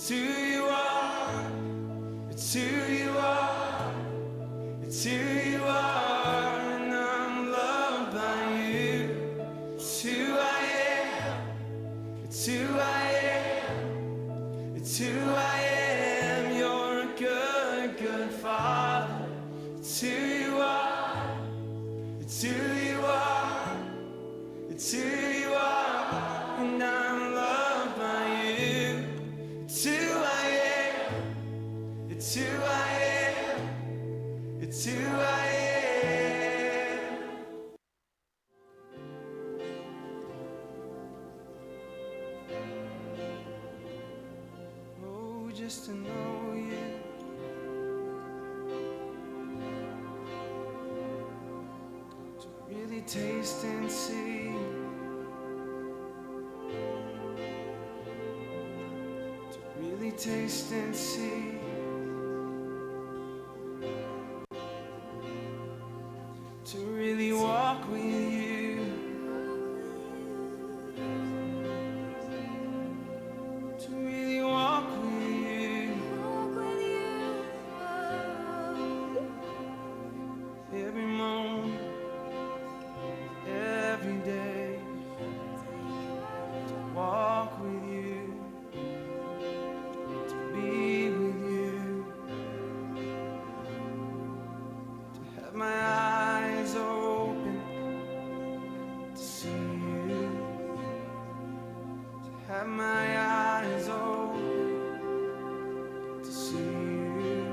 It's who you are. It's who you are. It's who you are, and I'm loved by you. It's who I am. It's who I am. It's who I am. You're a good, good Father. It's who you are. It's who you are. It's who you are, and I'm loved by you. It's who I am. It's who I am. It's who I am. Oh, just to know you. To really taste and see. To really taste and see. To really walk with you. To really walk with you. Every moment, every day. To walk with you. To be with you. To have my eyes open to see you, to have my eyes open to see you,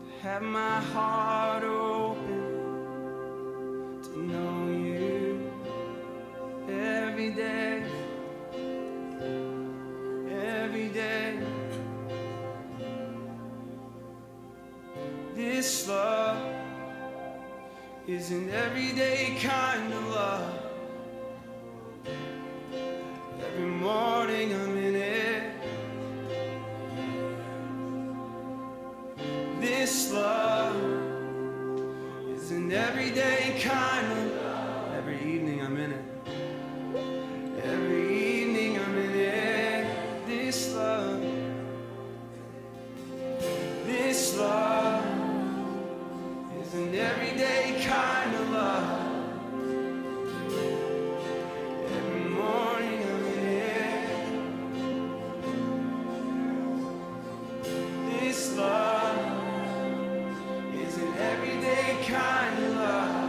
to have my heart open to know you every day, every day. This love is an everyday kind of love. Every morning I'm in it. This love is an everyday kind of love. Every evening I'm in it. Every evening I'm in it. This love. This love is an everyday kind of love. Every morning I'm in it. This love is an everyday kind of love.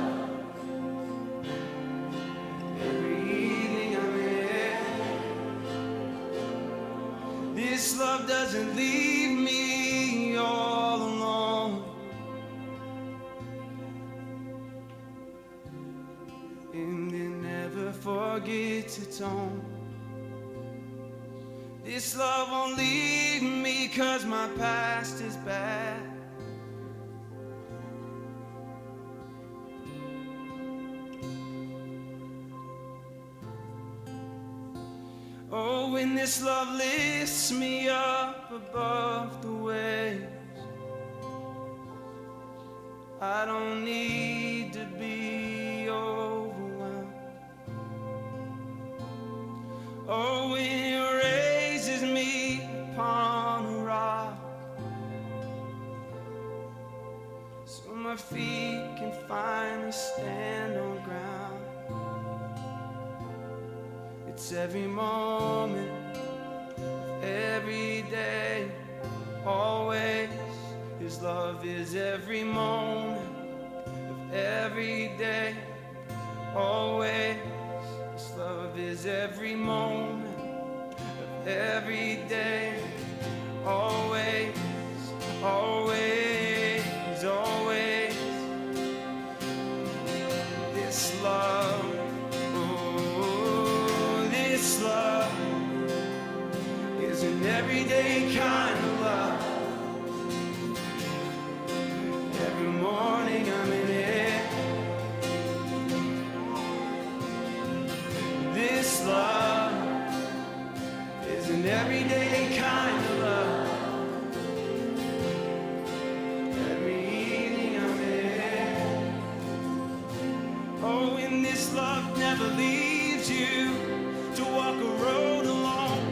Every evening I'm in it. This love doesn't leave me all alone. And it never forgets its own. This love won't leave me 'cause my past is bad. Oh, when this love lifts me up above the waves, I don't need to be overwhelmed. Oh, when it raises me upon a rock, so my feet can finally stand on ground. It's every moment, every day, always. His love is every moment of every day, always. His love is every moment of every day, always, always, always. This love, oh, this love is an everyday kind of love. Every morning I'm in it. This love is an everyday kind of love. Every evening I'm in it. Oh, and this love never leaves you to walk a road alone.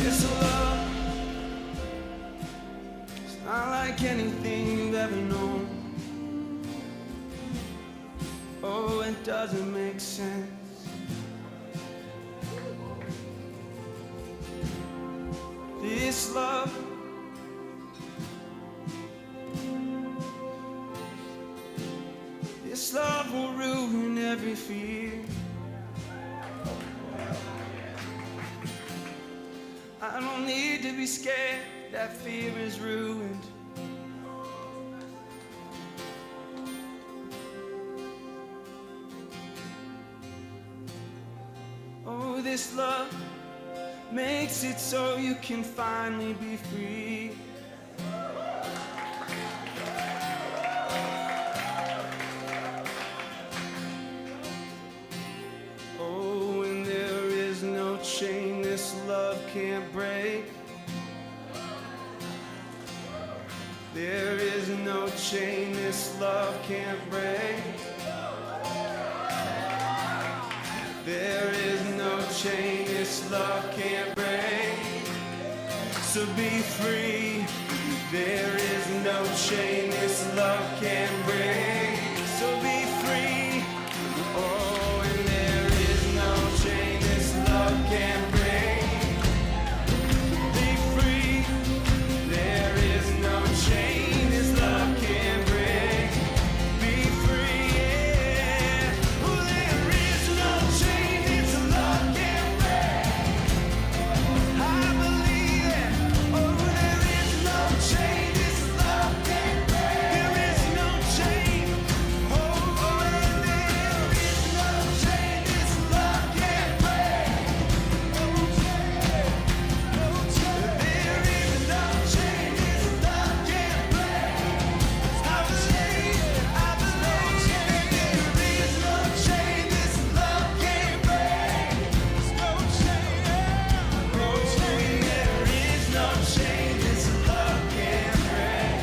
This love, it's not like anything you've ever known. Oh, it doesn't make sense. This love, this love will ruin every fear. I don't need to be scared, that fear is ruined. Oh, this love makes it so you can finally be free. Oh, and there is no chain this love can't break. There is no chain this love can't break. There is no chain this love can't break. So be free. There is no chain this love can't break. So be free. Oh, and there is no chain this love can't break. Be free. There is no chain this love can't break. Be free, yeah. Oh, there is no chain this love can't break. I believe it. Oh, there is no chain this love can't break. There is no chain. Oh, and there is no chain this love can't break. No chain. No chain. There is no chain this love can't break. I believe there is no chain this love can't break. No chain. Oh, there is no chain this love can't break.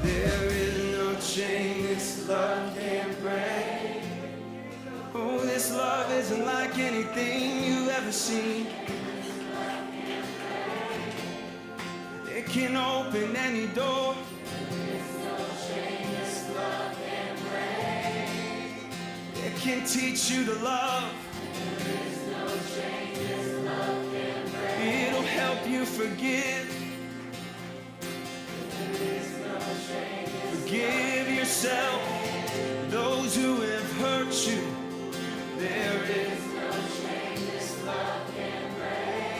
There is no chain this love can't break. Oh, this love isn't like anything you've ever seen. It can open any door. It can teach you to love. It'll help you forgive. Forgive yourself, those who have hurt you. There is no chain this love can break.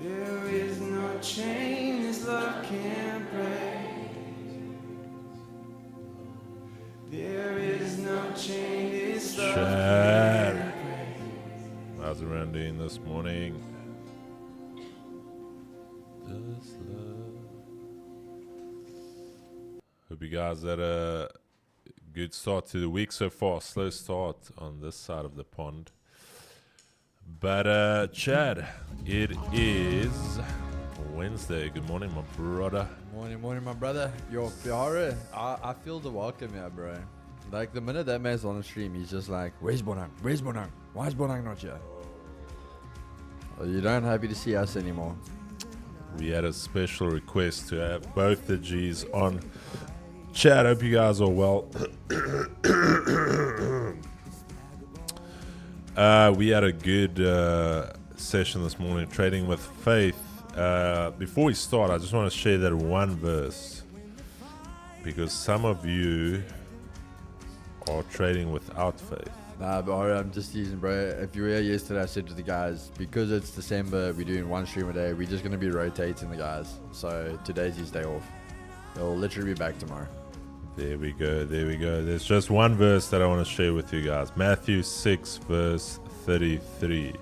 There is no chain this love can't break. There is no chain this love Chad. can't break. How's everyone doing this morning? Hope you guys had a good start to the week so far. Slow start on this side of the pond. But Chad, it is Wednesday. Good morning, my brother. Morning, my brother. Yo, Fiore, I feel the welcome here, bro. Like, the minute that man's on the stream, he's just like, where's Bonang? Where's Bonang? Why is Bonang not here? Well, you don't happy to see us anymore. We had a special request to have both the G's on. Chad, hope you guys are well. We had a good session this morning, trading with faith. Before we start, I just want to share that one verse, because some of you are trading without faith. Nah, but alright, I'm just teasing, bro. If you were here yesterday, I said to the guys, because it's December, we're doing one stream a day, we're just going to be rotating the guys. So today's his day off. They'll literally be back tomorrow. There we go. There's just one verse that I want to share with you guys. Matthew 6 verse 33.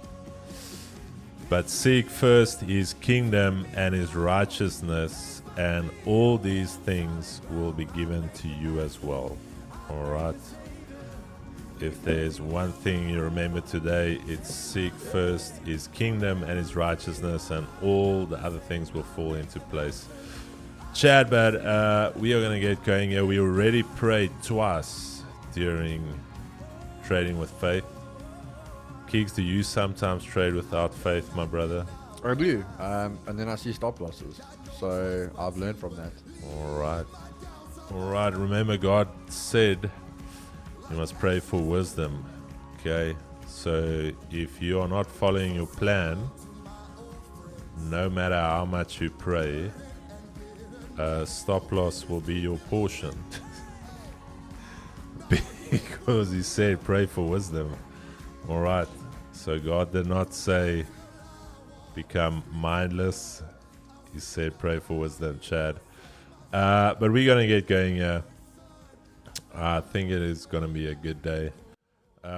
But seek first his kingdom and his righteousness, and all these things will be given to you as well. Alright? If there's one thing you remember today, it's seek first his kingdom and his righteousness, and all the other things will fall into place. Chad, but we are going to get going here. We already prayed twice during trading with faith. Keeks, do you sometimes trade without faith, my brother? I do. And then I see stop losses. So I've learned from that. All right. All right. Remember, God said you must pray for wisdom. Okay. So if you are not following your plan, no matter how much you pray, stop loss will be your portion. Because he said pray for wisdom. All right. So God did not say become mindless. He said pray for wisdom, Chad. But we're going to get going here. I think it is going to be a good day.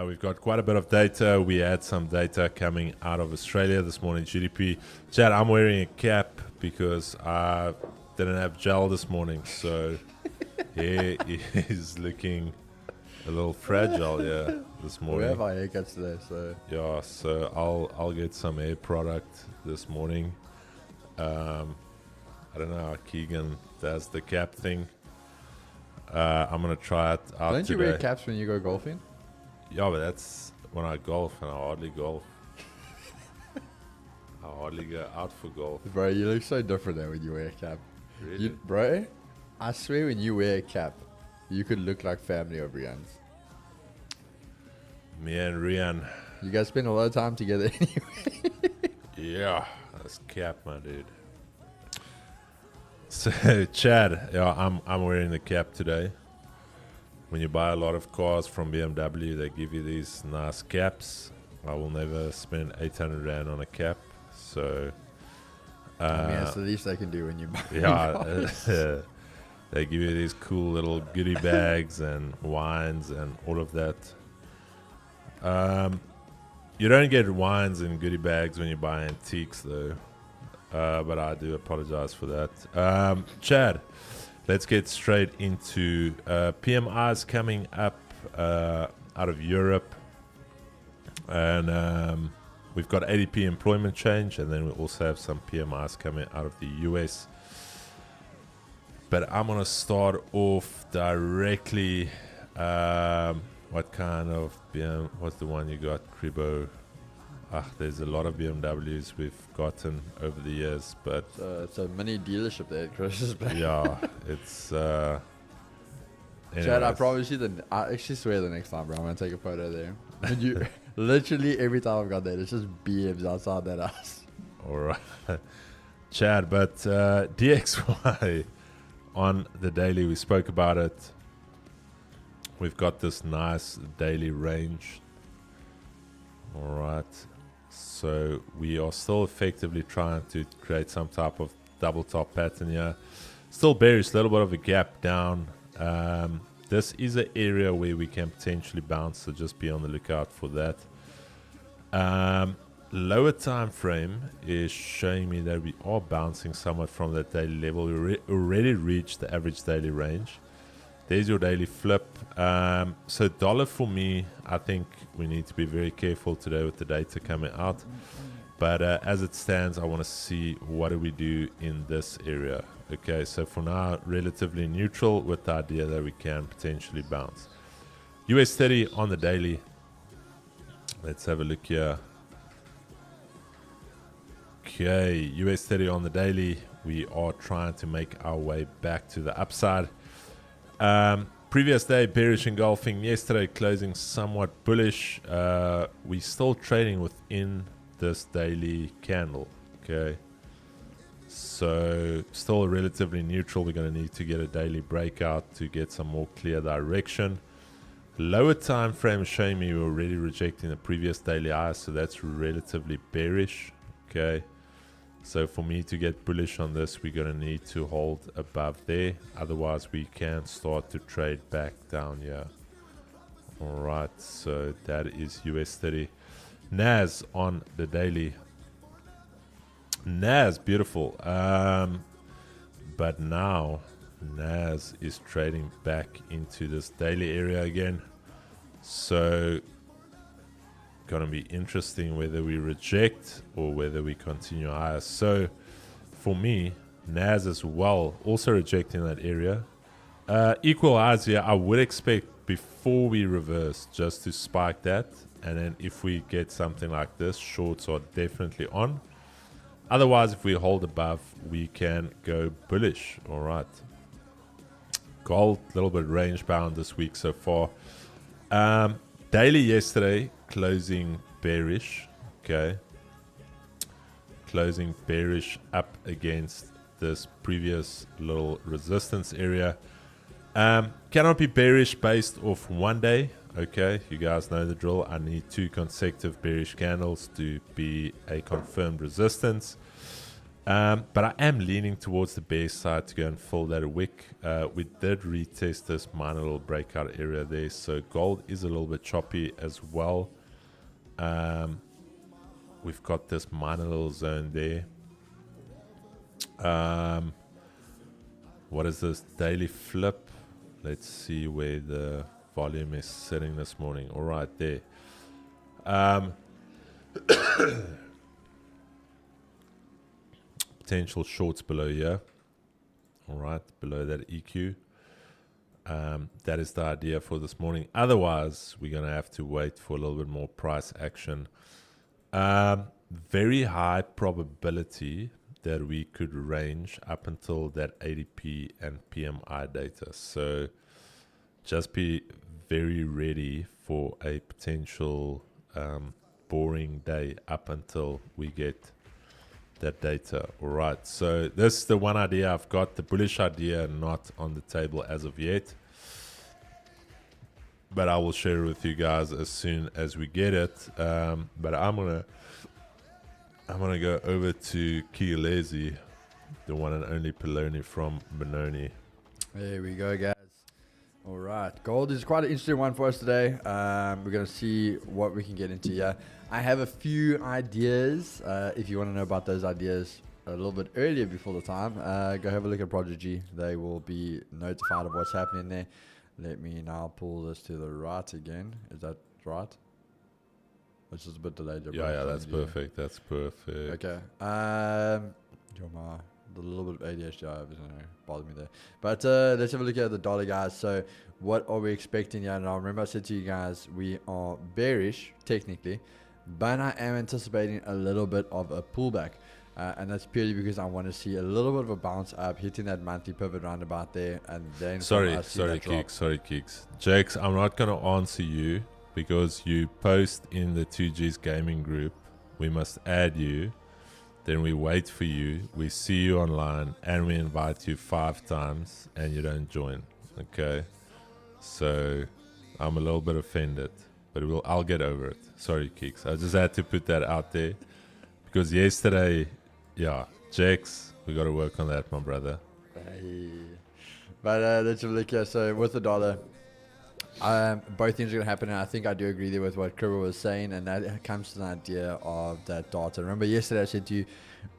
We've got quite a bit of data. We had some data coming out of Australia this morning, GDP. Chad, I'm wearing a cap because I didn't have gel this morning. So hair is looking a little fragile, yeah, this morning. We have our haircuts today, so yeah. So I'll get some hair product this morning. I don't know how Keegan does the cap thing. I'm gonna try it out don't today. you wear caps when you go golfing? Yeah, but that's when I golf, and I hardly golf. I hardly go out for golf. Bro, you look so different there when you wear a cap. Really? Bro, I swear when you wear a cap, you could look like family of Rian's. Me and Rian. You guys spend a lot of time together anyway. Yeah, that's cap, my dude. So, Chad, yeah, I'm wearing the cap today. When you buy a lot of cars from BMW, they give you these nice caps. I will never spend 800 Rand on a cap. So, I mean, that's the least they can do when you buy yeah, they give you these cool little goodie bags and wines and all of that. You don't get wines and goodie bags when you buy antiques, though. But I do apologize for that. Chad, let's get straight into PMIs coming up out of Europe. And we've got ADP employment change, and then we also have some PMIs coming out of the US. But I'm going to start off directly. What kind of what's the one you got? Kribo. There's a lot of BMWs we've gotten over the years, but it's a mini dealership there at Chris's back. yeah, it's Chad, I anyways. promise you I actually swear the next time, bro, I'm gonna take a photo there. And you literally every time I've got there, it's just BMs outside that house. All right, Chad, but DXY on the daily, we spoke about it. We've got this nice daily range. All right, so we are still effectively trying to create some type of double top pattern here. Still bearish, a little bit of a gap down. This is an area where we can potentially bounce, so just be on the lookout for that. Lower time frame is showing me that we are bouncing somewhat from that daily level. We already reached the average daily range. There's your daily flip. So dollar for me, I think we need to be very careful today with the data coming out. But as it stands, I want to see what do we do in this area. Okay, so for now, relatively neutral with the idea that we can potentially bounce. US 30 on the daily. Let's have a look here. Okay, US 30 on the daily. We are trying to make our way back to the upside. Previous day bearish engulfing. Yesterday closing somewhat bullish. We still trading within this daily candle. Okay, so still relatively neutral. We're going to need to get a daily breakout to get some more clear direction. Lower time frame showing me we're already rejecting the previous daily high, so that's relatively bearish. Okay, so for me to get bullish on this, we're going to need to hold above there. Otherwise, we can start to trade back down here. All right, so that is US 30. NAS on the daily. NAS, beautiful. But now NAS is trading back into this daily area again. So gonna be interesting whether we reject or whether we continue higher. So for me, NAS as well, also rejecting that area. Equal highs here. I would expect before we reverse, just to spike that. And then if we get something like this, shorts are definitely on. Otherwise, if we hold above, we can go bullish. All right. Gold, a little bit range bound this week so far. Daily yesterday, closing bearish. Okay. Closing bearish up against this previous little resistance area. Cannot be bearish based off one day. Okay, you guys know the drill. I need 2 consecutive bearish candles to be a confirmed resistance. But I am leaning towards the bear side to go and fill that wick. We did retest this minor little breakout area there. So gold is a little bit choppy as well. We've got this minor little zone there. What is this daily flip? Let's see where the volume is sitting this morning. All right, there. Potential shorts below here. All right, below that EQ. That is the idea for this morning. Otherwise, we're going to have to wait for a little bit more price action. Very high probability that we could range up until that ADP and PMI data. So just be very ready for a potential boring day up until we get that data. All right, so this is the one idea I've got. The bullish idea not on the table as of yet, but I will share it with you guys as soon as we get it. But I'm gonna go over to Kielezi, the one and only Poloni from Benoni. There we go, guys. All right, gold is quite an interesting one for us today. We're going to see what we can get into here. I have a few ideas. If you want to know about those ideas a little bit earlier before the time, go have a look at Prodigy. They will be notified of what's happening there. Let me now pull this to the right again. Is that right? It's just a bit delayed. Yeah, that's perfect. That's perfect. Okay. The little bit of ADHD doesn't bother me there. But let's have a look at the dollar, guys. So what are we expecting here? And I remember I said to you guys, we are bearish technically, but I am anticipating a little bit of a pullback. And that's purely because I want to see a little bit of a bounce up, hitting that monthly pivot roundabout there. And then sorry, Kicks. Jakes, I'm not going to answer you because you post in the 2G's gaming group. We must add you. Then we wait for you, we see you online, and we invite you 5 times, and you don't join. Okay? So, I'm a little bit offended, but I'll get over it. Sorry, Kicks. I just had to put that out there. Because yesterday, Jax, we got to work on that, my brother. Hey. But let's have a look here. So, with the dollar, both things are going to happen, and I think I do agree there with what Kribber was saying, and that comes to the idea of that data. Remember yesterday I said to you,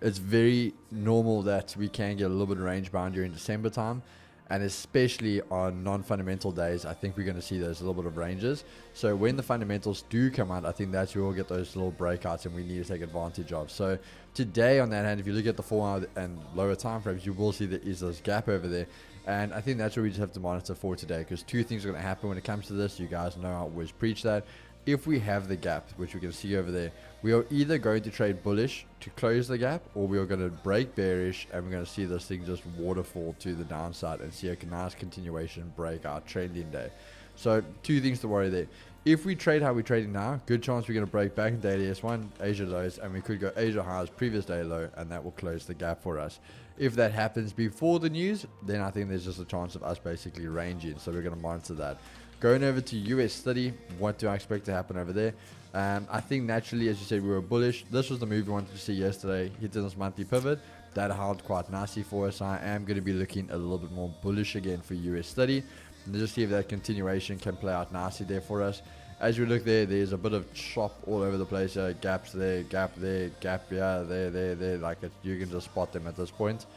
it's very normal that we can get a little bit of range bound during December time, and especially on non-fundamental days, I think we're going to see those little bit of ranges. So when the fundamentals do come out, I think that's where we'll get those little breakouts, and we need to take advantage of. So today, on that hand, if you look at the 4-hour and lower time frames, you will see there is this gap over there. And I think that's what we just have to monitor for today, because 2 things are going to happen when it comes to this. You guys know I always preach that. If we have the gap, which we can see over there, we are either going to trade bullish to close the gap, or we are going to break bearish, and we're going to see this thing just waterfall to the downside and see a nice continuation break our trending day. So 2 things to worry there. If we trade how we're trading now, good chance we're going to break back in daily S1, Asia lows, and we could go Asia highs, previous day low, and that will close the gap for us. If that happens before the news, then I think there's just a chance of us basically ranging. So we're going to monitor that. Going over to USD, what do I expect to happen over there? I think naturally, as you said, we were bullish. This was the move we wanted to see yesterday, hitting this monthly pivot. That held quite nicely for us. I am going to be looking a little bit more bullish again for USD. And just see if that continuation can play out nicely there for us. As you look there, there's a bit of chop all over the place. Gaps there, gap there, gap there. Like you can just spot them at this point.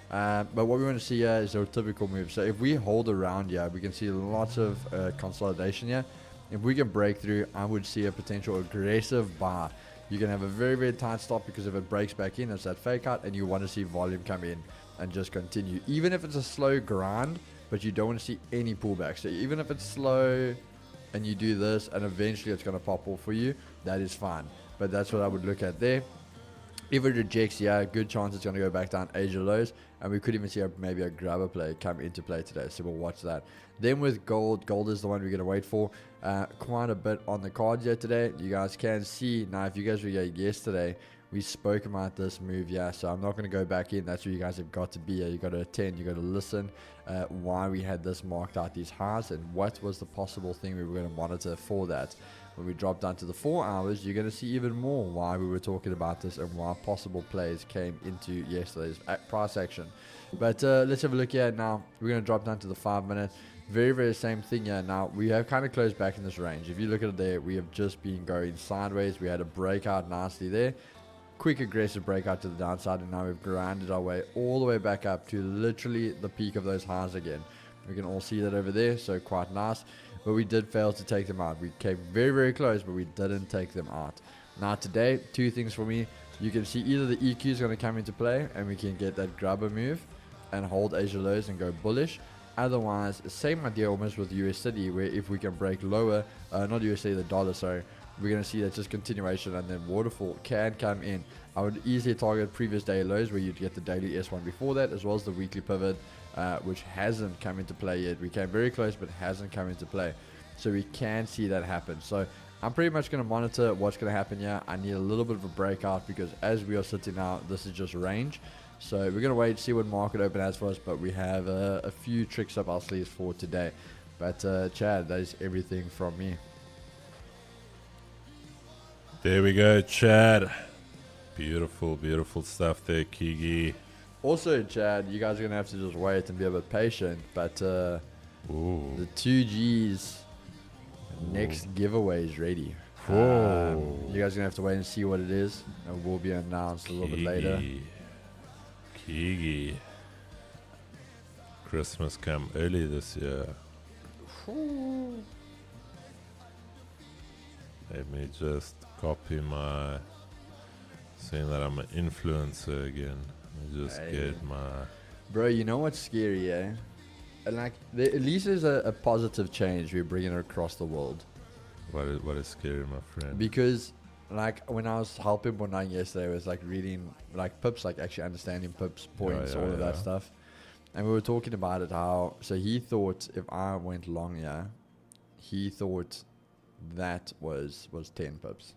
But what we want to see here is a typical move. So if we hold around here, we can see lots of consolidation here. If we can break through, I would see a potential aggressive buy. You can have a very, very tight stop, because if it breaks back in, it's that fake out, and you want to see volume come in and just continue. Even if it's a slow grind, but you don't want to see any pullback. So even if it's slow and you do this and eventually it's going to pop off for you, that is fine. But that's what I would look at there. If it rejects, yeah, good chance it's going to go back down Asia lows, and we could even see maybe a grabber play come into play today, so we'll watch that. Then with gold is the one we're going to wait for. Quite a bit on the cards here today. You guys can see, now if you guys were here yesterday, we spoke about this move, yeah, so I'm not going to go back in. That's where you guys have got to be here. You got to attend, you got to listen why we had this marked out, these highs, and what was the possible thing we were going to monitor for that. When we drop down to the 4 hours, you're going to see even more why we were talking about this and why possible plays came into yesterday's price action. But let's have a look here now. We're going to drop down to the 5 minute. Very, very same thing here. Now, we have kind of closed back in this range. If you look at it there, we have just been going sideways. We had a breakout nicely there. Quick aggressive breakout to the downside, and now we've grinded our way all the way back up to literally the peak of those highs again. We can all see that over there, so quite nice. But we did fail to take them out. We came very, very close, but we didn't take them out. Now today, two things for me. You can see either the EQ is going to come into play and we can get that grabber move and hold Asia lows and go bullish. Otherwise, same idea almost with USD, where if we can break lower, not USD, the dollar, sorry, we're going to see that just continuation, and then waterfall can come in. I would easily target previous day lows where you'd get the daily S1 before that, as well as the weekly pivot, which hasn't come into play yet. We came very close, but hasn't come into play. So we can see that happen. So I'm pretty much going to monitor what's going to happen here. I need a little bit of a breakout because as we are sitting now, this is just range. So we're going to wait, see what market open has for us, but we have a few tricks up our sleeves for today. But Chad, that is everything from me. There we go, Chad. Beautiful, beautiful stuff there, Kigi. Also, Chad, you guys are going to have to just wait and be a bit patient. But the 2G's next giveaway is ready. You guys are going to have to wait and see what it is. It will be announced a little bit later. Kigi. Christmas come early this year. Let me just copy my... saying that I'm an influencer again. Let me just get my... Bro, you know what's scary, eh? And like, at least there's a positive change we're bringing across the world. What is scary, my friend? Because, like, when I was helping Bonang yesterday, I was like reading, like, pips, like actually understanding pips, points, all of that stuff. And we were talking about it, how, so he thought if I went long, yeah, he thought that was 10 pips.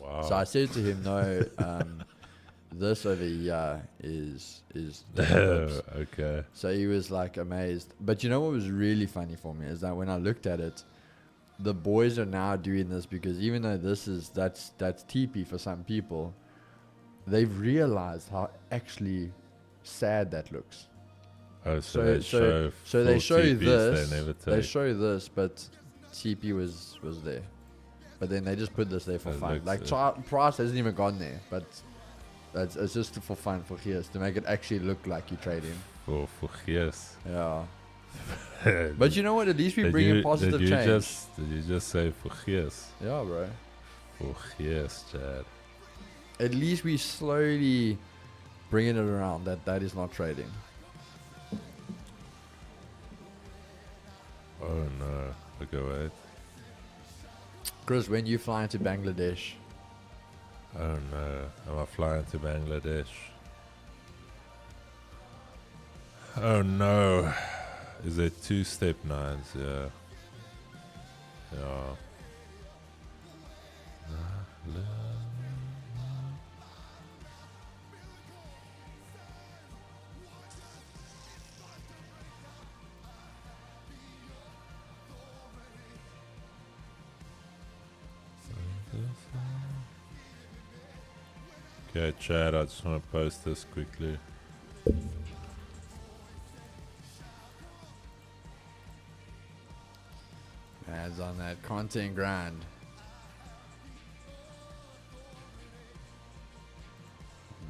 Wow. So I said to him, no, this over here is 10 pips. Okay. So he was like amazed. But you know what was really funny for me is that when I looked at it, the boys are now doing this because even though that's TP for some people, they've realized how actually sad that looks. Oh, so they show TPs, this. They show this, but TP was there. But then they just put this there for fun. Like price hasn't even gone there, but it's just for fun, for years, to make it actually look like you're trading. For years. Yeah. But you know what? At least we bring in positive change. Did you just say for years? Yeah, bro. For years, Chad. At least we slowly bringing it around that is not trading. Oh no. Okay, wait. Chris, when you fly into Bangladesh? Oh no. Am I flying to Bangladesh? Oh no. Is there 2 step 9s? Yeah. Yeah. Okay, Chad, I just want to post this quickly. Man's on that content grind.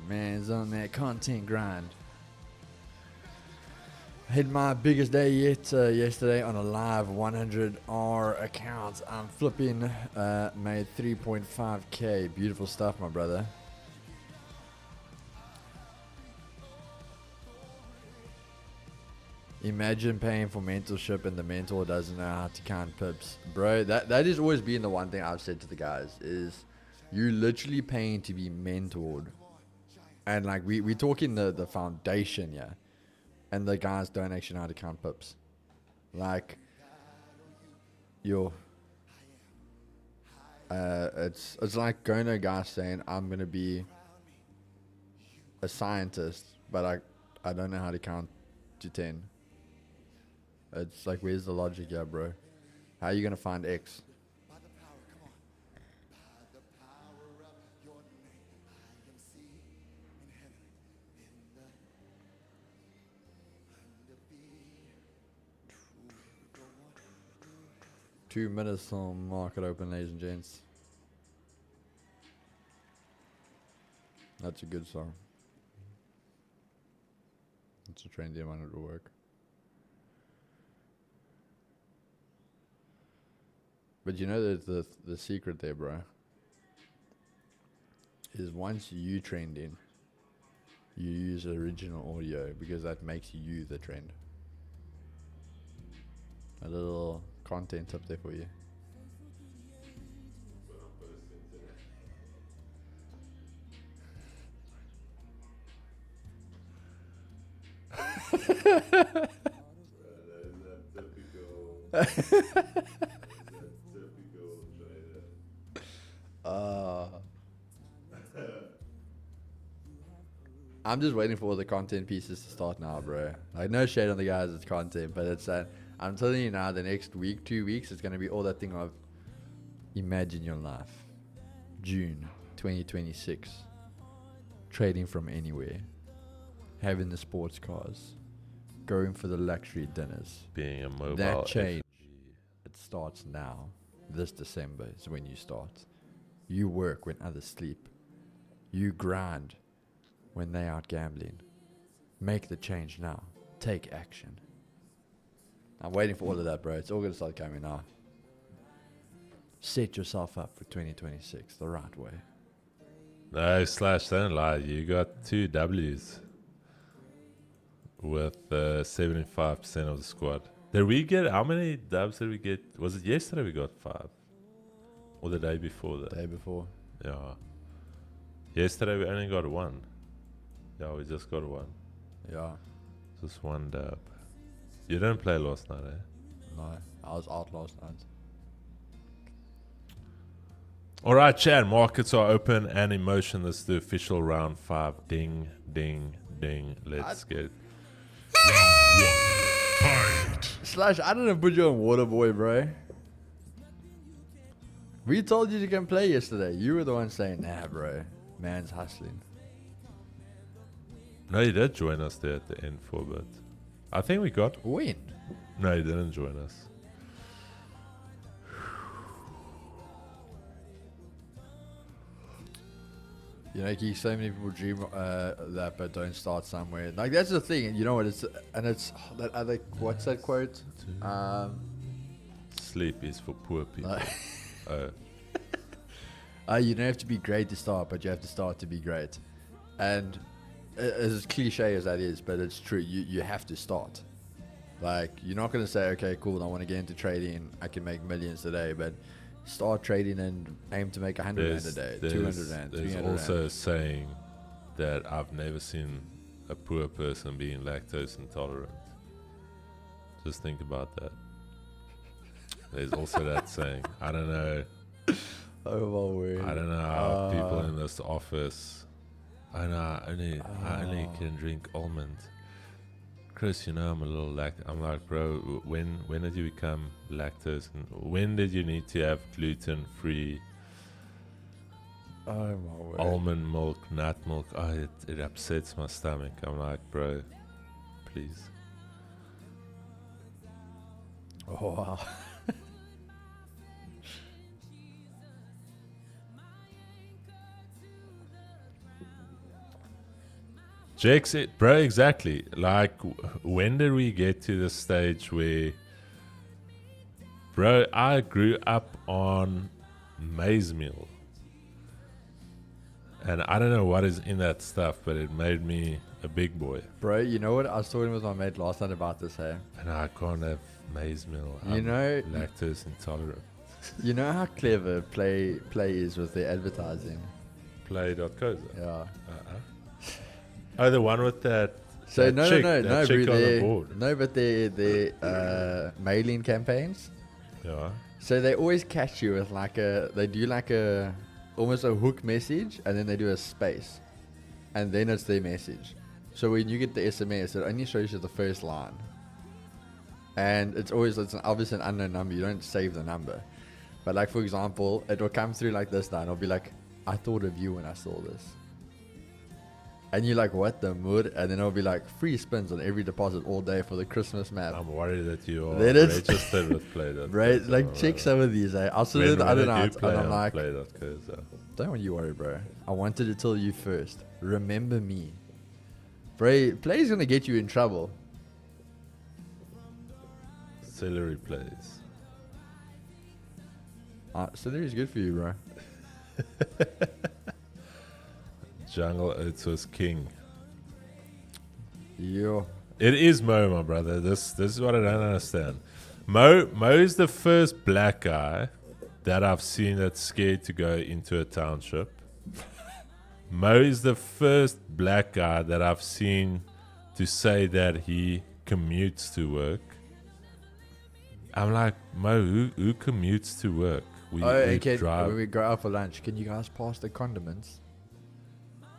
Man's on that content grind. Hit my biggest day yet yesterday on a live 100R account. I'm flipping, made 3.5k. Beautiful stuff, my brother. Imagine paying for mentorship and the mentor doesn't know how to count pips. Bro, that has always been the one thing I've said to the guys is you're literally paying to be mentored. And like we talking the foundation, yeah. And the guys don't actually know how to count pips. Like it's like going to a guy saying I'm gonna be a scientist, but I don't know how to count to 10. It's like, where's the logic here, bro? How are you gonna find X? Two minutes till market open, ladies and gents. That's a good song. It's a trendy amount of work. But you know that the secret there, bro, is once you trend in, you use original audio because that makes you the trend. A little content tip there for you. I'm just waiting for all the content pieces to start now, bro. Like, no shade on the guys, it's content, but it's that I'm telling you now, the next week, 2 weeks, it's gonna be all that thing of imagine your life. June 2026, trading from anywhere, having the sports cars, going for the luxury dinners, Being a mobile. that change, it starts now. This December is when you start. You work when others sleep. You grind when they out gambling. Make the change now. Take action. I'm waiting for all of that, bro. It's all gonna start coming now. Set yourself up for 2026 the right way. No, Slash, don't lie. You got 2 W's with 75% of the squad. Did we get, how many dubs did we get? Was it yesterday we got 5? Or the day before that? Day before. Yeah. Yesterday we only got 1. Yeah, we just got 1. Yeah. Just 1 dub. You didn't play last night, eh? No, I was out last night. All right, Chad. Markets are open and in motion. This is the official round 5. Ding, ding, ding. Let's get. Slash, I didn't put you on water, boy, bro. We told you to come play yesterday. You were the one saying, nah, bro. Man's hustling. No, you did join us there at the end for a bit. I think we got. When? No, you didn't join us. You know, so many people dream that, but don't start somewhere. Like, that's the thing. You know what? It's that other. What's that quote? Sleep is for poor people. You don't have to be great to start, but you have to start to be great. And as cliche as that is, but it's true. You have to start. Like, you're not going to say, okay, cool, I want to get into trading. I can make millions today, but start trading and aim to make 100 Rand a day, 200 Rand, 300 There's also a saying that I've never seen a poor person being lactose intolerant. Just think about that. There's also that saying. I don't know. Oh my word. I don't know how people in this office. I know I only can drink almond. Chris, you know I'm a little I'm like, bro, when did you become lactose? And when did you need to have gluten-free Oh my word. almond milk, nut milk? Oh, it upsets my stomach. I'm like, bro, please. Oh wow. Jake said, bro, exactly. Like, when did we get to the stage where, bro, I grew up on maize meal. And I don't know what is in that stuff, but it made me a big boy. Bro, you know what? I was talking with my mate last night about this, hey? And I can't have maize meal. You I'm know- lactose intolerant. You know how clever Play is with their advertising? Play.co. Yeah. Oh, the one with that. So that no, chick, no, that no, chick bro. on the board. No, but their mailing campaigns. Yeah. So they always catch you with like they do like almost a hook message, and then they do a space, and then it's their message. So when you get the SMS, it only shows you the first line, and it's obviously an unknown number. You don't save the number, but like for example, it will come through like this now, and it'll be like, "I thought of you when I saw this." And you're like, what the mood? And then it'll be like free spins on every deposit all day for the Christmas map. I'm worried that you are Then it's- registered with Play.co. Right? Like, check some of these. I'll sit there the other night and I'm like, Play.co. don't you worry, bro. I wanted to tell you first. Remember me. Bro, Play's going to get you in trouble. Celery plays. Celery is good for you, bro. Jungle Oats was king. Yo. It is Mo, my brother. This is what I don't understand. Mo is the first black guy that I've seen that's scared to go into a township. Mo is the first black guy that I've seen to say that he commutes to work. I'm like, Mo, who commutes to work? We Okay, drive. when we go out for lunch, can you guys pass the condiments?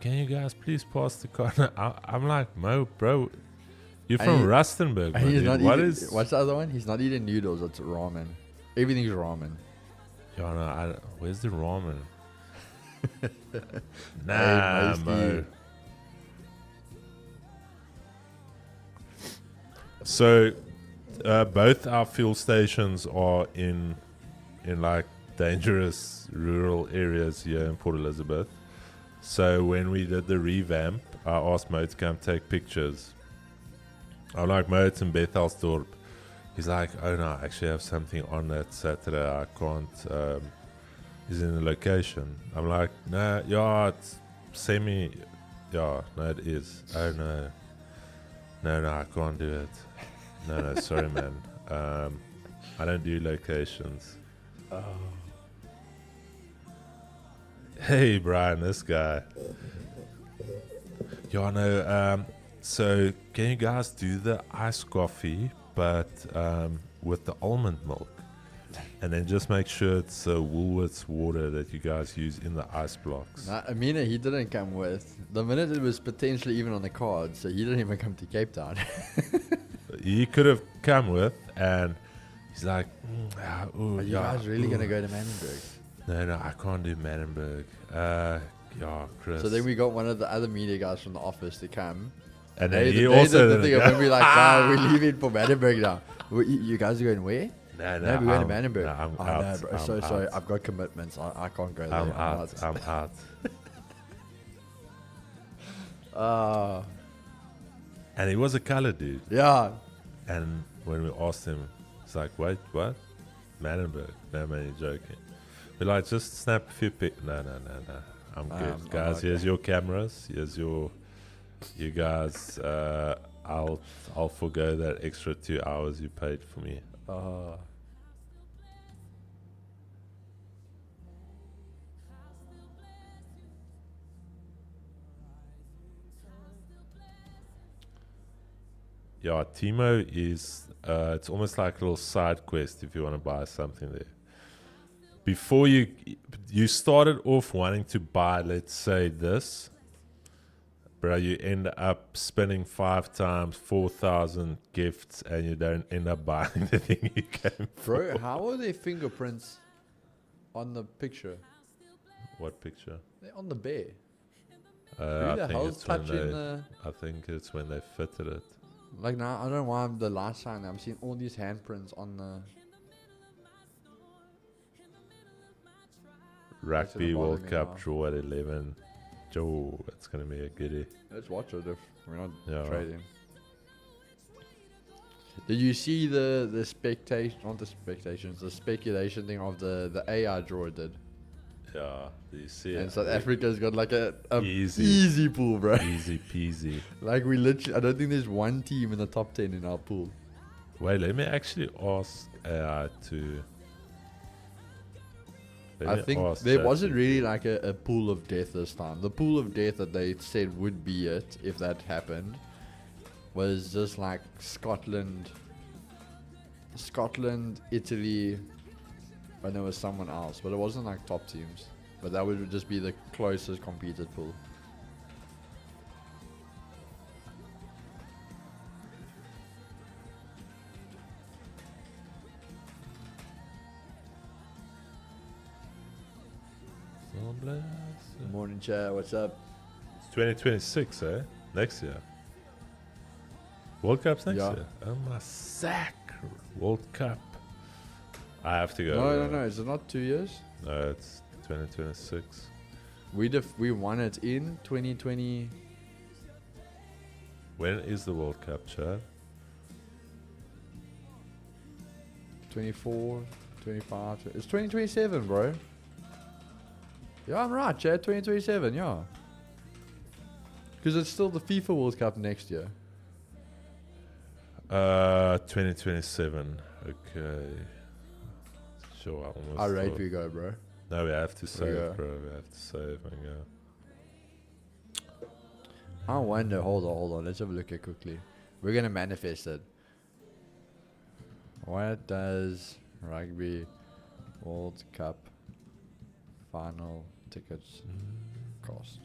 Can you guys please pass the corner? I'm like, Mo, bro, you're And from he- Rustenburg. And my he's dude. not What eating, is? what's the other one? He's not eating noodles, it's ramen. Everything's ramen. Yeah, no, where's the ramen? Nah, Hey, Mo. So, both our fuel stations are in like dangerous rural areas here in Port Elizabeth. So when we did the revamp, I asked Mo to come take pictures. I'm like, Mo, it's in Bethelsdorp. He's like, oh no, I actually have something on that Saturday. I can't. Is in the location. I'm like, no, yeah, it's semi. Yeah, no, it is. Oh no, no, I can't do it. No, sorry, man. I don't do locations. Oh. Hey, Brian, this guy. Yeah, no. So, can you guys do the iced coffee, but with the almond milk? And then just make sure it's Woolworths water that you guys use in the ice blocks. Nah, Amina, he didn't come with. The minute it was potentially even on the card, so he didn't even come to Cape Town. He could have come with, and he's like, ooh, Are you guys really going to go to Manenberg? No, I can't do Manenberg. Yeah, Chris. So then we got one of the other media guys from the office to come. and then They he did also the didn't thing of go. when we're like, nah, we're leaving for Manenberg now. You guys are going where? No, No, we're going to I'm- Manenberg. no, I'm Oh, out. no, bro. I'm So sorry, out. I've got commitments. I can't go there. I'm out. I'm out. And he was a colored dude. Yeah. And when we asked him, he's like, wait, what? Manenberg. No, man, you're joking. We're like, just snap a few pics. No. I'm good. Guys, okay. here's your cameras. Here's your... You guys, I'll forgo that extra 2 hours you paid for me. Yeah, Timo is, it's almost like a little side quest if you want to buy something there. Before you started off wanting to buy, let's say this, bro, you end up spending 5 times 4,000 gifts and you don't end up buying the thing you came for. Bro, how are their fingerprints on the picture? What picture? They're on the bear. Who I the think hell's it's when touching they, the... I think it's when they fitted it. Like now, I don't know why the last time I'm seeing all these handprints on the... Rugby bother World me Cup now. draw at 11. Joe, it's going to be a goodie. Let's watch it if we're not Yeah. trading. Did you see the spectation, not the spectations, the speculation thing of the AI draw it did? Yeah, do you see And it? South Africa's got like a Easy. easy pool, bro. Easy peasy. Like we literally, I don't think there's one team in the top 10 in our pool. Wait, let me actually ask AI to. I think there wasn't really like a pool of death this time. The pool of death that they said would be it if that happened was just like Scotland, Italy, and there was someone else, but it wasn't like top teams. But that would just be the closest competed pool. Morning, chat. What's up? It's 2026, eh? Next year. World Cup's next Yeah. year. Oh my sack! World Cup. I have to go. No. Is it not 2 years? No, it's 2026. We won it in 2020. When is the World Cup, Chad? 24, 25. It's 2027, bro. Yeah, I'm right, Chad. 2027, yeah. Because it's still the FIFA World Cup next year. 2027. Okay. Sure, I almost. I rate thought- we go, bro. No, we have to save, go. bro. We have to save and go. I wonder. Hold on. Let's have a look here quickly. We're gonna manifest it. What does Rugby World Cup final tickets cost?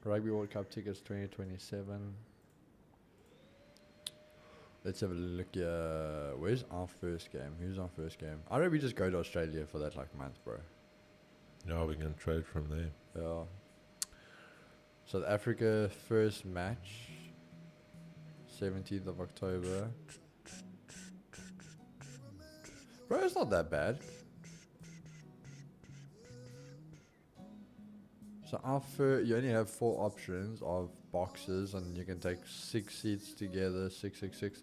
Rugby World Cup tickets 2027. Let's have a look here. Where's our first game? Who's our first game? I reckon we just go to Australia for that like month, bro. Yeah, we can trade from there. Yeah. South Africa first match 17th of October. Bro, it's not that bad. So after you only have 4 options of boxes and you can take 6 seats together, 666,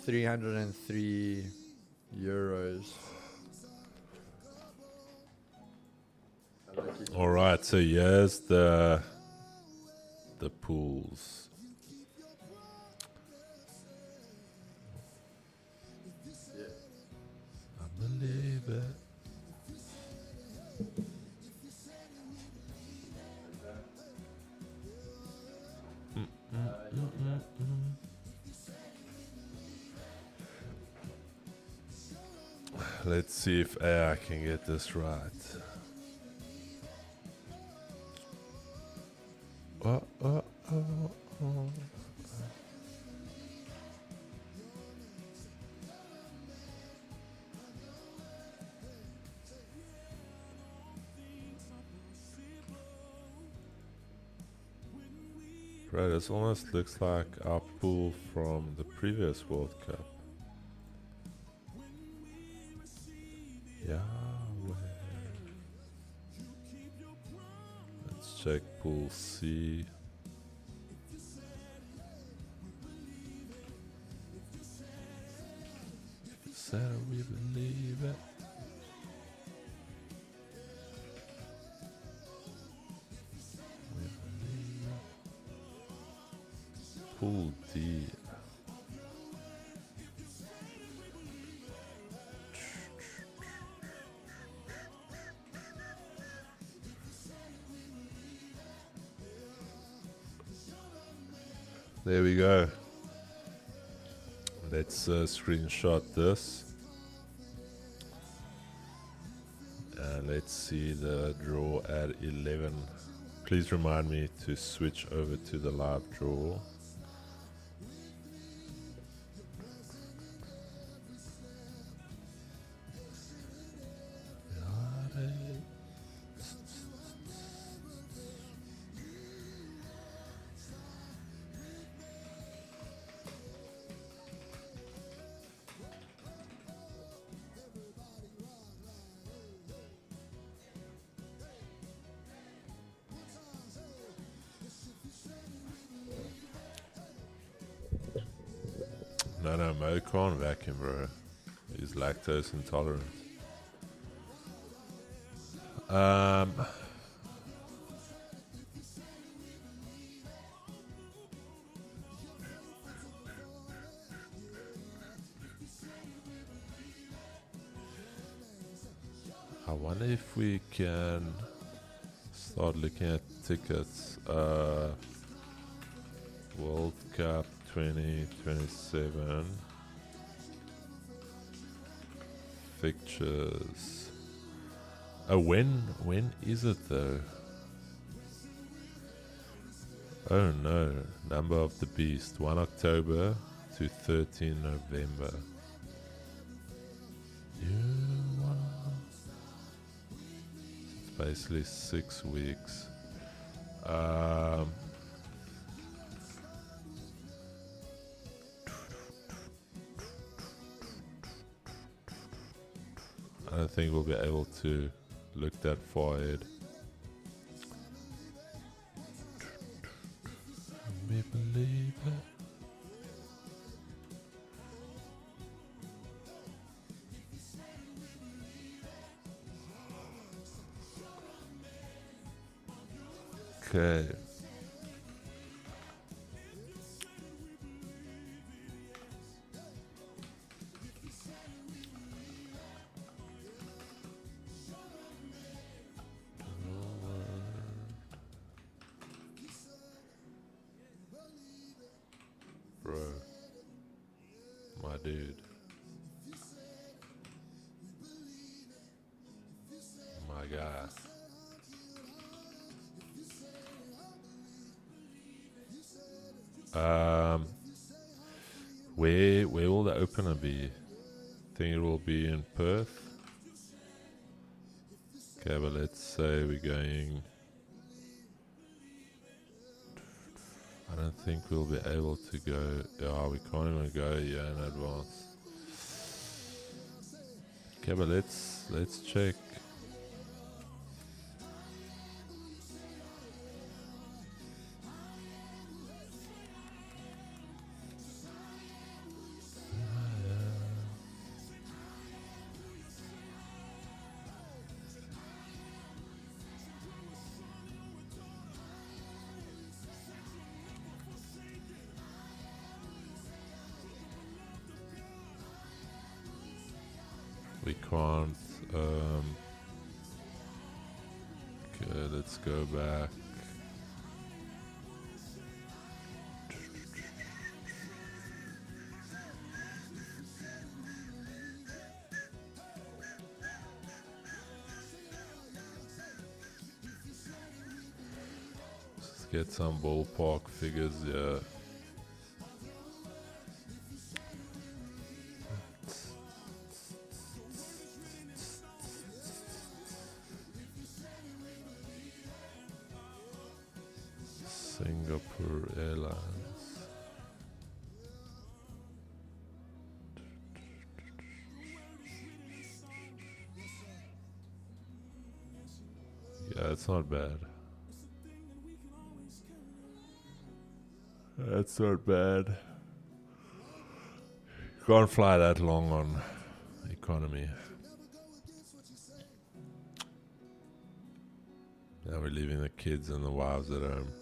303 euros. All right, so here's the pools. I believe it. Let's see if AI can get this right. Oh. Right, this almost looks like our pool from the previous World Cup. Yahweh. Let's check pool C. If you said we believe it. We believe it. Pool D. There we go. Let's screenshot this. And let's see the draw at 11. Please remind me to switch over to the live draw. know, Mo can't vacuum, bro. He's lactose intolerant. I wonder if we can start looking at tickets. World Cup 2027 fixtures. When is it though? Oh no, number of the beast, 1 October to 13 November. It's basically 6 weeks. I don't think we'll be able to look that far ahead. We believe it. Okay. Bro, my dude, my guy. Where will the opener be? Think it will be in Perth. Okay, but let's say we're going. I don't think we'll be able to go. Oh, we can't even go here in advance. Okay, but let's check. We can't. Okay, let's go back. Let's get some ballpark figures here. Singapore Airlines. Yeah, it's not bad. That's not bad. Can't fly that long on economy. Now we're leaving the kids and the wives at home.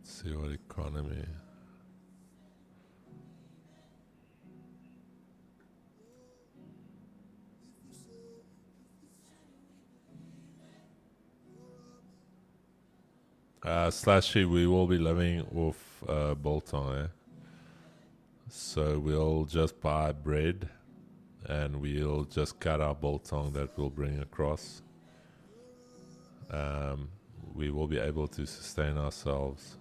See what economy. Slashy, we will be living off biltong, eh? So we'll just buy bread and we'll just cut our biltong that we'll bring across. We will be able to sustain ourselves.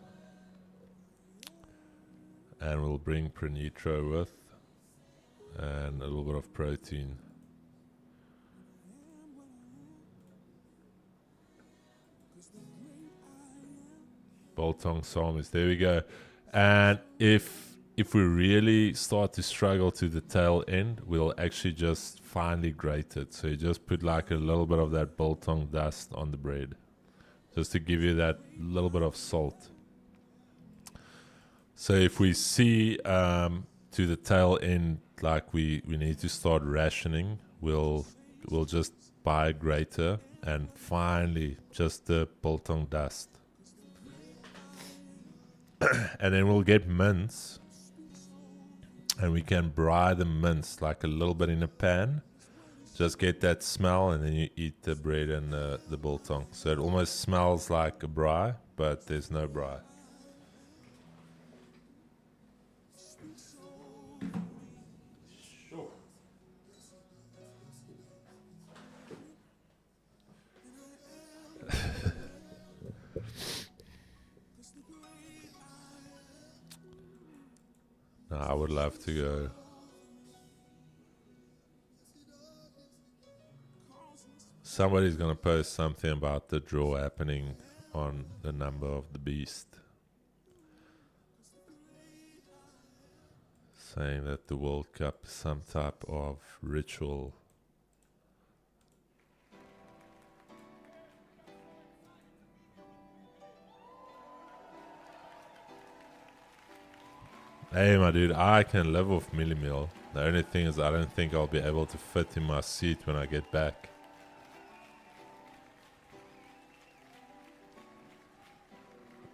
And we'll bring prenitro with and a little bit of protein. Biltong salmis, there we go. And if we really start to struggle to the tail end, we'll actually just finely grate it. So you just put like a little bit of that biltong dust on the bread. just to give you that little bit of salt. So if we see to the tail end, like we need to start rationing, we'll just buy greater and finally just the biltong dust. And then we'll get mince, and we can braai the mince like a little bit in a pan. Just get that smell, and then you eat the bread and the biltong. So it almost smells like a braai, but there's no braai. No, I would love to go. Somebody's gonna post something about the draw happening on the number of the beast, saying that the World Cup is some type of ritual. Hey, my dude, I can live off milli-meal. The only thing is I don't think I'll be able to fit in my seat when I get back.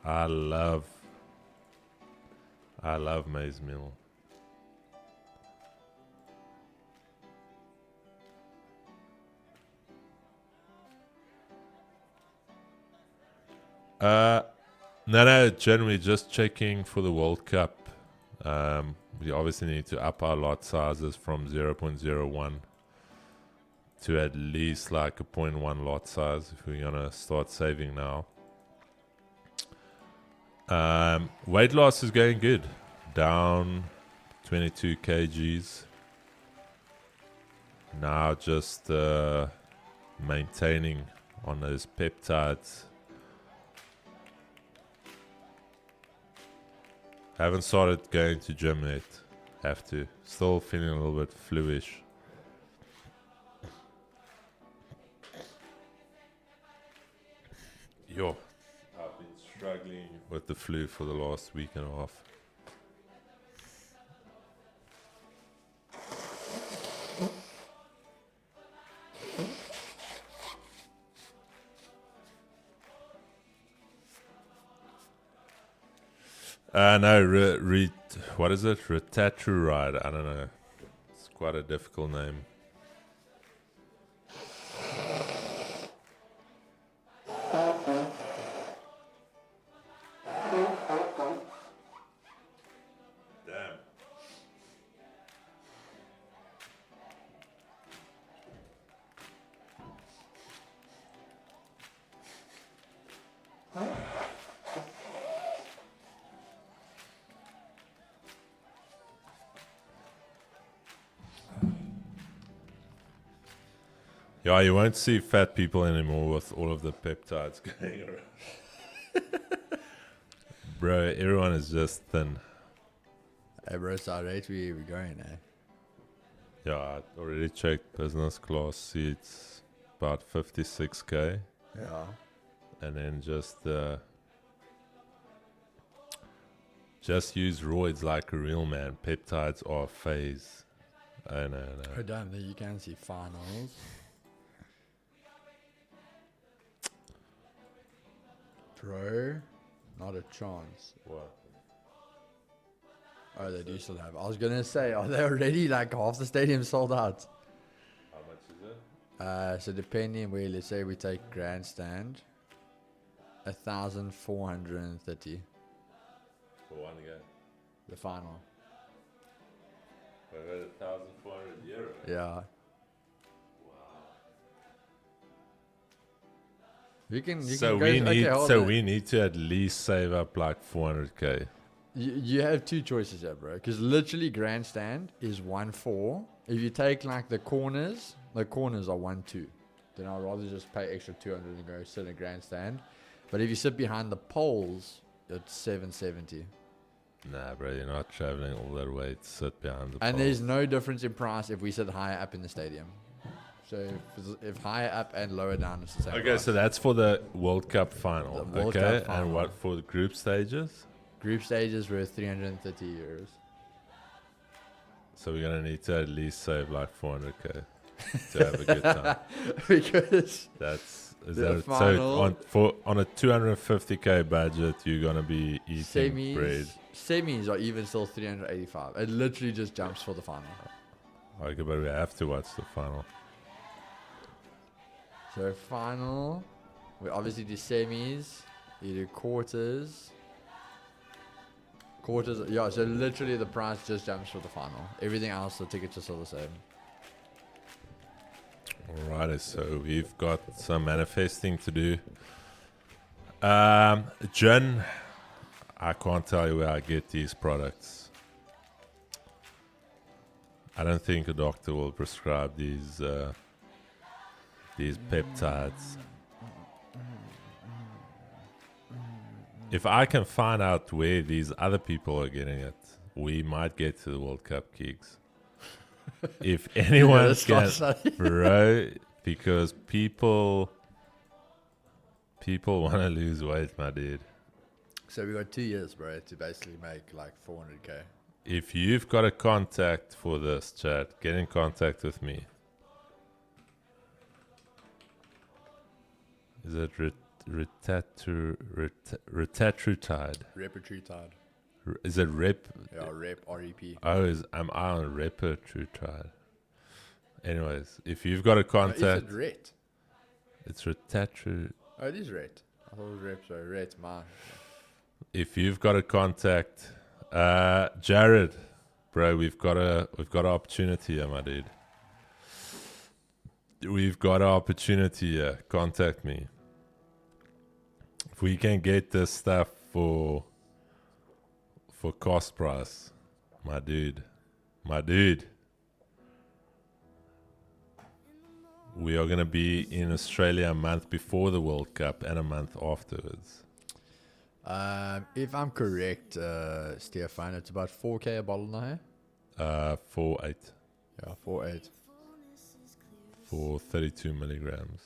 I love maize meal. No, generally just checking for the World Cup. We obviously need to up our lot sizes from 0.01 to at least like a 0.1 lot size if we're gonna start saving now. Weight loss is going good, down 22 kgs. Now just maintaining on those peptides. Haven't started going to gym yet. Have to. Still feeling a little bit fluish. Yo, I've been struggling with the flu for the last week and a half. No, what is it? Retatruride. I don't know. It's quite a difficult name. Damn. Yeah, you won't see fat people anymore with all of the peptides going around. Bro, everyone is just thin. Hey, bro, so how rate we going, eh? Yeah, I already checked business class seats, about 56k. Yeah. And then just use roids like a real man. Peptides are phase. I know. Oh, damn, there you can see finals. Bro, not a chance. What? Oh, they do still have. I was gonna say, are they already like half the stadium sold out? How much is it? So depending where, let's say we take grandstand, 1,430. For one game. The final. I got 1,400 euro. Yeah. You can We need to at least save up like 400k. You have two choices here, bro. Because literally grandstand is 1.4. If you take like the corners are 1.2. Then I'd rather just pay extra 200 and go sit in a grandstand. But if you sit behind the poles, it's 770. Nah, bro, you're not traveling all that way to sit behind the And poles. there's no difference in price if we sit higher up in the stadium. So if higher up and lower down, it's the same. Okay, price. so that's for the World Cup final. The World Okay, Cup final. and what for the group stages? Group stages were 330 euros. So we're gonna need to at least save like 400k to have a good time. Because That's is The that final- so on a 250k budget you're gonna be eating bread. semis are even still 385. It literally just jumps for the final. Okay, but we have to watch the final. So final, we obviously do semis, you do quarters. Quarters, yeah, so literally the price just jumps for the final. Everything else, the tickets are still the same. Alrighty, so we've got some manifesting to do. Jen, I can't tell you where I get these products. I don't think a doctor will prescribe these peptides. If I can find out where these other people are getting it, we might get to the World Cup gigs. If anyone let's start can, studying. bro, because people want to lose weight, my dude. So we got 2 years, bro, to basically make like 400k. If you've got a contact for this, chat, get in contact with me. Is it retatrutide? Repertrutide. Is it rep? Yeah, REP. Oh, am I on repertrutide? Anyways, if you've got a Is contact, it ret? it's retatru. Oh, it is ret. I thought it was rep, so ret, man. If you've got a contact, Jared, bro, we've got an opportunity here, my dude. We've got an opportunity here. Contact me. If we can get this stuff for cost price, my dude, we are gonna be in Australia a month before the World Cup and a month afterwards. If I'm correct, Stefan, it's about 4k a bottle now. 4.8 Yeah, 4.8. for 32 milligrams.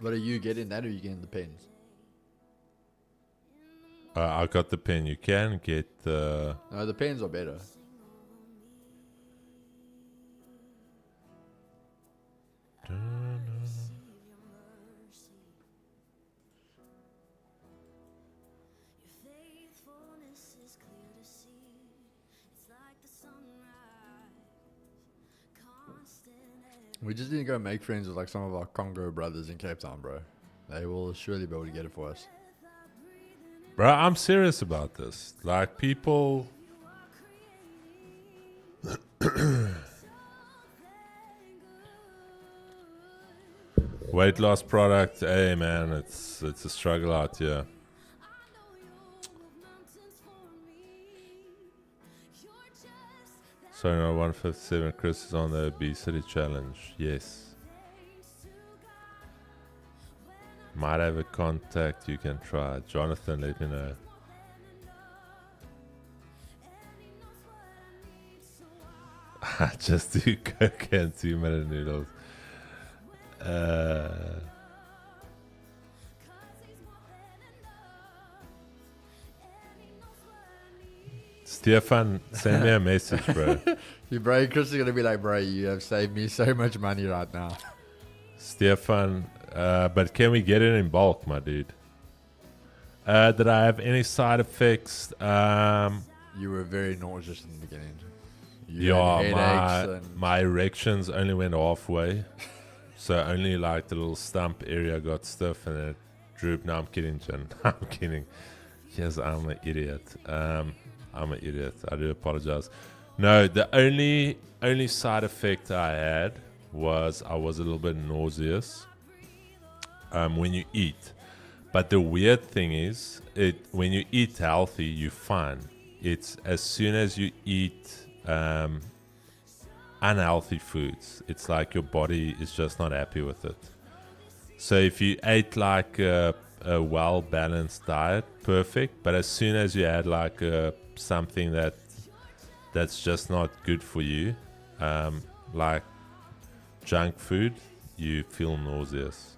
But are you getting that or are you getting the pens? I got the pen. You can get the. No, the pens are better. We just need to go make friends with like some of our Congo brothers in Cape Town, bro. They will surely be able to get it for us. Bro, I'm serious about this. Like, people. Weight loss product. Hey, man, it's a struggle out here. Sorry, no, 157. Chris is on the obesity challenge. Yes. Might have a contact you can try. Jonathan, let me know. Just do Coke and 2-minute noodles. Stefan, send me a message, bro. You, bro, Chris is going to be like, bro, you have saved me so much money right now. Stefan, but can we get it in bulk, my dude? Did I have any side effects? You were very nauseous in the beginning. You had Yeah, headaches and my erections only went halfway. So only like the little stump area got stiff and it drooped. No, I'm kidding, Jen. I'm kidding. Yes, I'm an idiot. I'm an idiot. I do apologize. No, the only side effect I had was I was a little bit nauseous when you eat. But the weird thing is, when you eat healthy, you're fine. It's as soon as you eat unhealthy foods, it's like your body is just not happy with it. So if you ate like a well-balanced diet, perfect. But as soon as you add like something that's just not good for you, like junk food, you feel nauseous.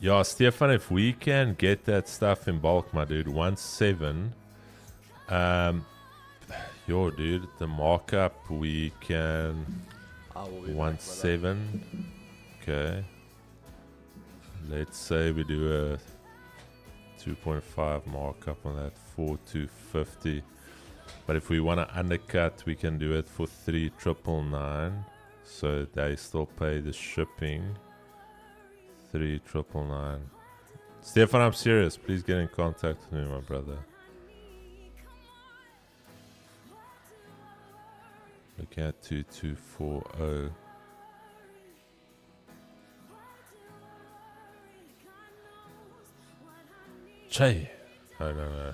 Yeah, Stefan, if we can get that stuff in bulk, my dude, 1.7. Yo, dude, the markup we can I will be 1.7. Okay. Let's say we do a 2.5 markup on that, 4,250. But if we want to undercut, we can do it for 3,999. So they still pay the shipping. 3,999. Stefan, I'm serious. Please get in contact with me, my brother. Looking at 2,240. Che. No.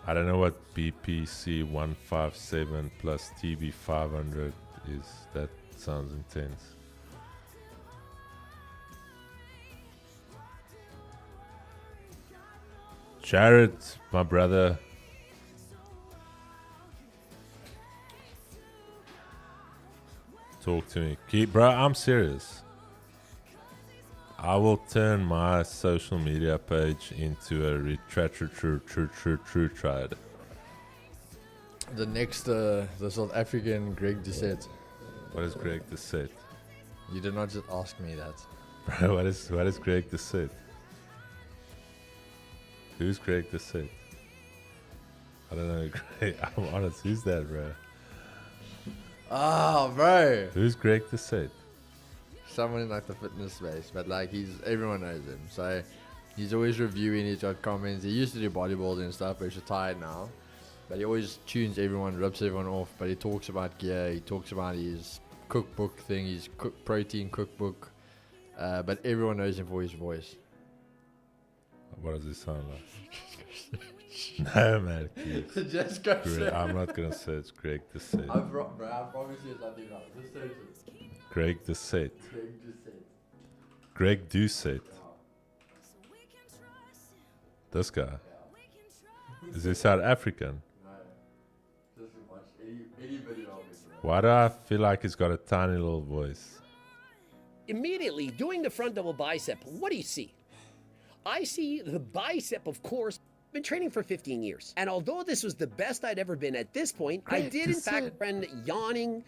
I don't know what BPC 157 plus TB 500 is. That sounds intense. Jared, my brother. Talk to me. Bro, I'm serious. I will turn my social media page into a true trade. The next, the South African Greg Doucette. What is Greg Doucette? You did not just ask me that. Bro, what is Greg Doucette? Who's Greg Doucette? I don't know. Greg, I'm honest. Who's that, bro? Ah, bro. Who's Greg Doucette? Someone in like the fitness space, but like everyone knows him. So he's always reviewing, he's got comments. He used to do bodybuilding and stuff, but he's retired now. But he always tunes everyone, rips everyone off. But he talks about gear, he talks about his cookbook thing, his protein cookbook. But everyone knows him for his voice. What does he sound like? No, man. Please. Just go Greg, I'm not going to search Greg Doucette. I promise you it's nothing wrong. Just search it. Greg Doucette. Greg Doucette. Greg Doucette. This guy. Is he South African? No. Just watch any video of it, bro. Why do I feel like he's got a tiny little voice? Immediately doing the front double bicep, what do you see? I see the bicep, of course. I've been training for 15 years. And although this was the best I'd ever been at this point, I did in fact friend yawning.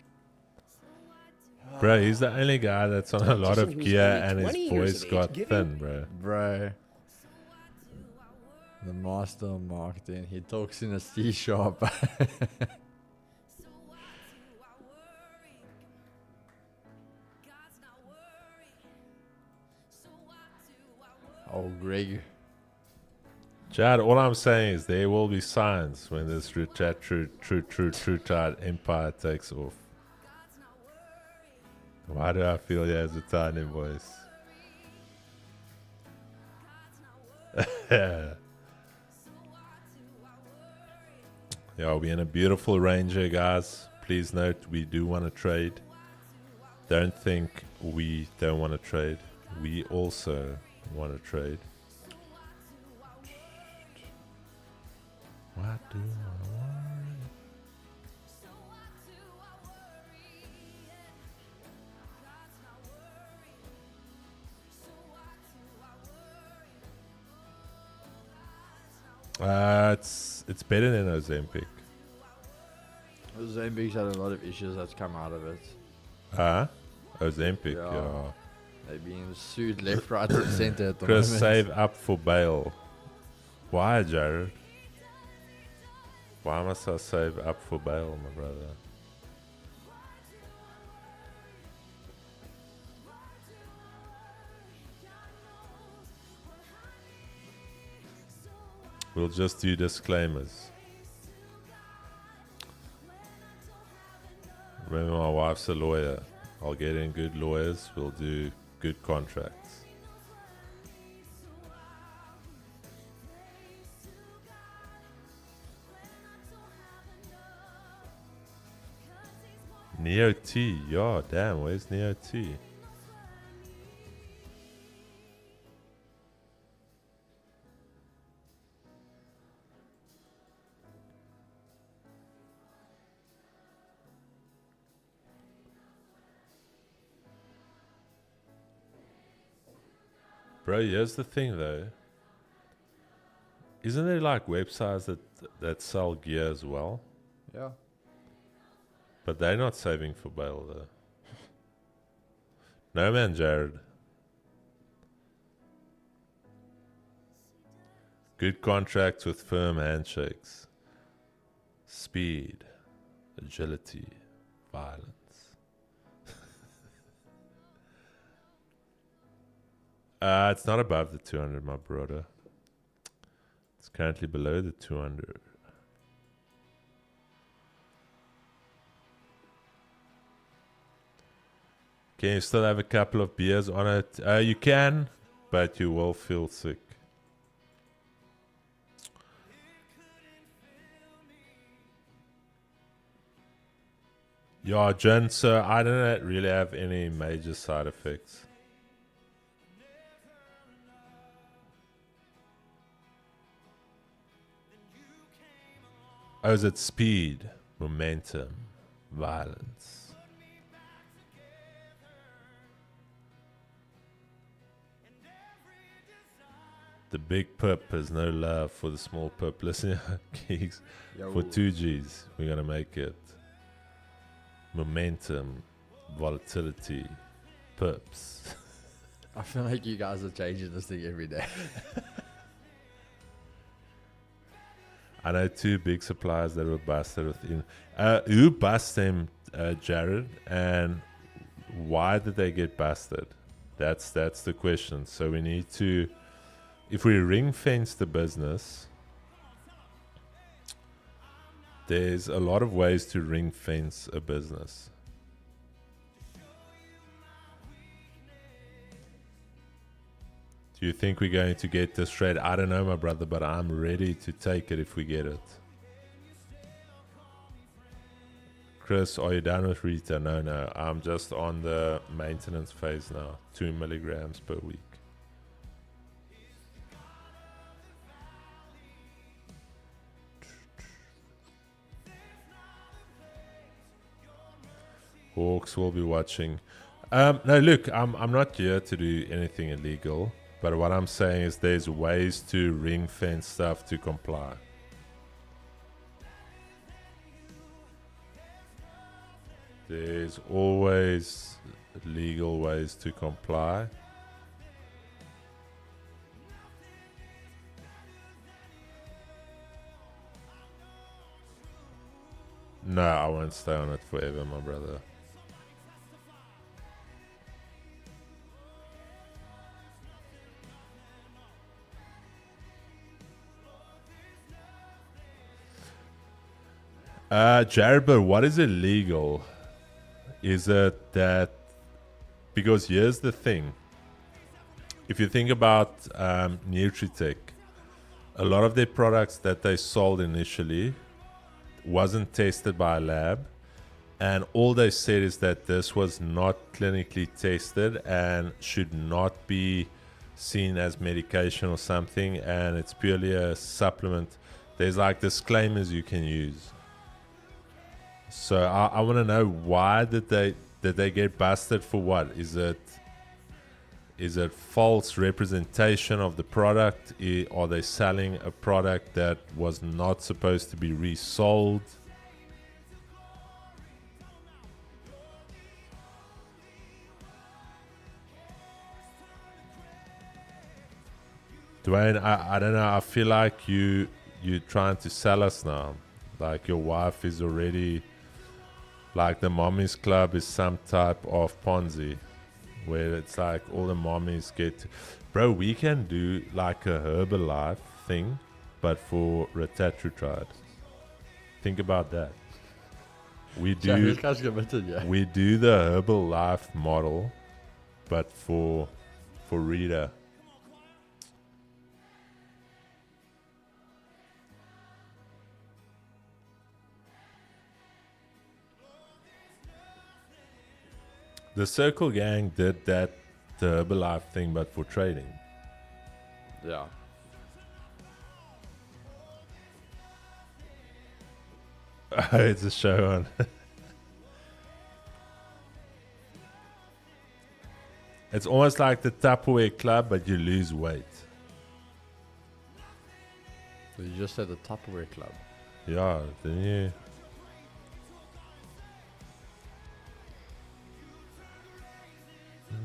Bro, he's the only guy that's on a lot of Who's gear only and 20 his years voice of got age, giving- thin, bro. Bro. The master of marketing. He talks in a C sharp. Oh, Greg. Chad, all I'm saying is there will be signs when this true child empire takes off. Why do I feel he has a tiny voice? Yeah, we're in a beautiful range here, guys. Please note we do want to trade. Don't think we don't want to trade. We also want to trade. What do I want? It's better than Ozempic. Ozempic's had a lot of issues that's come out of it. Ozempic, Yeah. yeah. They're being sued left, right, and center at the Chris, moment. save up for bail. Why, Jared? Why must I save up for bail, my brother? We'll just do disclaimers. Remember, my wife's a lawyer. I'll get in good lawyers. We'll do good contracts. Neo T. Yeah, damn, where's Neo T? Bro, here's the thing though. Isn't there like websites that sell gear as well? Yeah. But they're not saving for bail though. No man, Jared. Good contracts with firm handshakes. Speed. Agility. Violence. It's not above the 200, my brother. It's currently below the 200. Can you still have a couple of beers on it? You can, but you will feel sick. Yeah, Jen, so I don't really have any major side effects. Oh, is it speed, momentum, violence? The big pup has no love for the small pup. Listen, geeks, for 2Gs, we're going to make it. Momentum, volatility, pups. I feel like you guys are changing this thing every day. I know 2 big suppliers that were busted within. Who bust them, Jared? And why did they get busted? That's the question. So we need to, if we ring fence the business, there's a lot of ways to ring fence a business. Do you think we're going to get this trade? I don't know, my brother, but I'm ready to take it if we get it. Chris, are you done with Rita? No. I'm just on the maintenance phase now. 2 milligrams per week. Hawks will be watching. No, look, I'm not here to do anything illegal. But what I'm saying is there's ways to ring fence stuff to comply. There's always legal ways to comply. No, I won't stay on it forever, my brother. Jared, but what is illegal? Is it that, because here's the thing. If you think about Nutritech, a lot of their products that they sold initially wasn't tested by a lab, and all they said is that this was not clinically tested and should not be seen as medication or something, and it's purely a supplement. There's like disclaimers you can use. So I want to know, why did they get busted for? What is it? Is it false representation of the product? Are they selling a product that was not supposed to be resold? Dwayne, I don't know. I feel like you're trying to sell us now. Like your wife is already, like the mommies club is some type of Ponzi, where it's like all the mommies get. Bro, we can do like a Herbalife thing, but for retatrutide. Think about that. We do. This guy's committed, yeah. We do the Herbalife model, but for Rita. The Circle Gang did that, the Herbalife thing, but for trading. Yeah. It's a show on. It's almost like the Tupperware Club, but you lose weight. So you just said the Tupperware Club. Yeah, didn't you?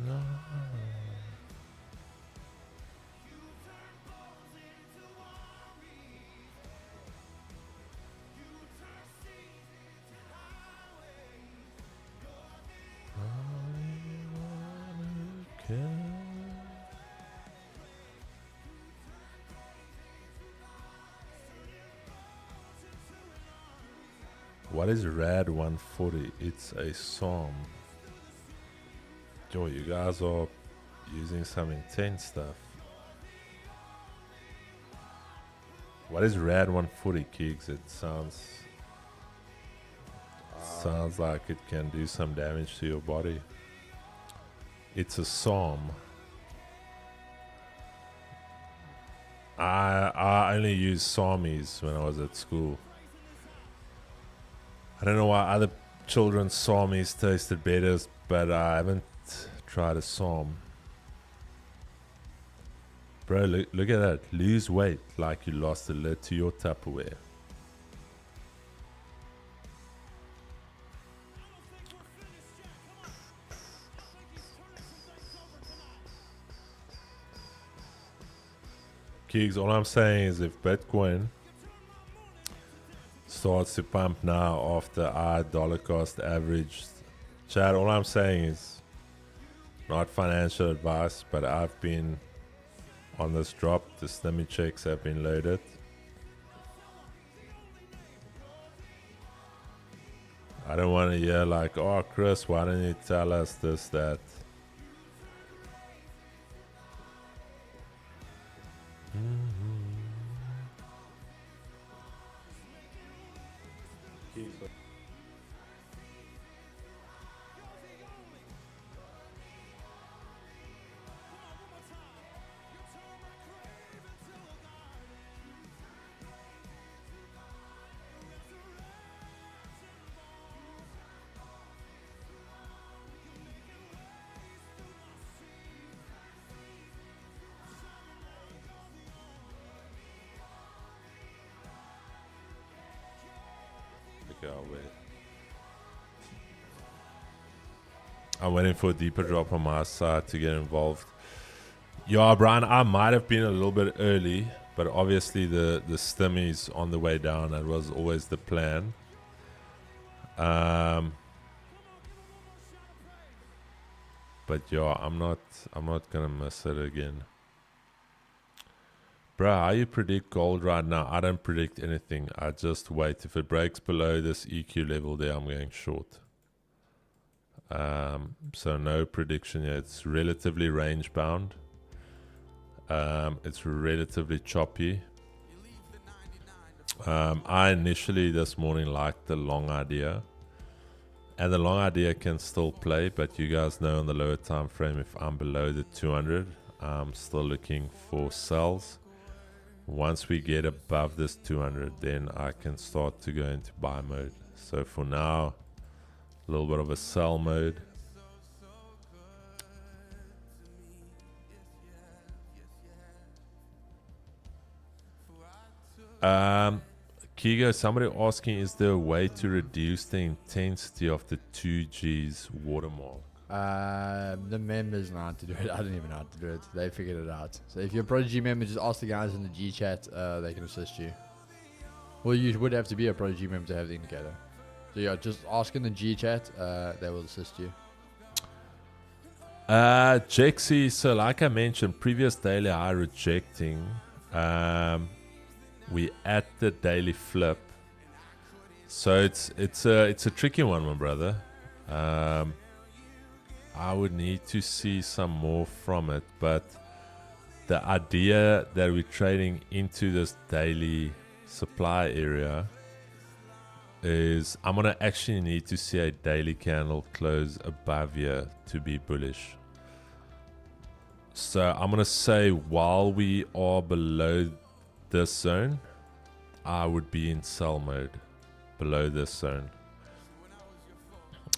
No. What is Rad 140? It's a song. Yo, you guys are using some intense stuff. What is Rad 140, Keeks? It sounds like it can do some damage to your body. It's a psalm. I only used psalmies when I was at school. I don't know why other children's psalmies tasted better, but I haven't tried a psalm. Bro, look at that. Lose weight like you lost a lid to your Tupperware. Keeks, all I'm saying is if Bitcoin starts to pump now after our dollar cost average, Chad, all I'm saying is not financial advice, but I've been on this drop. The stimmy checks have been loaded. I don't want to hear like, oh Chris, why don't you tell us this, that? I'm waiting for a deeper drop on my side to get involved. Yeah, Brian, I might have been a little bit early, but obviously the stimmy's on the way down. That was always the plan. But yeah, I'm not gonna miss it again. Bro, how you predict gold right now? I don't predict anything. I just wait. If it breaks below this EQ level there, I'm going short. So no prediction yet. It's relatively range bound. It's relatively choppy. I initially this morning liked the long idea, and the long idea can still play, but you guys know on the lower time frame, if I'm below the 200, I'm still looking for sells. Once we get above this 200, then I can start to go into buy mode. So for now, a little bit of a sell mode. Kigo, somebody asking, is there a way to reduce the intensity of the 2G's watermark? The members know how to do it. I don't even know how to do it. They figured it out. So if you're a Prodigy member, just ask the guys in the G chat. They can assist you. Well, you would have to be a Prodigy member to have the indicator. So yeah, just ask in the G chat. They will assist you. Jexy, so like I mentioned, previous daily high rejecting. We at the daily flip. So it's a tricky one, my brother. I would need to see some more from it, but the idea that we're trading into this daily supply area is I'm gonna actually need to see a daily candle close above here to be bullish. So I'm gonna say while we are below this zone, I would be in sell mode below this zone.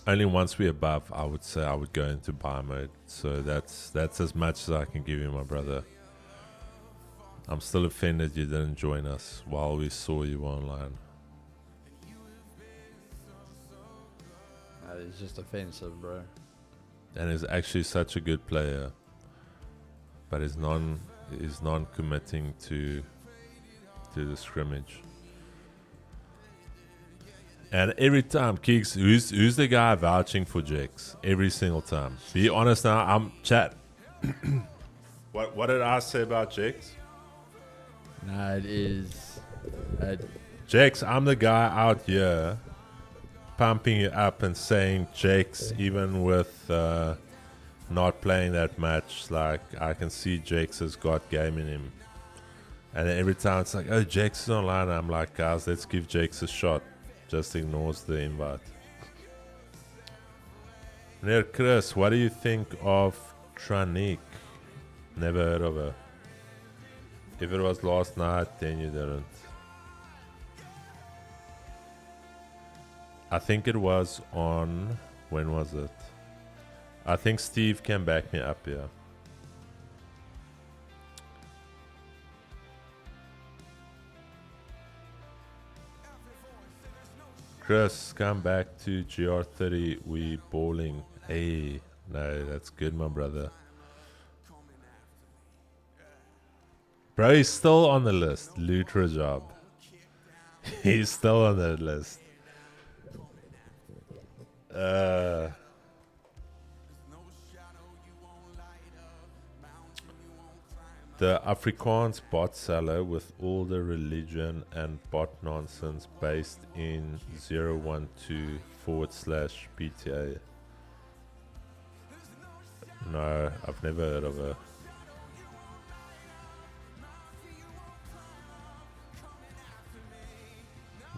Only once we're above, I would say I would go into buy mode. So that's as much as I can give you, my brother. I'm still offended you didn't join us while we saw you online. It's just offensive, bro. And he's actually such a good player, but he's non-committing to the scrimmage. And every time, Keeks, who's the guy vouching for Jex? Every single time. Be honest now. I'm chat. What did I say about Jex? Nah, it is. Jex, I'm the guy out here pumping you up and saying Jex, even with not playing that much, like I can see Jex has got game in him. And every time it's like, oh, Jex is online. I'm like, guys, let's give Jex a shot. Just ignores the invite. Near Chris, what do you think of Tranik? Never heard of her. If it was last night, then you didn't. I think it was on... When was it? I think Steve can back me up here. Chris, come back to GR30. We bowling. Hey, no, that's good, my brother. Bro, he's still on the list. Lutra job. He's still on the list. The Afrikaans bot seller with all the religion and bot nonsense based in 012/PTA. No, I've never heard of her.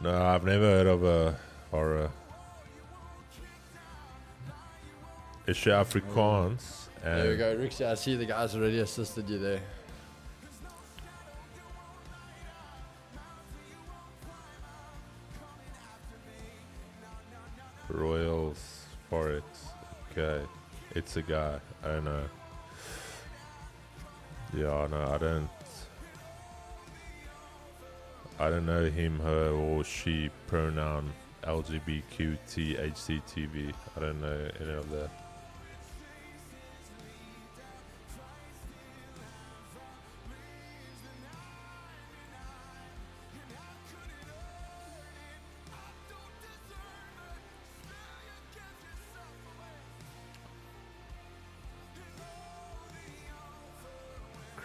No, I've never heard of a horror. Is she Afrikaans? There we go, Rixie. I see the guys already assisted you there. Royals Forex. Okay. It's a guy. I don't know. Yeah, no, I don't know him, her, or she, pronoun, LGBTQT, HCTV. I don't know any of that.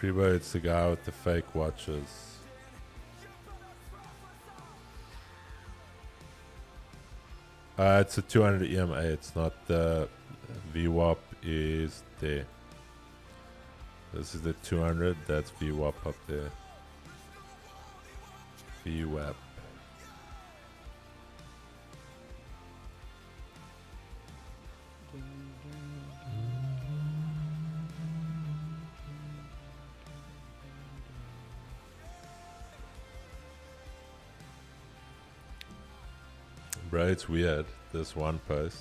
Kribo, it's the guy with the fake watches. It's a 200 EMA. It's not the VWAP is there. This is the 200. That's VWAP up there. VWAP. Bro, it's weird. This one post,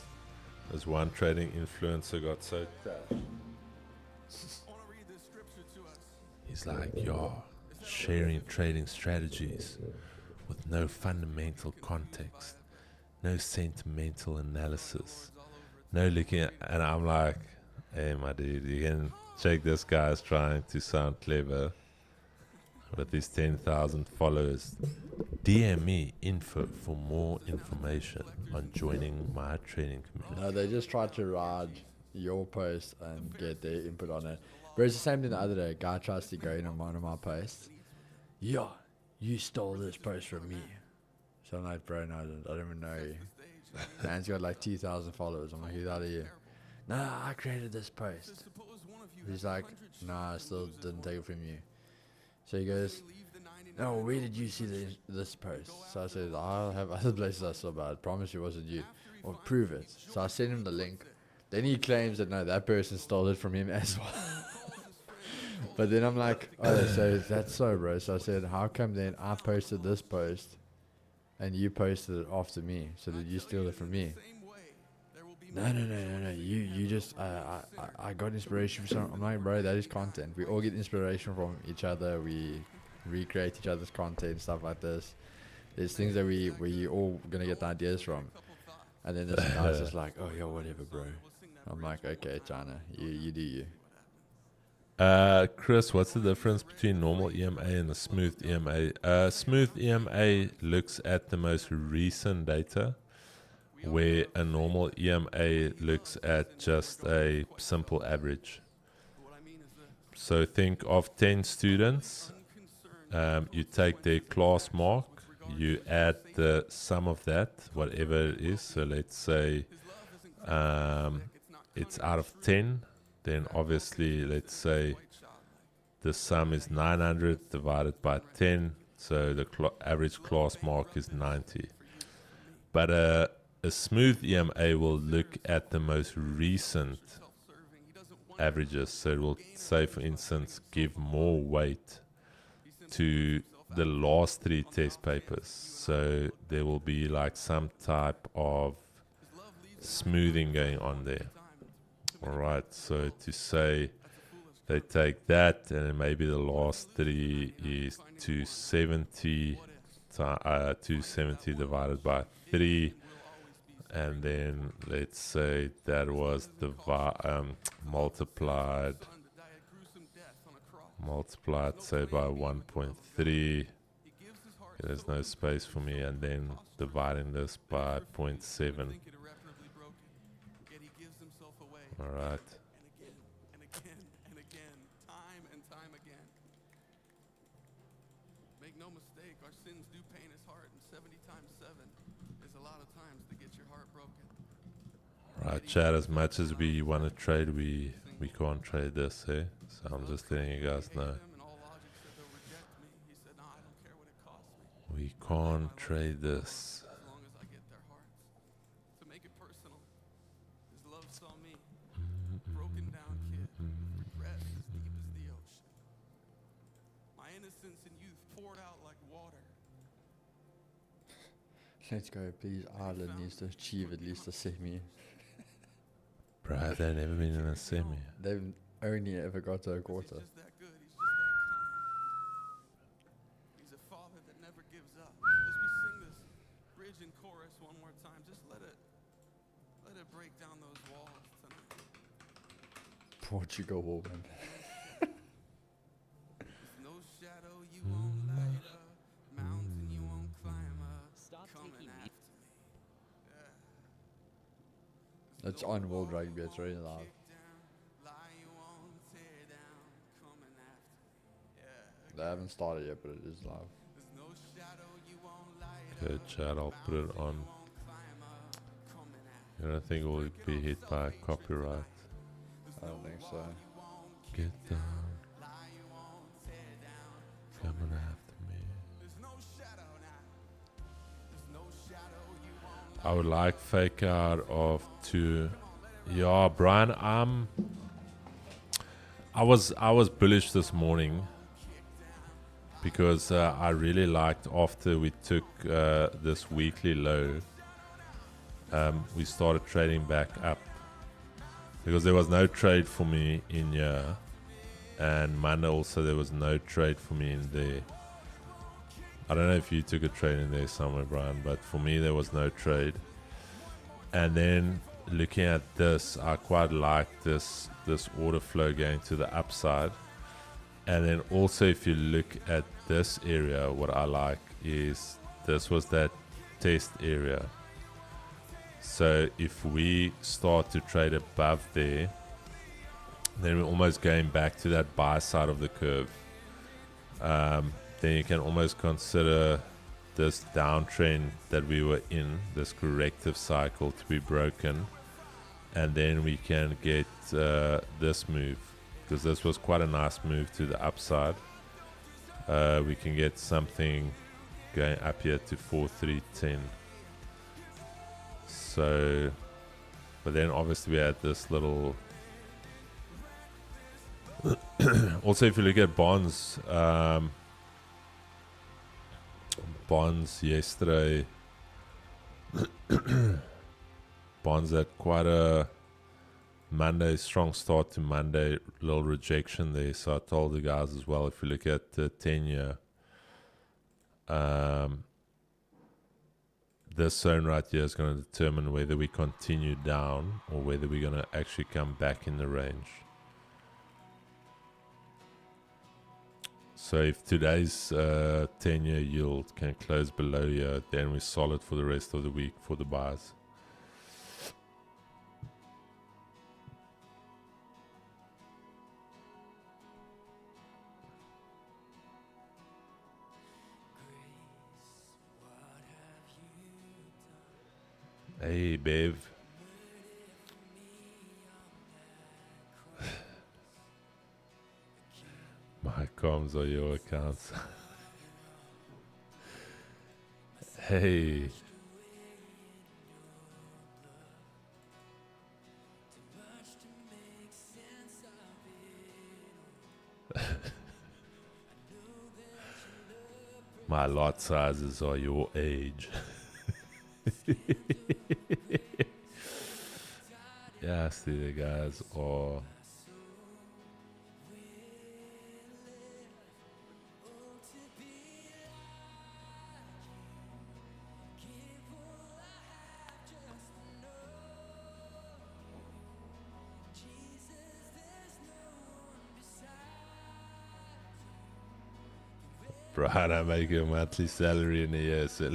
this one trading influencer got so attached. He's like, you're sharing trading strategies with no fundamental context, no sentimental analysis, no looking at, and I'm like, hey, my dude, you can check this guy's trying to sound clever with his 10,000 followers. DM me info for more information on joining my trading community. No, they just tried to ride your post and get their input on it. But it's the same thing the other day. A guy tries to go in on one of my posts. Yeah, you stole this post from me. So I'm like, bro, no, I don't even know you. Man's got like 2,000 followers. I'm like, who's out of you? Nah, I created this post. He's like, nah, I still didn't take it from you. So he goes, "No, where did you see this post?" So I said, "I have other places I saw, but I promise you it wasn't you. Or prove it." So I sent him the link. Then he claims that no, that person stole it from him as well. But then I'm like, "Oh, so that's so, bro." So I said, "How come then I posted this post and you posted it after me? So did you steal it from me?" No. You just I got inspiration from some. I'm like, bro, that is content. We all get inspiration from each other. We recreate each other's content, stuff like this. There's things that we all gonna get the ideas from. And then this guy's just like, "Oh, yo, whatever, bro." I'm like, "Okay, China, you do you." Chris, what's the difference between normal EMA and a smooth EMA? Smooth EMA looks at the most recent data, where a normal EMA looks at just a simple average. So think of 10 students, you take their class mark, you add the sum of that, whatever it is. So let's say it's out of 10, then obviously let's say the sum is 900 divided by 10, so the average class mark is 90. But a smooth EMA will look at the most recent averages. So it will say, for instance, give more weight to the last 3 test papers. So there will be like some type of smoothing going on there. Alright, so to say they take that and then maybe the last 3 is 270 divided by 3, and then let's say that was multiplied say by 1.3. There's no space for me, and then dividing this by 0.7. Alright. And again, time and time again. Make no mistake, our sins do pain his heart, and 70 times 7 is a lot of times to get your heart broken. Right, Chad, as much as we want to trade, we can't trade this, eh? So I'm just letting you guys know. We can't trade this. As long as I get their hearts. To make it personal, his love saw me, broken down kid, regret as deep as the ocean. My innocence and youth poured out like water. Let's go, please. Ireland needs to achieve at least a semi. Bro, they've never been in a semi. They've only ever got to a quarter. He's just that good. He's just that kind. He's a father that never gives up. As we sing this bridge and chorus one more time, just let it break down those walls tonight. Portugal woman. There's no shadow you won't light up, mountain you won't climb up. Coming after me. Yeah. It's on World Rugby. It's already live. They haven't started yet, but it is live. Okay, Chad, I'll put it on. I don't think we'll be hit by copyright. I don't think so. Get down. Coming after me. I would like fake out of 2. Yeah, Brian, I was bullish this morning because I really liked after we took this weekly low, we started trading back up because there was no trade for me in here, and Monday also there was no trade for me in there. I don't know if you took a trade in there somewhere, Brian, but for me there was no trade. And then looking at this, I quite like this order flow going to the upside. And then also if you look at this area, what I like is this was that test area. So if we start to trade above there, then we're almost going back to that buy side of the curve. Then you can almost consider this downtrend that we were in, this corrective cycle, to be broken, and then we can get this move, because this was quite a nice move to the upside. we can get something going up here to 4310. So, but then obviously we had this little also if you look at bonds, bonds yesterday, bonds had quite a Monday, strong start to Monday, little rejection there. So I told the guys as well, if you look at the 10-year, this zone right here is going to determine whether we continue down or whether we're going to actually come back in the range. So if today's 10-year yield can close below here, then we're solid for the rest of the week for the buys. Hey, babe. My comms are your accounts. Hey. My lot sizes are your age. Yeah, I see the guys are. Brian, I make your monthly salary in a year, so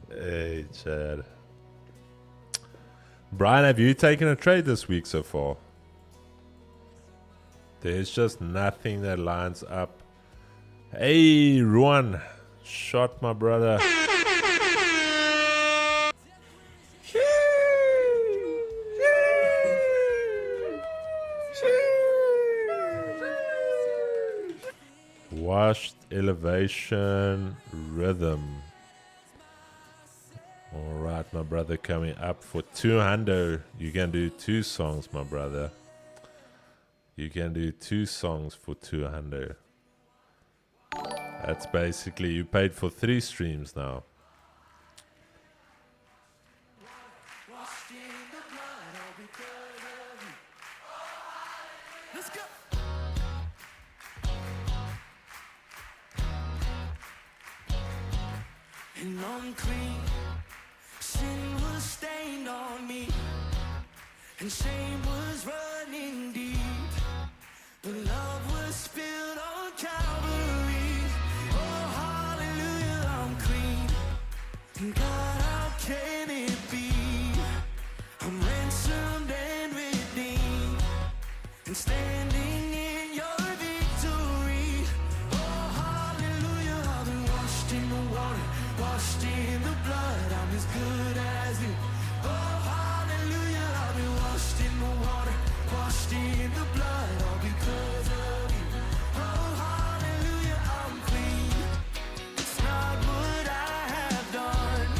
hey, Chad. Brian, have you taken a trade this week so far? There's just nothing that lines up. Hey, Ruan. Shot, my brother. Washed elevation rhythm. Alright, my brother, coming up for 200. You can do 2 songs, my brother. You can do 2 songs for 200. That's basically, you paid for 3 streams now. Let's go. And unclean sin was stained on me, and shame was running deep, but love was spilled on Calvary. Oh, hallelujah, I'm clean. And God, how can it be? I'm ransomed and redeemed, and standing in your victory. Oh, hallelujah, I've been washed in the water, washed in the blood, I'm as good as new. Oh, hallelujah, I've been washed in the water, washed in the blood, all because of you. Oh, hallelujah, I'm clean. It's not what I have done,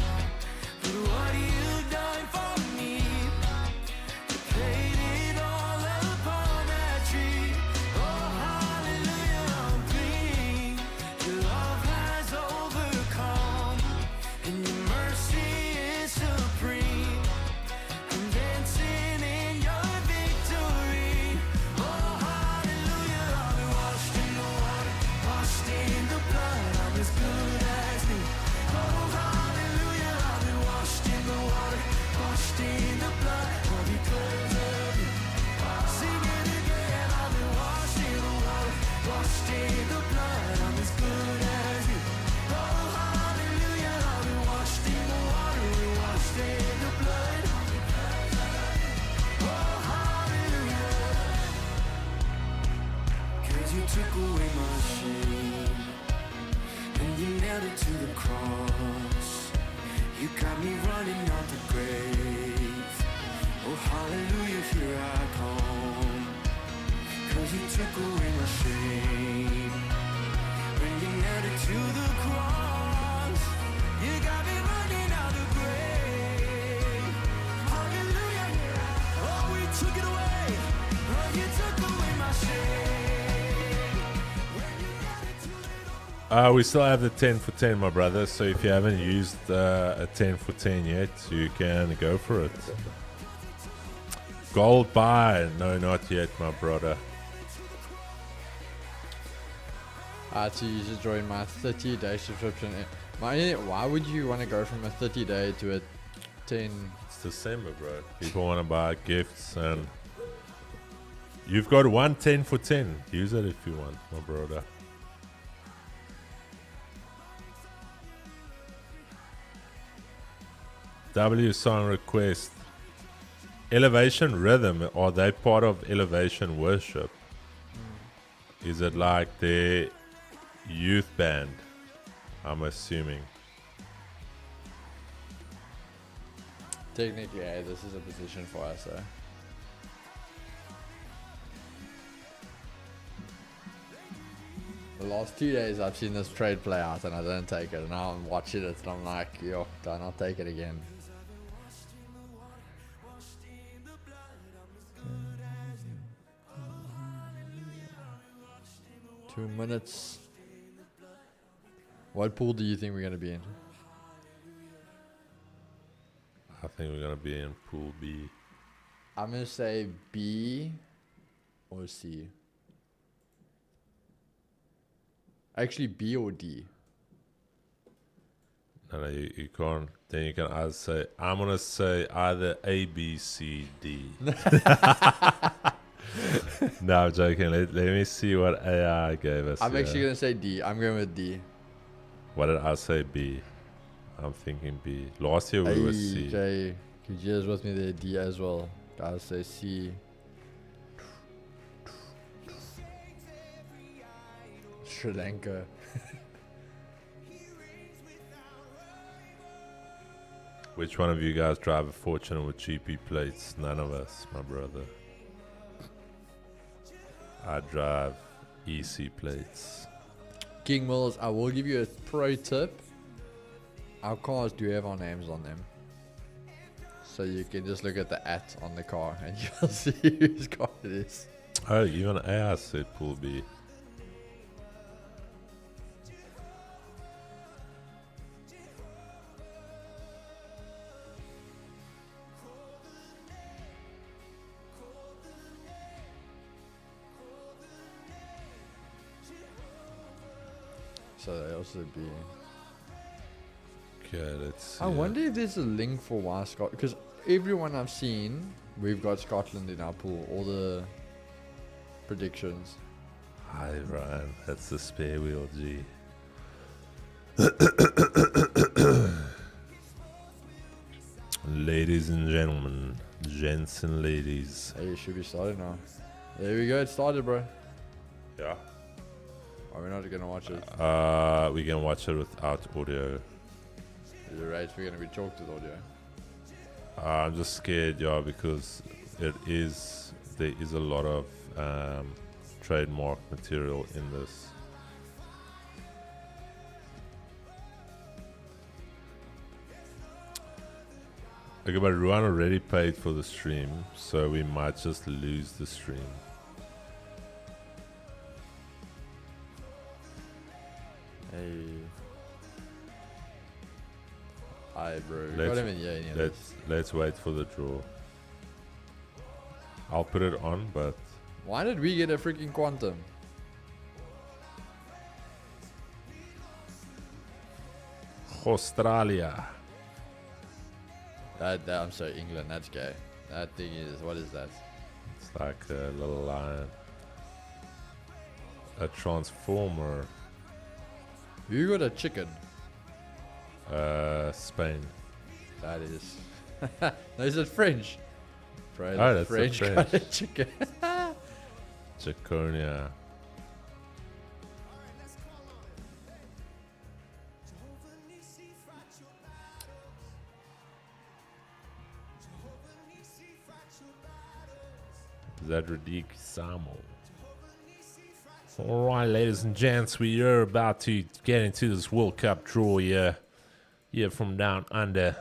Hallelujah, here I come. 'Cause you took away my shame. When you nailed it to the cross, you got me running out the grave. Hallelujah, here I come. Oh, we took it away. Oh, you took away my shame. When you got it to the We still have the 10 for 10, my brother. So if you haven't used a 10 for 10 yet, you can go for it. Gold buy. No, not yet, my brother. So you should join my 30-day subscription. Why would you want to go from a 30-day to a 10? It's December, bro. People want to buy gifts, and you've got one 10 for 10. Use it if you want, my brother. W song request. Elevation Rhythm, are they part of Elevation Worship? Is it like their youth band? I'm assuming. Technically, this is a position for us, though. The last 2 days I've seen this trade play out and I didn't take it. And now I'm watching it and I'm like, yo, do I not take it again? Two minutes. What pool do you think we're going to be in? I think we're going to be in Pool B. I'm going to say B or C. Actually, B or D. No, you can't. Then you can either say, I'm going to say either A, B, C, D. No, I'm joking. Let me see what AI gave us. I'm here. actually going to say D. I'm going with D. What did I say? B. I'm thinking B. Last year we were C. Okay, could you just with me there? D as well. I'll say C. Sri Lanka. Which one of you guys drive a Fortuner with GP plates? None of us, my brother. I drive EC plates. King Mills, I will give you a pro tip. Our cars do have our names on them. So you can just look at the @ on the car and you'll see whose car it is. Oh, even AI said Pool B. So they also be. Okay, let's see. I wonder if there's a link for why Scotland. Because everyone I've seen, we've got Scotland in our pool. All the predictions. Hi, Ryan. That's the spare wheel G. Ladies and gentlemen, gents and ladies. Hey, it should be started now. There we go. It started, bro. Yeah. Are we not going to watch it? We can watch it without audio. You're right. We're going to be choked with audio. I'm just scared, yeah, because there is a lot of trademark material in this. Okay, but Ruan already paid for the stream, so we might just lose the stream. Hey. Aye, bro. Got him in, yeah, Let's wait for the draw. I'll put it on, but Why did we get a freaking quantum? Australia. I'm sorry, England. That's gay. That thing is, what is that? It's like a little lion. A transformer. You got a chicken. Spain. That is. No, is it French? Bro, Oh, the that's French the got a French. chicken. Jaconia. Is that ridiculous? All right, ladies and gents, we are about to get into this World Cup draw here from down under.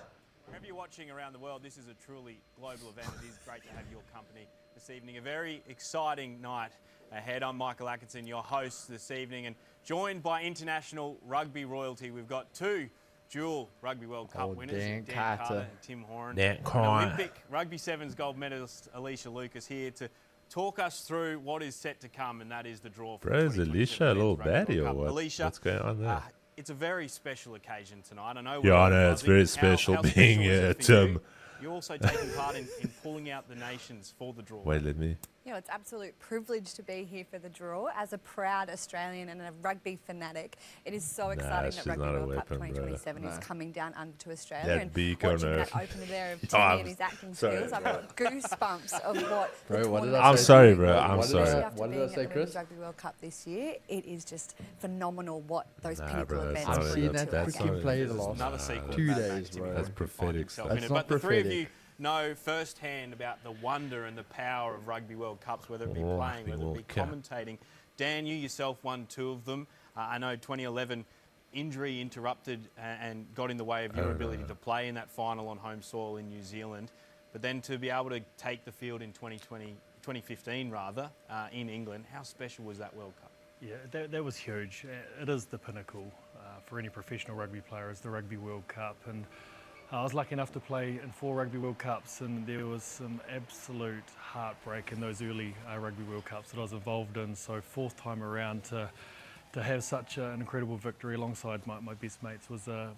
Wherever you're watching around the world, this is a truly global event. It is great to have your company this evening. A very exciting night ahead. I'm Michael Atkinson, your host this evening, and joined by international rugby royalty. We've got two dual Rugby World Cup winners, Dan Carter and Tim Horan. And Olympic Rugby Sevens gold medalist Alicia Lucas here to talk us through what is set to come, and that is the draw for Bro, is Alicia a little baddie or what? Alicia, what's going on there? It's a very special occasion tonight. I know. Yeah, I know, it's very special being Tim. You're also taking part in pulling out the nations for the draw. Wait, let me. Yeah, it's absolute privilege to be here for the draw. As a proud Australian and a rugby fanatic, it is so exciting that Rugby World Cup 2027 is coming down under to Australia. That and beak on watching her. that opener there of Timmy and his acting skills, I've got goosebumps of what I'm sorry, bro. I'm sorry. After being at the Women's Rugby World Cup this year, it is just phenomenal what those pinnacle events I've seen that that's freaking play the last 2 days, bro. That's prophetic stuff. That's But not the three of you prophetic. know firsthand about the wonder and the power of Rugby World Cups, whether it be playing, whether it be commentating. Dan, you yourself won 2 of them. I know 2011 injury interrupted and got in the way of your ability to play in that final on home soil in New Zealand. But then to be able to take the field in 2015 rather, in England, how special was that World Cup? Yeah, that was huge. It is the pinnacle for any professional rugby player, is the Rugby World Cup. And I was lucky enough to play in 4 Rugby World Cups, and there was some absolute heartbreak in those early Rugby World Cups that I was involved in. So 4th time around to have such an incredible victory alongside my best mates was a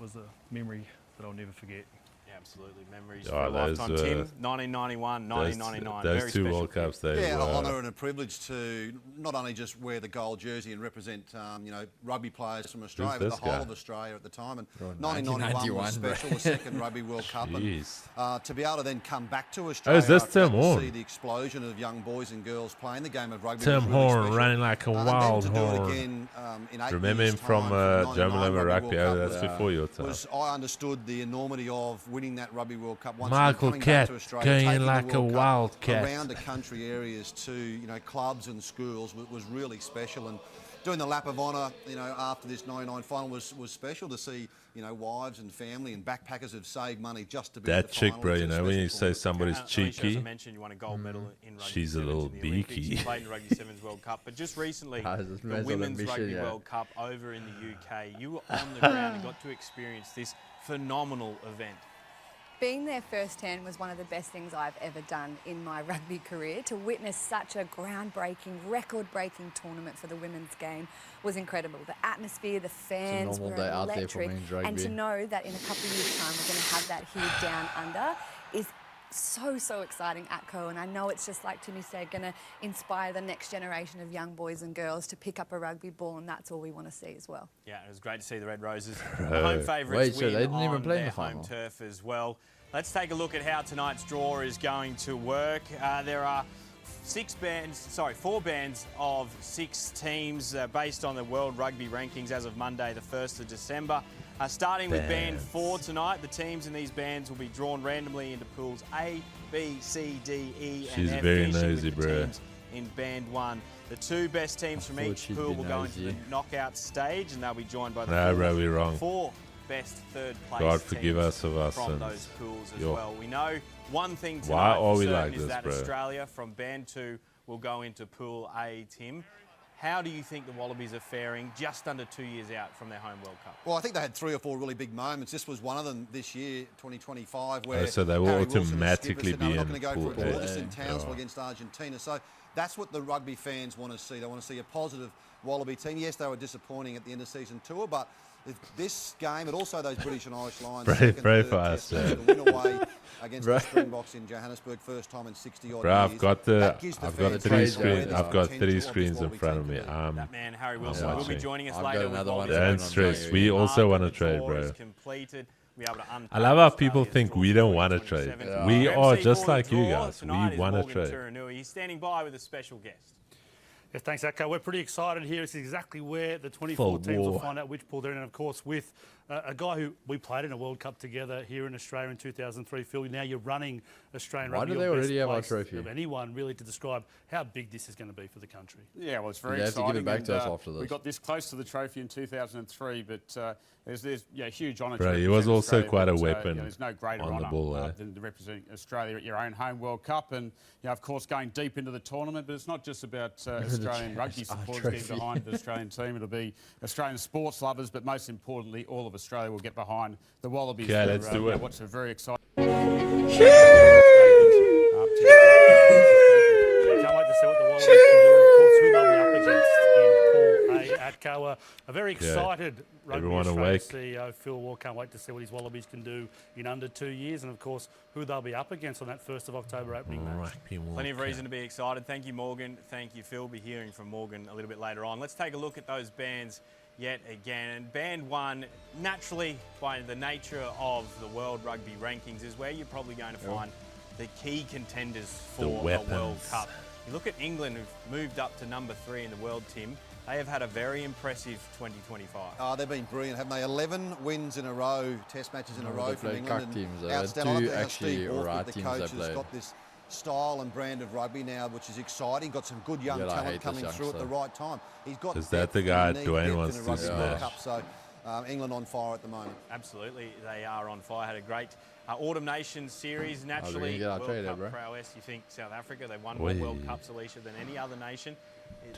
memory that I'll never forget. Yeah, absolutely. Memories for a lifetime. Tim, 1991, 1999. Those very 2 special. World Cups, they Yeah, were. an honour and a privilege to not only just wear the gold jersey and represent, rugby players from Australia, but this the whole guy? of Australia at the time. And Bro, 1991 was 1991, special, the second Rugby World Cup. Jeez. And, to be able to then come back to Australia, is this Tim to Horn? see the explosion of young boys and girls playing the game of rugby. Tim was really Horn special. running like a And wild then to do it horn. again, in 8 Remember years' him from time, Jambalaya 99 Rugby? World Oh, Cup that's before your time. I understood the enormity of winning that Rugby World Cup once Michael again, coming back to Catt Australia, going taking the like a World Cup wildcat. around the country areas to clubs and schools was really special. And doing the lap of honour after this 99 final was special to see wives and family and backpackers have saved money just to be at That the chick, final. bro, It's a when you special say somebody's Alicia, as I cheeky, mentioned, you won a gold medal in Rugby she's a Sevens little in the Olympics. beaky. You played in the Rugby Sevens World Cup, but just recently, This the man's on a Women's mission, Rugby yeah. World Cup over in the UK. You were on the ground and got to experience this phenomenal event. Being there firsthand was one of the best things I've ever done in my rugby career. To witness such a groundbreaking, record-breaking tournament for the women's game was incredible. The atmosphere, the fans were normal day out there for electric, men's rugby. and to know that in a couple of years' time we're going to have that here down under is so exciting at Co. And I know it's just like Timmy said, going to inspire the next generation of young boys and girls to pick up a rugby ball, and that's all we want to see as well. Yeah, it was great to see the Red Roses, the home favourites, Wait, so win they didn't even on play in their the final? home turf as well. Let's take a look at how tonight's draw is going to work. There are 4 bands of 6 teams based on the World Rugby rankings as of Monday, the 1st of December. Starting with band 4 tonight, the teams in these bands will be drawn randomly into pools A, B, C, D, E, and She's F. very finishing nosy, with the bro. teams in band 1. The 2 best teams from thought each she'd pool be will go into the nosy. knockout stage, and they'll be joined by the No, bro, we're wrong. 4 best third place God forgive teams us of our from sins. those pools as Yo. well. We know one thing Why tonight are for we certain like is this, that bro? Australia from band 2 will go into pool A, Tim. How do you think the Wallabies are faring just under 2 years out from their home World Cup? Well, I think they had 3 or 4 really big moments. This was one of them this year, 2025, where so they will Harry Wilson, the automatically skipper, said, "No, be we're not in going to go pool for a draw. A." Just in Townsville Yeah. against Argentina." So that's what the rugby fans want to see. They want to see a positive Wallaby team. Yes, they were disappointing at the end of season tour, but this game, and also those British and Irish Lions, Pray second, for third us, test match, the win away against the Springboks in Johannesburg, first time in 60 odd Bro, years. I've got That gives the I've got fans 3 an screens. idea I've of got the 3 potential of screens this in Wallaby front of team me. to lead. That man, Harry Wilson, will be watching. joining us I've got later with another one Wallabies. in Don't front of stress. me. We also want to After the trade, draw bro. is completed, we'll be able to unpack I love how people Australia's think draw we for don't want to 2027. trade. We Our are MC just for the like you draw guys. tonight We is want to Morgan trade. Turinui. He's standing by with a special guest. Yeah, thanks, Akko. We're pretty excited here. It's exactly where the 24 Full teams will war. find out which pool they're in. And, of course, with a guy who we played in a World Cup together here in Australia in 2003, Phil. Now you're running Australian Why rugby. do they your already best have our place trophy? of anyone really to describe how big this is going to be for the country. Yeah, well, it's very They have to exciting. give it back to us and, after this. We got this close to the trophy in 2003, but there's huge honour. Bro, to he was represent also Australia, quite a but, weapon there's no greater on the honour ball, than representing Australia at your own home World Cup, and of course going deep into the tournament. But it's not just about Australian rugby supporters getting behind the Australian team. It'll be Australian sports lovers, but most importantly, all of Australia will get behind the Wallabies. Okay, let's do it. What's a very exciting. Can't wait to see what the Wallabies can do, and of course who they'll be up against in Paul A. Atco. A very excited Rugby Everyone Australia awake. CEO Phil Waugh can't wait to see what his Wallabies can do in under 2 years, and of course who they'll be up against on that 1st of October opening match. Plenty of reason to be excited. Thank you, Morgan. Thank you, Phil. Be hearing from Morgan a little bit later on. Let's take a look at those bands yet again. And band one, naturally, by the nature of the World Rugby rankings, is where you're probably going to find the key contenders for a World Cup. You look at England, who've moved up to number 3 in the world, Tim. They have had a very impressive 2025. Oh, they've been brilliant, haven't they? 11 wins in a row, test matches in a row they from played England. cuck teams, though. Outstanding. I Two love how actually Steve alright Borthwick, the teams coach, they has played. got this style and brand of rugby now, which is exciting. Got some good young Yeah, I talent hate coming this through at the youngster. right time. He's got Is that depth the guy you need, Dwayne depth wants in a to Rugby World smash? Cup. So England on fire at the moment. Absolutely, they are on fire. Had a great Autumn Nations series. Naturally, get our World trade, Cup bro. prowess. You think South Africa, they've won more Wee. World Cups, Alicia, than any other nation.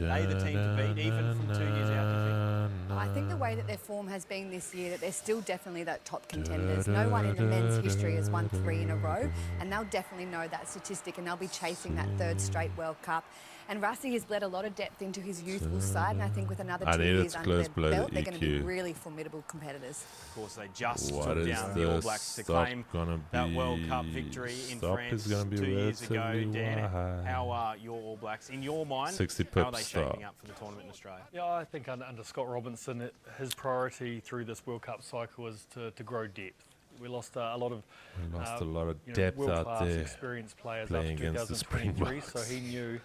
Are they the team to beat, even from 2 years out, do you think? I think the way that their form has been this year, that they're still definitely that top contenders. No one in the men's history has won 3 in a row, and they'll definitely know that statistic, and they'll be chasing that 3rd straight World Cup. And Rassie has bled a lot of depth into his youthful side, and I think with another 2 years under their belt, they're going to be really formidable competitors. Of course, they just What took is down the the All Blacks to stop claim gonna that be? World Cup victory in Stop France is gonna be 2 years ago. relatively Dan, wide. how are your All Blacks, in your mind, 60 how are pips they stop. shaping up for the tournament in Australia? Yeah, I think under Scott Robinson, his priority through this World Cup cycle was to grow depth. We lost a lot of We lost a lot of depth out world-class there experienced players playing after against the 2023, so Springboks. he knew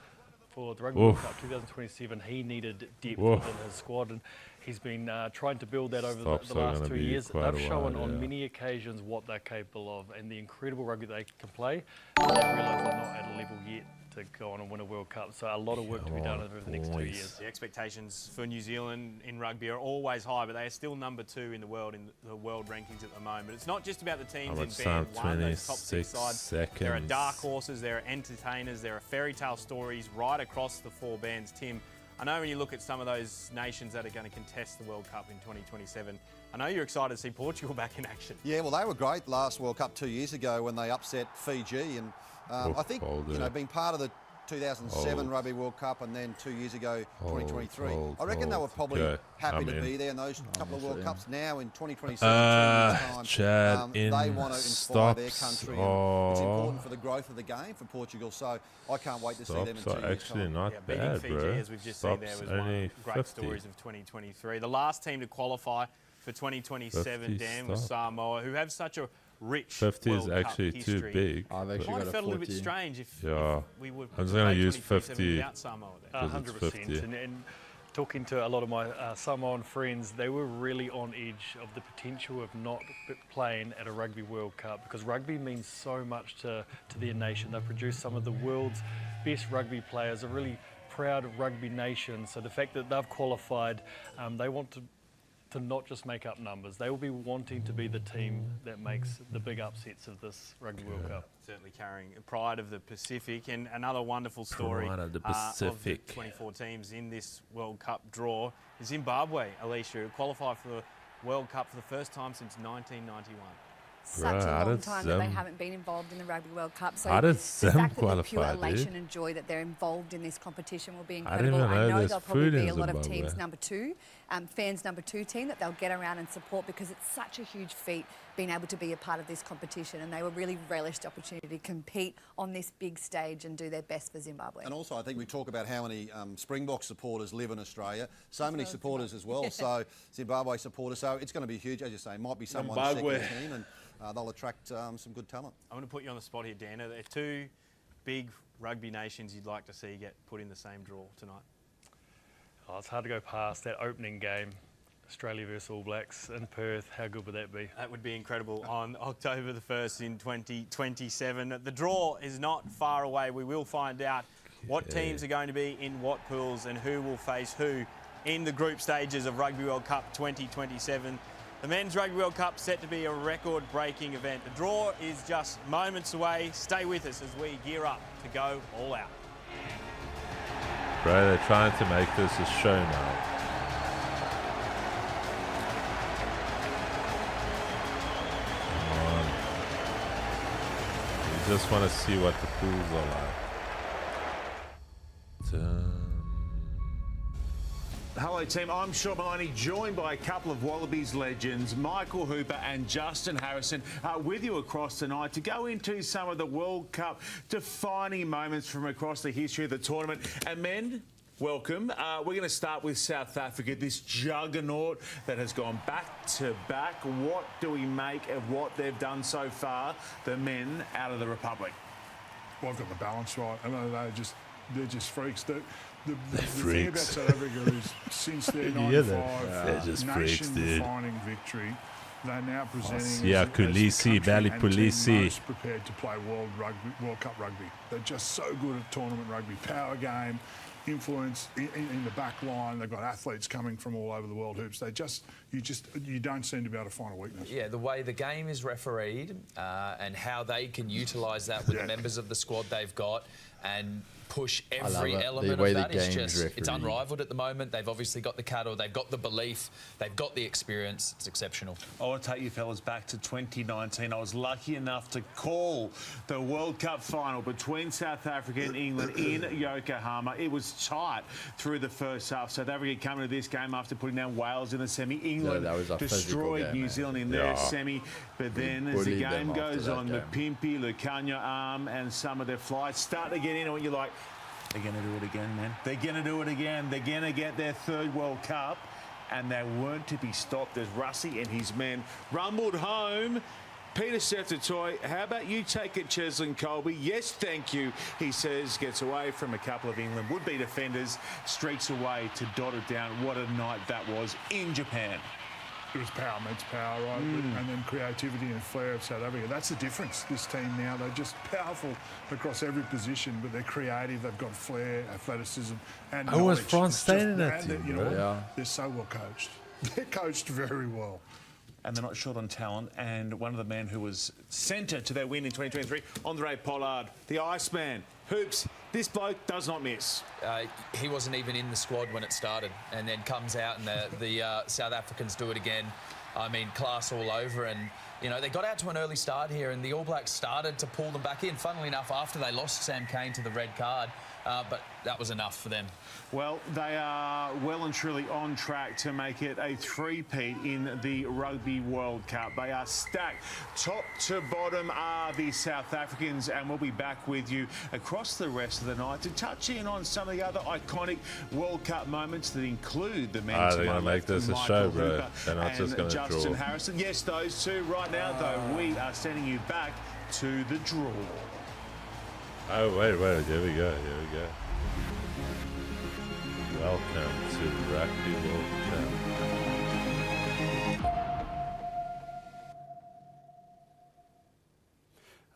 for the Rugby World Oof. Cup 2027 he needed depth Oof. within his squad, and he's been trying to build that over Stops the are last gonna 2 be years. quite They've a shown while, on yeah. many occasions what they're capable of and the incredible rugby they can play. They realise they're not at a level yet to go on and win a World Cup, so a lot of work to be done over the next 2 boys. years. The expectations for New Zealand in rugby are always high, but they are still number 2 in the world rankings at the moment. It's not just about the teams I'm in at band some 1, those top 6 26 sides. There are seconds. dark horses, there are entertainers, there are fairy tale stories right across the 4 bands. Tim, I know when you look at some of those nations that are going to contest the World Cup in 2027, I know you're excited to see Portugal back in action. Yeah, well, they were great last World Cup 2 years ago when they upset Fiji, and I think being part of the 2007 Rugby World Cup and then 2 years ago 2023. I reckon they were probably happy to be there in those couple of World Cups. Now in 2027, Chad, they want to inspire their country. And it's important for the growth of the game for Portugal. So I can't wait to see them in 2 years' actually time. not Beating bad, Fiji, bro. as we've just seen there, was one of only the great 50. stories of 2023. The last team to qualify for 2027, 50 Dan, was stop. Samoa, who have such a rich 50 is World Cup actually history. too big. I've Might actually have got a felt a little bit 40. strange if Yeah. we would I'm just gonna play use 2027 50. without Samoa there. 100%. 50. And talking to a lot of my Samoan friends, they were really on edge of the potential of not playing at a Rugby World Cup, because rugby means so much to their nation. They've produced some of the world's best rugby players, a really proud rugby nation. So the fact that they've qualified, they want to not just make up numbers. They will be wanting to be the team that makes the big upsets of this Rugby World Cup. Certainly carrying pride of the Pacific, and another wonderful story Pride of the of the Pacific. 24 teams in this World Cup draw. Zimbabwe, Alicia, who qualified for the World Cup for the first time since 1991. Such Bro, a how long did time that they Zim- haven't been involved in the Rugby World Cup. So How did the Zim fact that the pure qualify, dude? elation and joy that they're involved in this competition will be I didn't incredible. even know know there's there'll probably food be in a lot of Zimbabwe. teams number 2, fans number 2 team that they'll get around and support, because it's such a huge feat being able to be a part of this competition, and they will really relish the opportunity to compete on this big stage and do their best for Zimbabwe. And also, I think we talk about how many Springbok supporters live in Australia. So many supporters as well. So Zimbabwe supporters. So it's going to be huge, as you say. Might be someone's second team, and they'll attract some good talent. I'm going to put you on the spot here, Dan. Are there 2 big rugby nations you'd like to see get put in the same draw tonight? Oh, it's hard to go past that opening game. Australia versus All Blacks in Perth. How good would that be? That would be incredible on October the 1st in 2027. The draw is not far away. We will find out what teams are going to be in what pools and who will face who in the group stages of Rugby World Cup 2027. The Men's Rugby World Cup set to be a record-breaking event. The draw is just moments away. Stay with us as we gear up to go all out. Bro, they're trying to make this a show now. Come on. You just want to see what the pools are like. Hello team, I'm Sean Maloney, joined by a couple of Wallabies legends, Michael Hooper and Justin Harrison, with you across tonight to go into some of the World Cup defining moments from across the history of the tournament. And men, welcome. We're going to start with South Africa, this juggernaut that has gone back to back. What do we make of what they've done so far, the men out of the Republic? Well, I've got the balance right. I know they're just freaks. The freaks. thing about South Africa is since their 95 nation-defining victory, they're now presenting as the country and team most prepared to play World Cup rugby. They're just so good at tournament rugby. Power game, influence in the back line. They've got athletes coming from all over the world hoops. You don't seem to be able to find a weakness. Yeah, the way the game is refereed and how they can utilise that with the members of the squad they've got and push every element of that is just, it's unrivaled at the moment. They've obviously got the cattle, they've got the belief, they've got the experience. It's exceptional. I want to take you fellas back to 2019. I was lucky enough to call the World Cup final between South Africa and England in Yokohama. It was tight through the first half. South Africa coming to this game after putting down Wales in the semi. England destroyed New Zealand in their semi. But then as the game goes on, Mapimpi, Lukanya Arm and some of their flights start to get in and you're like, they're going to do it again, man. They're going to do it again. They're going to get their third World Cup. And they weren't to be stopped as Russie and his men rumbled home. Peter Seftotoy, how about you take it, Cheslin Colby? Yes, thank you, he says. Gets away from a couple of England would-be defenders. Streaks away to dot it down. What a night that was in Japan. It was power meets power, right? And then creativity and flair of South Africa. That's the difference. This team now, they're just powerful across every position, but they're creative. They've got flair, athleticism, and knowledge. Was France staying in that team, they're so well coached. They're coached very well. And they're not short on talent. And one of the men who was centre to their win in 2023, Andre Pollard, the Iceman. Hoops, this bloke does not miss. He wasn't even in the squad when it started and then comes out and the South Africans do it again. I mean, class all over. And, you know, they got out to an early start here and the All Blacks started to pull them back in, funnily enough, after they lost Sam Cane to the red card. But that was enough for them. Well, they are well and truly on track to make it a three-peat in the Rugby World Cup. They are stacked. Top to bottom are the South Africans, and we'll be back with you across the rest of the night to touch in on some of the other iconic World Cup moments that include the men they're going to make this a show, bro. They're not just going to draw. Justin Harrison. Yes, those two. Right now, though, we are sending you back to the draw. Oh, wait, here we go. Welcome to Rugby World Cup.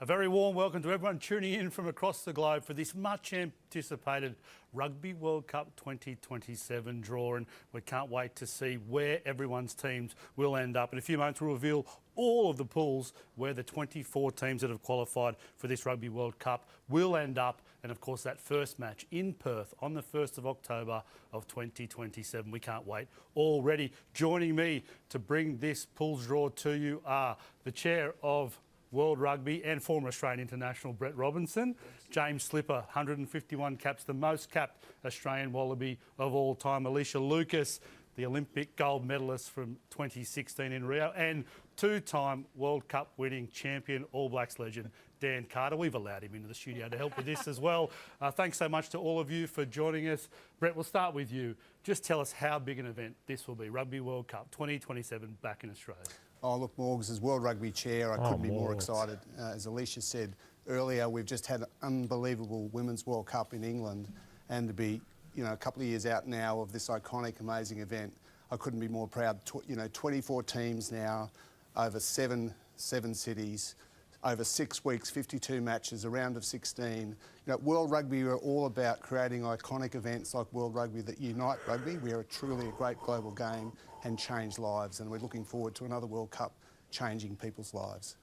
A very warm welcome to everyone tuning in from across the globe for this much anticipated Rugby World Cup 2027 draw, and we can't wait to see where everyone's teams will end up. In a few moments we'll reveal all of the pools where the 24 teams that have qualified for this Rugby World Cup will end up, and of course that first match in Perth on the 1st of October of 2027. We can't wait. Already joining me to bring this pools draw to you are the chair of World Rugby and former Australian international Brett Robinson, James Slipper, 151 caps, the most capped Australian Wallaby of all time, Alicia Lucas, the Olympic gold medalist from 2016 in Rio, and two-time World Cup winning champion All Blacks legend Dan Carter. We've allowed him into the studio to help with this as well. Thanks so much to all of you for joining us. Brett, we'll start with you. Just tell us how big an event this will be, Rugby World Cup 2027 back in Australia. Oh, look, Morgs, as World Rugby Chair, I couldn't be more excited. As Alicia said earlier, we've just had an unbelievable Women's World Cup in England, and to be, a couple of years out now of this iconic, amazing event, I couldn't be more proud. 24 teams now, over seven cities, over 6 weeks, 52 matches, a round of 16. World Rugby are all about creating iconic events like World Rugby that unite rugby. We are truly a great global game and change lives, and we're looking forward to another World Cup changing people's lives.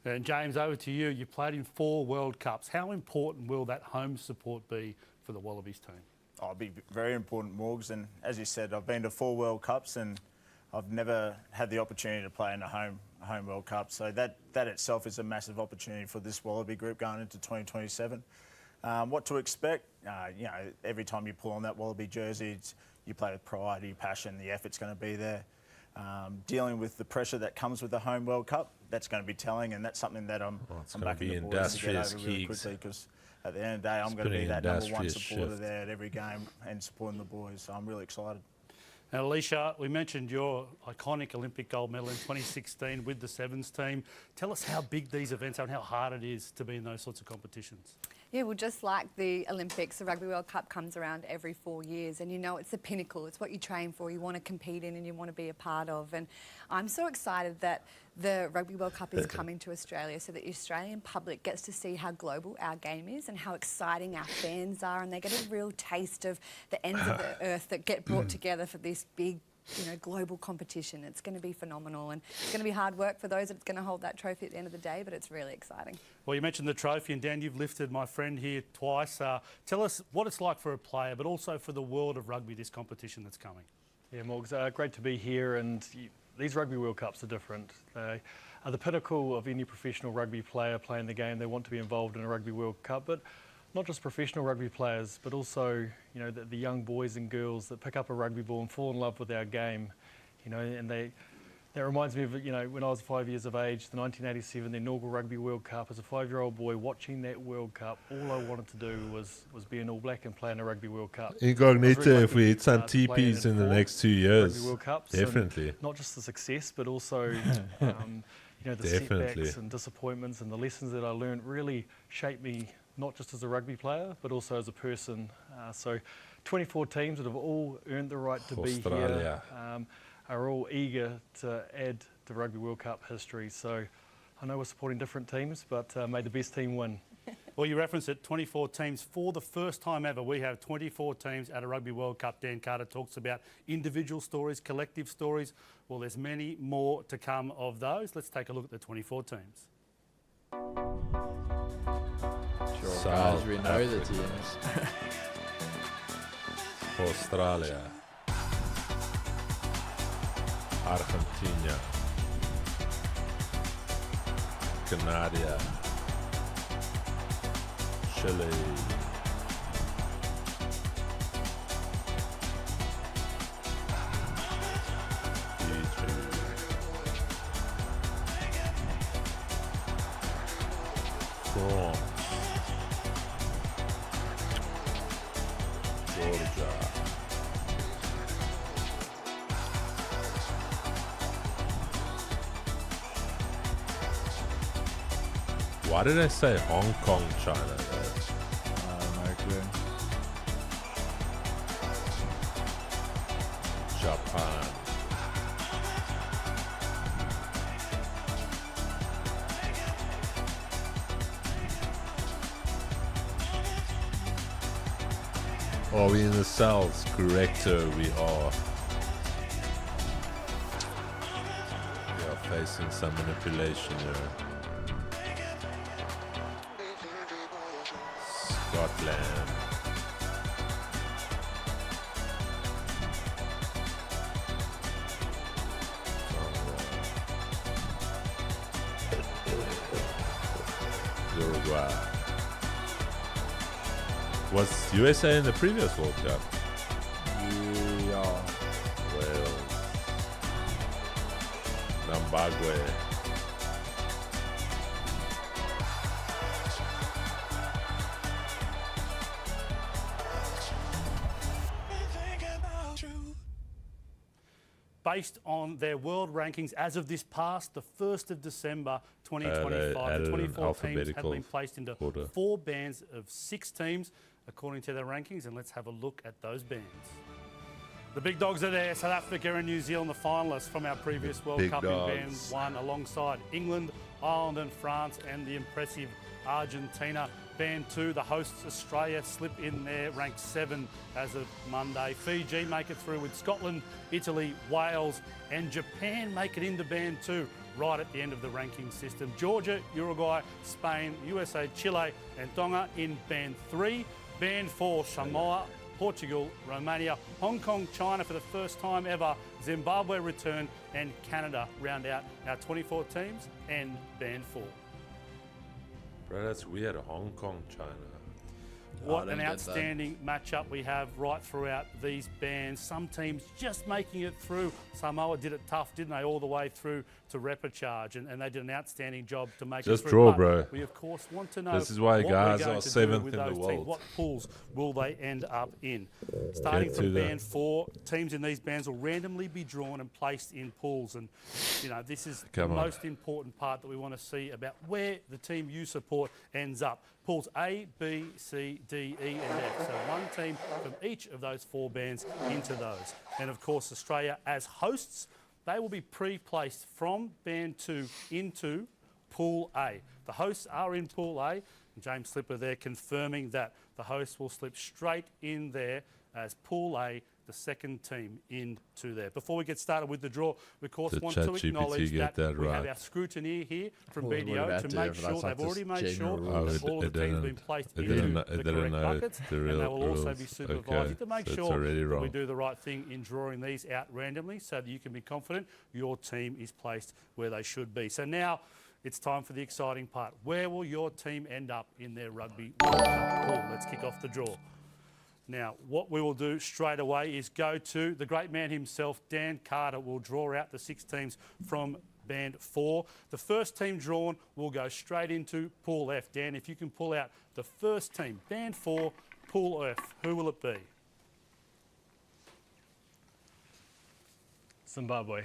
And James, over to you. You played in 4 World Cups. How important will that home support be for the Wallabies team? Oh, it'll be very important, Morgs. And as you said, I've been to 4 World Cups and I've never had the opportunity to play in a home World Cup. So that itself is a massive opportunity for this Wallaby group going into 2027. What to expect? Every time you pull on that Wallaby jersey, you play with pride, your passion, the effort's going to be there. Dealing with the pressure that comes with the home World Cup, that's going to be telling, and that's something that I'm backing the boys to get over really quickly, because at the end of the day, I'm going to be that #1 supporter there at every game and supporting the boys. So I'm really excited. Now, Alicia, we mentioned your iconic Olympic gold medal in 2016 with the Sevens team. Tell us how big these events are and how hard it is to be in those sorts of competitions. Yeah, well, just like the Olympics, the Rugby World Cup comes around every 4 years, and it's the pinnacle. It's what you train for, you want to compete in and you want to be a part of. And I'm so excited that the Rugby World Cup is coming to Australia so that the Australian public gets to see how global our game is and how exciting our fans are, and they get a real taste of the ends of the earth that get brought together for this big global competition. It's going to be phenomenal, and it's going to be hard work for those that's going to hold that trophy at the end of the day, but it's really exciting. Well, you mentioned the trophy, and Dan, you've lifted my friend here twice. Tell us what it's like for a player, but also for the world of rugby, this competition that's coming. Yeah, Morgs, great to be here, and these Rugby World Cups are different. They are the pinnacle of any professional rugby player playing the game. They want to be involved in a Rugby World Cup, but not just professional rugby players, but also the young boys and girls that pick up a rugby ball and fall in love with our game. And that reminds me of when I was 5 years of age, the 1987, the inaugural Rugby World Cup. As a 5-year-old boy watching that World Cup, all I wanted to do was be an All Black and play in a Rugby World Cup. Incognito, if we hit some TPs in the next 2 years, Rugby World Cups, definitely. Not just the success, but also the setbacks and disappointments and the lessons that I learned really shaped me, not just as a rugby player, but also as a person. So 24 teams that have all earned the right to be here, are all eager to add to Rugby World Cup history. So I know we're supporting different teams, but may the best team win. Well, you referenced it, 24 teams. For the first time ever, we have 24 teams at a Rugby World Cup. Dan Carter talks about individual stories, collective stories. Well, there's many more to come of those. Let's take a look at the 24 teams. Sure, guys, we know the teams. Australia, Argentina, Canada, Chile, Fiji, France, Georgia, why did I say Hong Kong, China? No clue. Japan, are we in the cells? Correcto, we are. We are facing some manipulation here. Scotland, Uruguay. Was USA in the previous World Cup? Yeah. Wales, Zimbabwe, Based on their world rankings as of this past, the 1st of December 2025, the 24 teams have been placed into 4 bands of 6 teams according to their rankings, and let's have a look at those bands. The big dogs are there. South Africa and New Zealand, the finalists from our previous World big Cup dogs. in Band 1, alongside England, Ireland and France, and the impressive Argentina. Band 2, the hosts Australia slip in there, ranked 7 as of Monday. Fiji make it through with Scotland, Italy, Wales and Japan make it into Band 2 right at the end of the ranking system. Georgia, Uruguay, Spain, USA, Chile and Tonga in Band 3. Band 4, Samoa, Portugal, Romania, Hong Kong, China for the first time ever, Zimbabwe return and Canada round out our 24 teams and Band 4. Bro, that's weird. Hong Kong, China. What an outstanding matchup we have right throughout these bands. Some teams just making it through. Samoa did it tough, didn't they, all the way through to repechage, and they did an outstanding job to make Just it through. draw, But bro. we, of course, want to know This is why what guys we're going are to do 7th with in the those world. teams. What pools will they end up in? Starting Get from to the- Band 4, teams in these bands will randomly be drawn and placed in pools. And, you know, this is Come the on. most important part that we want to see about where the team you support ends up. Pools A, B, C, D, E and F. So one team from each of those 4 bands into those. And of course Australia as hosts, they will be pre-placed from Band 2 into Pool A. The hosts are in Pool A. James Slipper there confirming that the hosts will slip straight in there as Pool A, the second team into there. Before we get started with the draw, we of course Did want to ChatGPT acknowledge get that, that we have right? our scrutineer here from Well, what BDO about to to, make but sure that's like they've already just made sure general rules. that all of the teams have been placed It into didn't the know correct buckets, the and real they will also rules. be supervised Okay, to make so it's sure already that we wrong. do the right thing in drawing these out randomly so that you can be confident your team is placed where they should be. So now it's time for the exciting part. Where will your team end up in their Rugby World Cup pool? Let's kick off the draw. Now, what we will do straight away is go to the great man himself, Dan Carter, will draw out the 6 teams from Band 4. The first team drawn will go straight into Pool F. Dan, if you can pull out the first team, Band 4, Pool F, who will it be? Zimbabwe.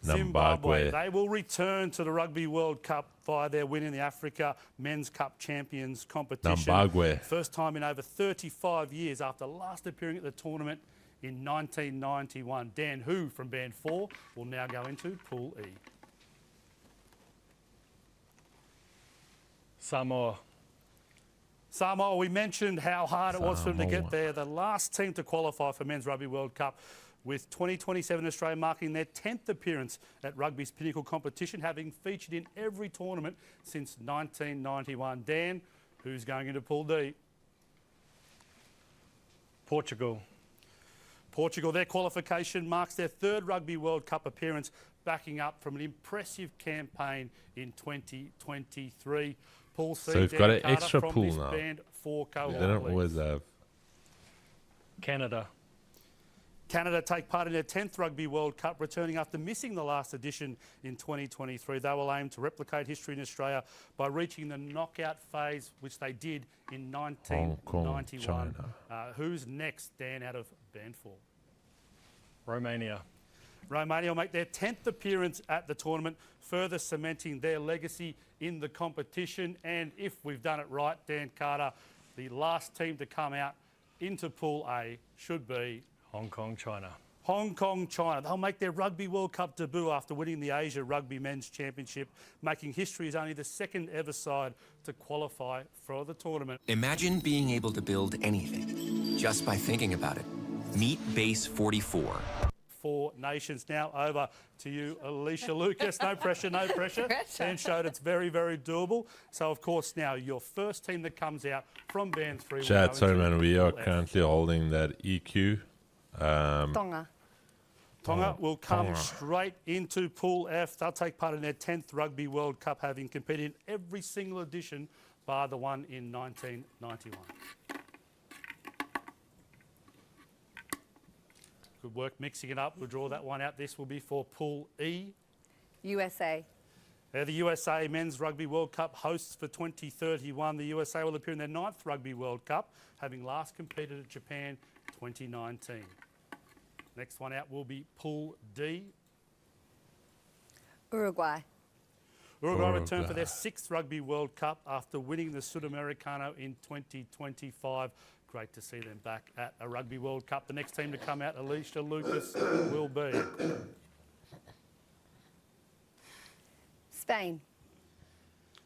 Zimbabwe. They will return to the Rugby World Cup via their win in the Africa Men's Cup Champions competition. Zimbabwe. First time in over 35 years after last appearing at the tournament in 1991. Dan Hu from Band 4 will now go into Pool E. Samoa. Samoa, we mentioned how hard it was for them to Samoa. get there. The last team to qualify for Men's Rugby World Cup, with 2027 Australia marking their 10th appearance at rugby's pinnacle competition, having featured in every tournament since 1991. Dan, who's going into Pool D? Portugal. Portugal, their qualification marks their 3rd Rugby World Cup appearance, backing up from an impressive campaign in 2023. Pool C, So we've Dan got an Carter extra from pool this now. Band 4 We cohort. didn't please. always have. Canada. Canada take part in their 10th Rugby World Cup, returning after missing the last edition in 2023. They will aim to replicate history in Australia by reaching the knockout phase, which they did in Hong 1991. Kong, China. Who's next, Dan, out of Band 4? Romania. Romania will make their 10th appearance at the tournament, further cementing their legacy in the competition. And if we've done it right, Dan Carter, the last team to come out into Pool A should be Hong Kong, China. Hong Kong, China. They'll make their Rugby World Cup debut after winning the Asia Rugby Men's Championship, making history as only the 2nd ever side to qualify for the tournament. Imagine being able to build anything just by thinking about it. Meet Base 44. 4 nations. Now over to you, Alicia Lucas. No pressure, no pressure. Dan showed it's very, very doable. So, of course, now your first team that comes out from Band 3. will Chad, go sorry into man, we are Pool F. currently holding that EQ. Tonga. Tonga will come Tonga. straight into Pool F. They'll take part in their 10th Rugby World Cup, having competed in every single edition bar the one in 1991. Good work mixing it up. We'll draw that one out. This will be for Pool E. USA. They're the USA Men's Rugby World Cup hosts for 2031. The USA will appear in their 9th Rugby World Cup, having last competed at Japan 2019. Next one out will be Pool D. Uruguay. Uruguay return for their 6th Rugby World Cup after winning the Sudamericano in 2025. great to see them back at a Rugby World Cup. The next team to come out, Alicia Lucas, will be Spain.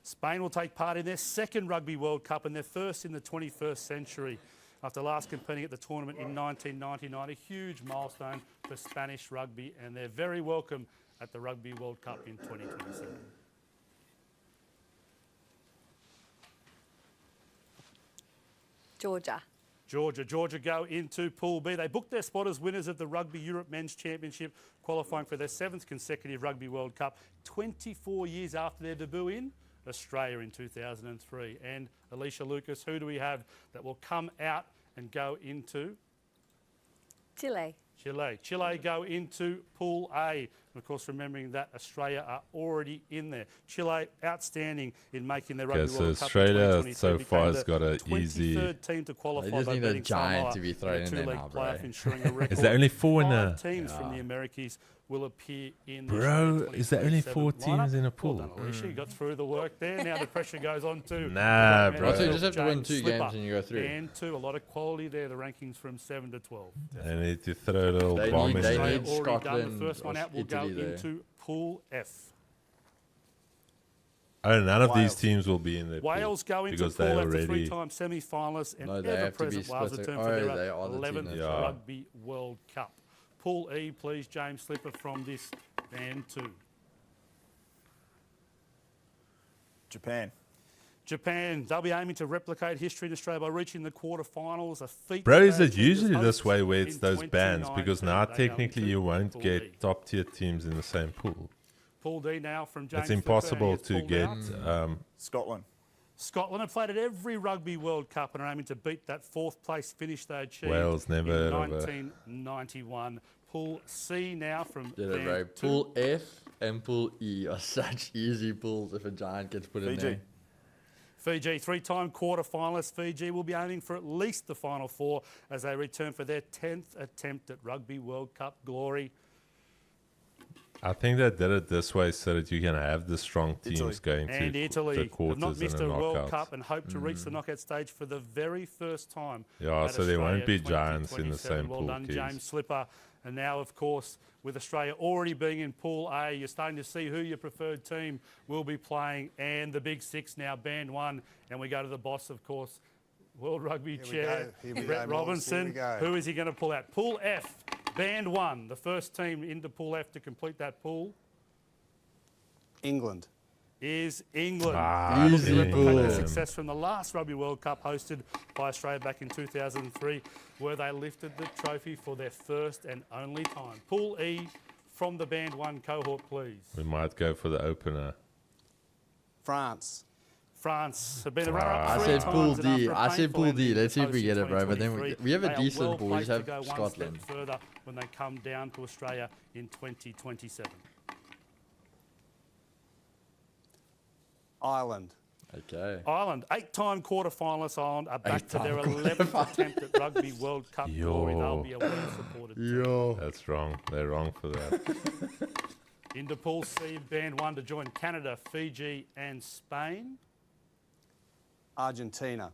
Spain will take part in their second Rugby World Cup and their first in the 21st century. After last competing at the tournament in 1999, a huge milestone for Spanish rugby, and they're very welcome at the Rugby World Cup in 2027. Georgia go into Pool B. They booked their spot as winners of the Rugby Europe Men's Championship, qualifying for their 7th consecutive Rugby World Cup, 24 years after their debut in Australia in 2003. And Alicia Lucas, who do we have that will come out and go into? Chile. Chile go into Pool A. And of course, remembering that Australia are already in there. Chile outstanding in making their Rugby World Cup. Australia so far has got an easy. 23rd team to qualify. They just need a giant to be thrown in there now, bro. Is there only 4 in there? 5 teams from the Americas will appear in. Bro, is there only 4 teams in a pool? Well done, Alicia. You got through the work there. Now the pressure goes on to. Nah, bro. So you just have to win 2 games and you go through. And 2, a lot of quality there. The rankings from 7 to 12. They need to throw a little bomb in They there. need Scotland. The first one out will go into Pool F. Oh, none of these teams will be in there. Wales go into because Pool they F, the already. 3-time semi-finalists, and No, they have to be ever-present Wales split. return for Oh, their they are the team 11th that- Rugby World Cup. Pool E, please, James Slipper from this band 2. Japan, they'll be aiming to replicate history in Australia by reaching the quarterfinals. A feat. Bro, is that it usually hosts this way where it's in those bands? Because 2019. now They go technically into you won't Pool get E. top tier teams in the same pool. Pool D now from James It's Slipper, impossible and he to gets get. pulled out. Scotland have played at every Rugby World Cup and are aiming to beat that 4th place finish they achieved Wales never in heard of it. 1991. Pool C now from Get it band right. 2. Pool F and Pool E are such easy pools if a giant gets put in there. Fiji, 3-time quarter-finalists. Fiji will be aiming for at least the Final 4 as they return for their 10th attempt at Rugby World Cup glory. I think they did it this way so that you can have the strong teams going And to Italy the have quarters not and missed the a World knockouts. Cup and hope to reach the knockout stage for the very first time. Yeah, at so there won't Australia be giants in the 2027. same well pool, done, kids. James Slipper. And now, of course, with Australia already being in Pool A, you're starting to see who your preferred team will be playing. And the Big 6 now, Band 1. And we go to the boss, of course, World Rugby Chair, Brett Robinson. Who is he going to pull out? Pool F, Band 1, the first team into Pool F to complete that pool. England. Is England. Easy Replicate pool. the success from the last Rugby World Cup hosted by Australia back in 2003, where they lifted the trophy for their first and only time. Pool E from the Band 1 cohort, please. We might go for the opener. France. France have been runner-up I 3 said Pool times. and D. after a I said painful Pool ending D. to Let's see if we host in get it, bro. But then 2023, we have a they are decent well pool. We placed just to go have one Scotland. step further when they come down to Australia in 2027. Ireland. Okay. Ireland, 8-time quarter-finalist Ireland are back to their 11th attempt at Rugby World Cup glory. They'll be a well-supported team. That's wrong. They're wrong for that. Into Pool C, Band 1 to join Canada, Fiji and Spain. Argentina.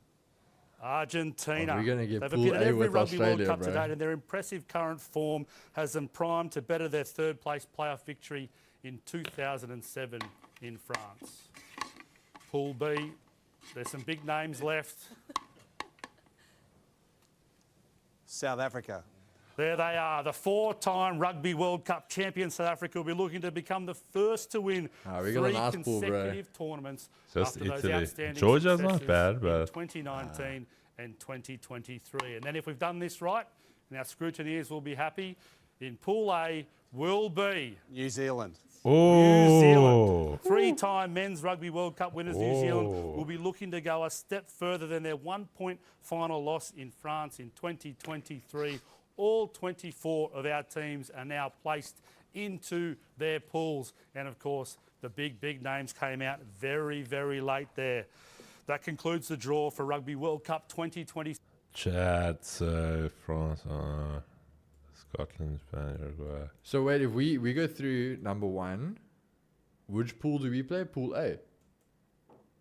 Argentina. Are we gonna get They've Pool appeared at A every with Rugby World Australia, Cup bro? to date, and their impressive current form has them primed to better their third-place playoff victory in 2007 in France. Pool B, there's some big names left. South Africa. There they are, the 4-time Rugby World Cup champion. South Africa will be looking to become the first to win we got a 3 nice pool, bro. consecutive tournaments Just after those Italy. outstanding Georgia's not successes bad, in but 2019 and 2023. And then if we've done this right, and our scrutineers will be happy, in Pool A will be New Zealand. New Zealand. 3-time Men's Rugby World Cup winners, New Zealand, will be looking to go a step further than their 1-point final loss in France in 2023. All 24 of our teams are now placed into their pools. And, of course, the big names came out very, very late there. That concludes the draw for Rugby World Cup 2020. Chad, so France, Scotland, Spain, Uruguay. So wait, if we go through number 1, which pool do we play? Pool A.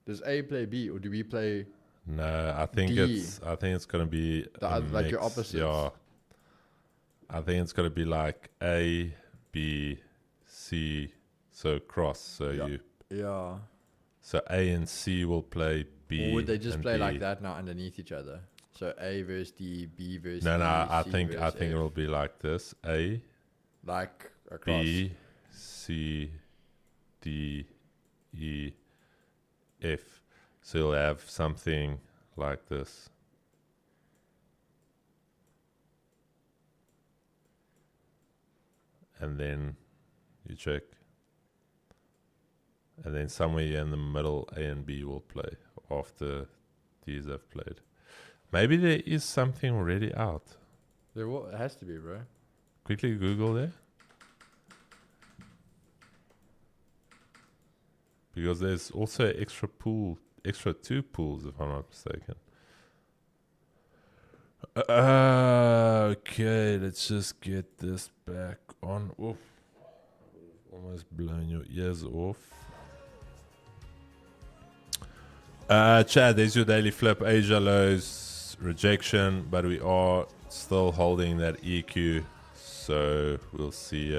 Does A play B, or do we play No, I think D. it's gonna be like your opposites. Yeah. I think it's gonna be like A, B, C, so cross. So So A and C will play B. Or would they just and play B. like that now underneath each other? So A versus D, B versus No, E, I C think versus F. it'll be like this: A, Like across. B, C, D, E, F. So you'll have something like this. And then you check. And then somewhere in the middle, A and B will play after these have played. Maybe there is something already out. It has to be, bro. Quickly Google there. Because there's also extra 2 pools, if I'm not mistaken. Okay, let's just get this back on. Oof. Almost blown your ears off. Chad, there's your daily flip. Asia lows, rejection, but we are still holding that EQ. So we'll see.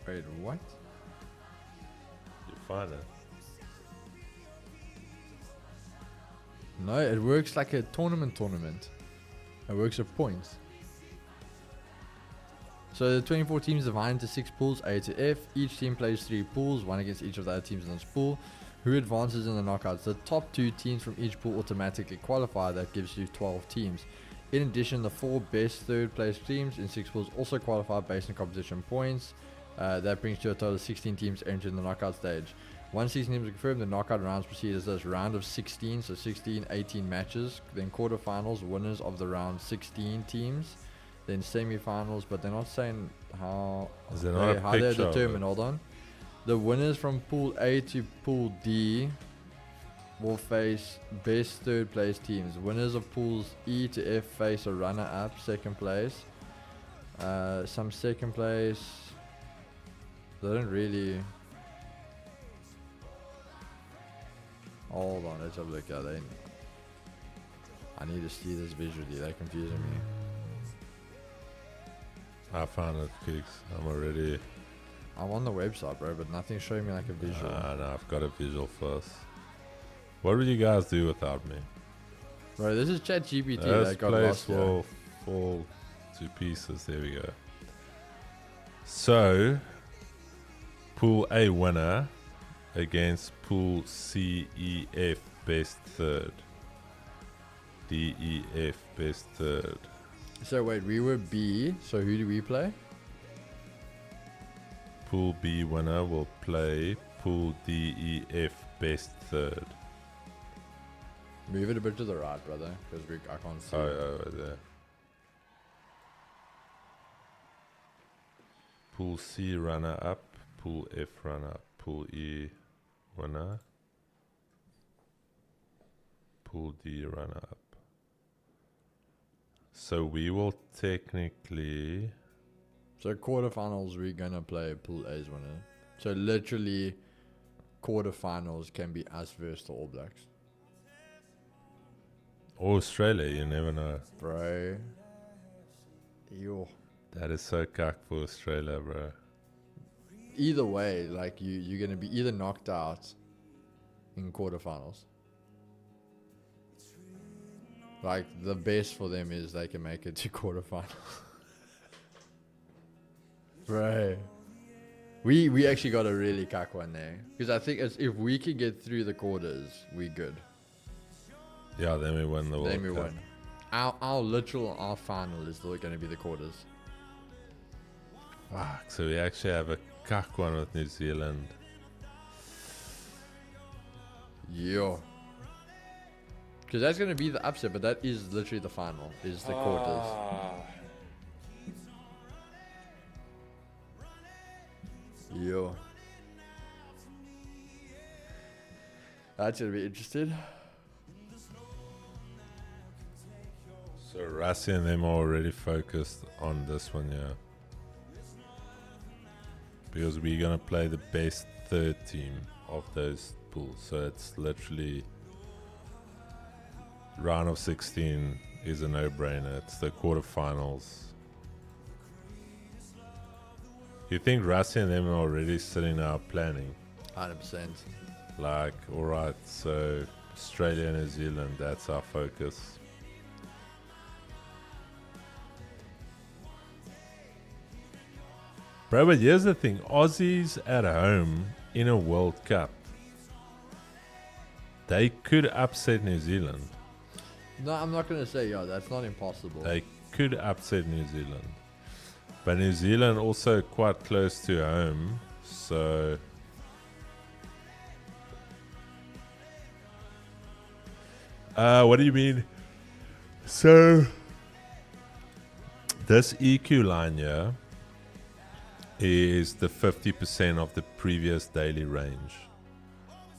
Wait, what? You find it. No, it works like a tournament. It works with points. So the 24 teams divided into 6 pools, A to F. Each team plays 3 pools, one against each of the other teams in this pool. Who advances in the knockouts? The top 2 teams from each pool automatically qualify. That gives you 12 teams. In addition, the 4 best third place teams in 6 pools also qualify based on competition points. That brings to a total of 16 teams entering the knockout stage. Once these teams are confirmed, the knockout rounds proceed as this: round of 16, so 16, 18 matches. Then quarterfinals, winners of the round 16 teams. Then semi-finals, but they're not saying how they're determined. Hold on. The winners from Pool A to Pool D will face best third place teams. Winners of Pools E to F face a runner-up, second place. Some second place. They don't really. Hold on, let's have a look at it. I need to see this visually. They're confusing me. I found it, Kicks. I'm on the website, bro, but nothing's showing me like a visual. No, I've got a visual first. What would you guys do without me? Bro, this is ChatGPT This that got place lost will fall to pieces. There we go. So, Pool A winner against Pool C, E, F, best third. D, E, F, best third. So wait, we were B, so who do we play? Pool B winner will play Pool D, E, F, best third. Move it a bit to the right, brother, because I can't see. Oh, there. Pool C runner up, Pool F runner up, Pool E winner, Pool D runner up. So we will technically. So quarterfinals, we're gonna play Pool A's winner. So literally, quarterfinals can be us versus the All Blacks. Or Australia, you never know. Bro. Yo. That is so cuck for Australia, bro. Either way, like you're gonna be either knocked out in quarterfinals. Like the best for them is they can make it to quarterfinals. Bro. We actually got a really cuck one there. Because I think if we can get through the quarters, we good. Yeah, then we win the World Cup. Then we win. Our final is still going to be the quarters. Fuck, so we actually have a cuck one with New Zealand. Yo. Because that's going to be the upset, but that is literally the final, is the quarters. Yo. That's going to be interesting. Rassi and them are already focused on this one, yeah. Because we're gonna play the best third team of those pools. So it's literally round of 16 is a no-brainer. It's the quarterfinals. You think Rassi and them are already sitting now planning? 100%. Like, alright, so Australia and New Zealand, that's our focus. Bro, but here's the thing. Aussies at home in a World Cup, they could upset New Zealand. No, I'm not going to say, yeah, that's not impossible. They could upset New Zealand. But New Zealand also quite close to home, so... what do you mean? So, this EQ line here is the 50% of the previous daily range.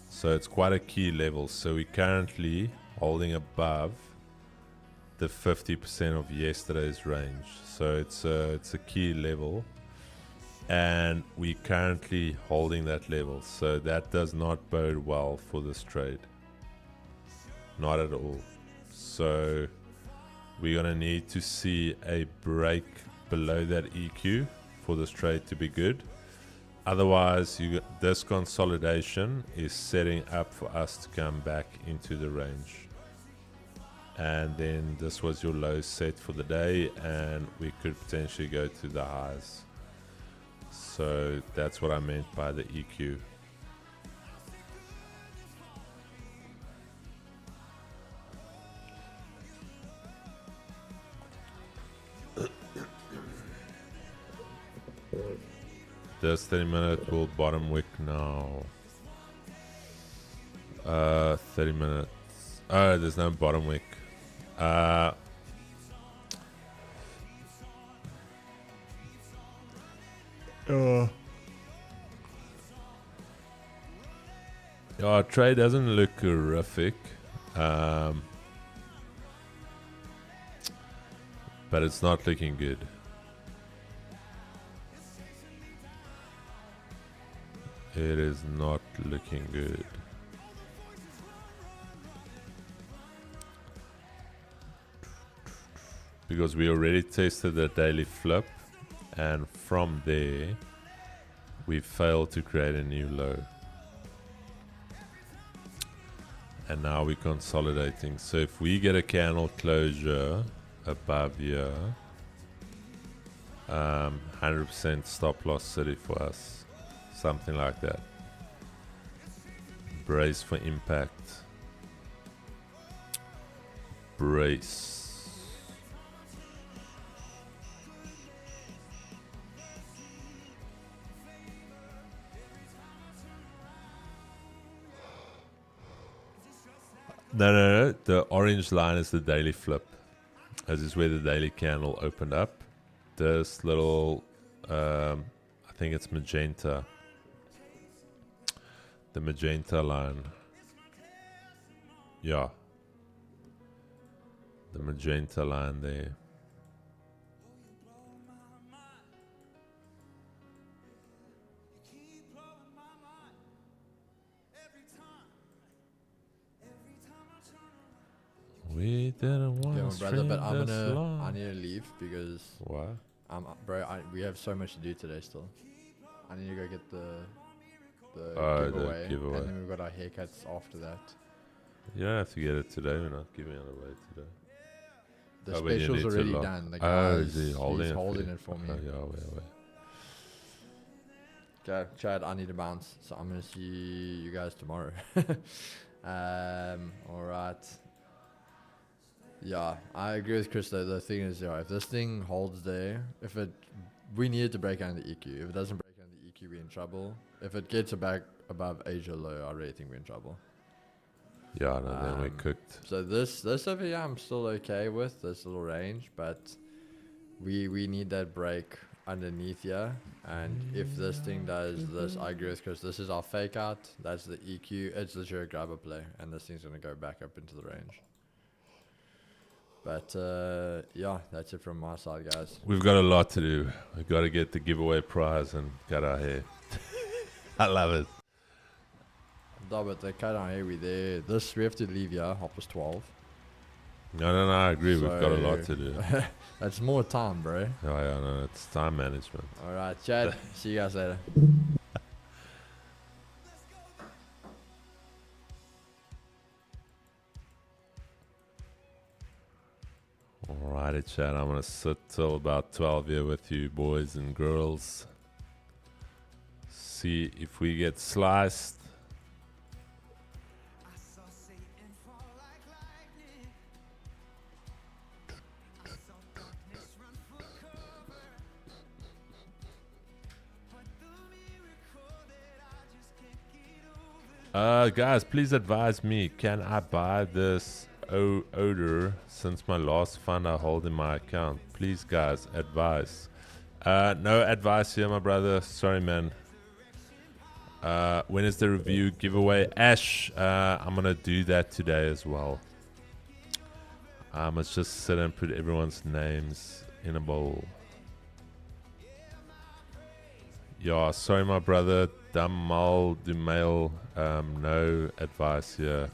So it's quite a key level. So we're currently holding above the 50% of yesterday's range. So it's a key level, and we're currently holding that level. So that does not bode well for this trade. Not at all. So we're gonna need to see a break below that EQ for this trade to be good. Otherwise, this consolidation is setting up for us to come back into the range. And then this was your low set for the day, and we could potentially go to the highs. So that's what I meant by the EQ. This 30-minute will bottom wick now. 30 minutes. Oh, there's no bottom wick. Yeah, our trade doesn't look horrific. But it's not looking good. It is not looking good. Because we already tested the daily flip, and from there we failed to create a new low. And now we're consolidating. So if we get a candle closure above here, 100% stop loss city for us. Something like that. Brace for impact. Brace. No. The orange line is the daily flip. This is where the daily candle opened up. This little, I think it's magenta. The magenta line. Yeah. The magenta line there. We didn't want to brother, but I need to leave because why? We have so much to do today still. I need to go get the giveaway, and then we've got our haircuts after that. You don't have to get it today. We're not giving it away today. The special's already done. The guy he's holding it for me. Okay, Chad, I need to bounce, so I'm gonna see you guys tomorrow. All right. Yeah, I agree with Chris though. The thing is, if this thing holds there, we need it to break under EQ. If it doesn't break under EQ, we're in trouble. If it gets back above Asia low, I really think we're in trouble. Yeah, no, then we're cooked. So this over here, I'm still okay with this little range, but we need that break underneath here. And if this thing does this, I agree with Chris. This is our fake out. That's the EQ. It's the zero grabber play, and this thing's gonna go back up into the range. But yeah, that's it from my side, guys. We've got a lot to do. We've got to get the giveaway prize and cut our hair. I love it. No, but they cut our hair. We there. We have to leave here. 12:30. No, I agree. We've got a lot to do. That's more time, bro. Oh, yeah, no, it's time management. All right, Chad. See you guys later. Alrighty, Chad. I'm going to sit till about 12 here with you boys and girls. See if we get sliced. Guys, please advise me. Can I buy this odor since my last fund I hold in my account? Please, guys, advice. No advice here, my brother. Sorry, man. When is the review giveaway? Ash, I'm gonna do that today as well. Let's just sit and put everyone's names in a bowl. Yeah, sorry, my brother. Damal Dumail, no advice here.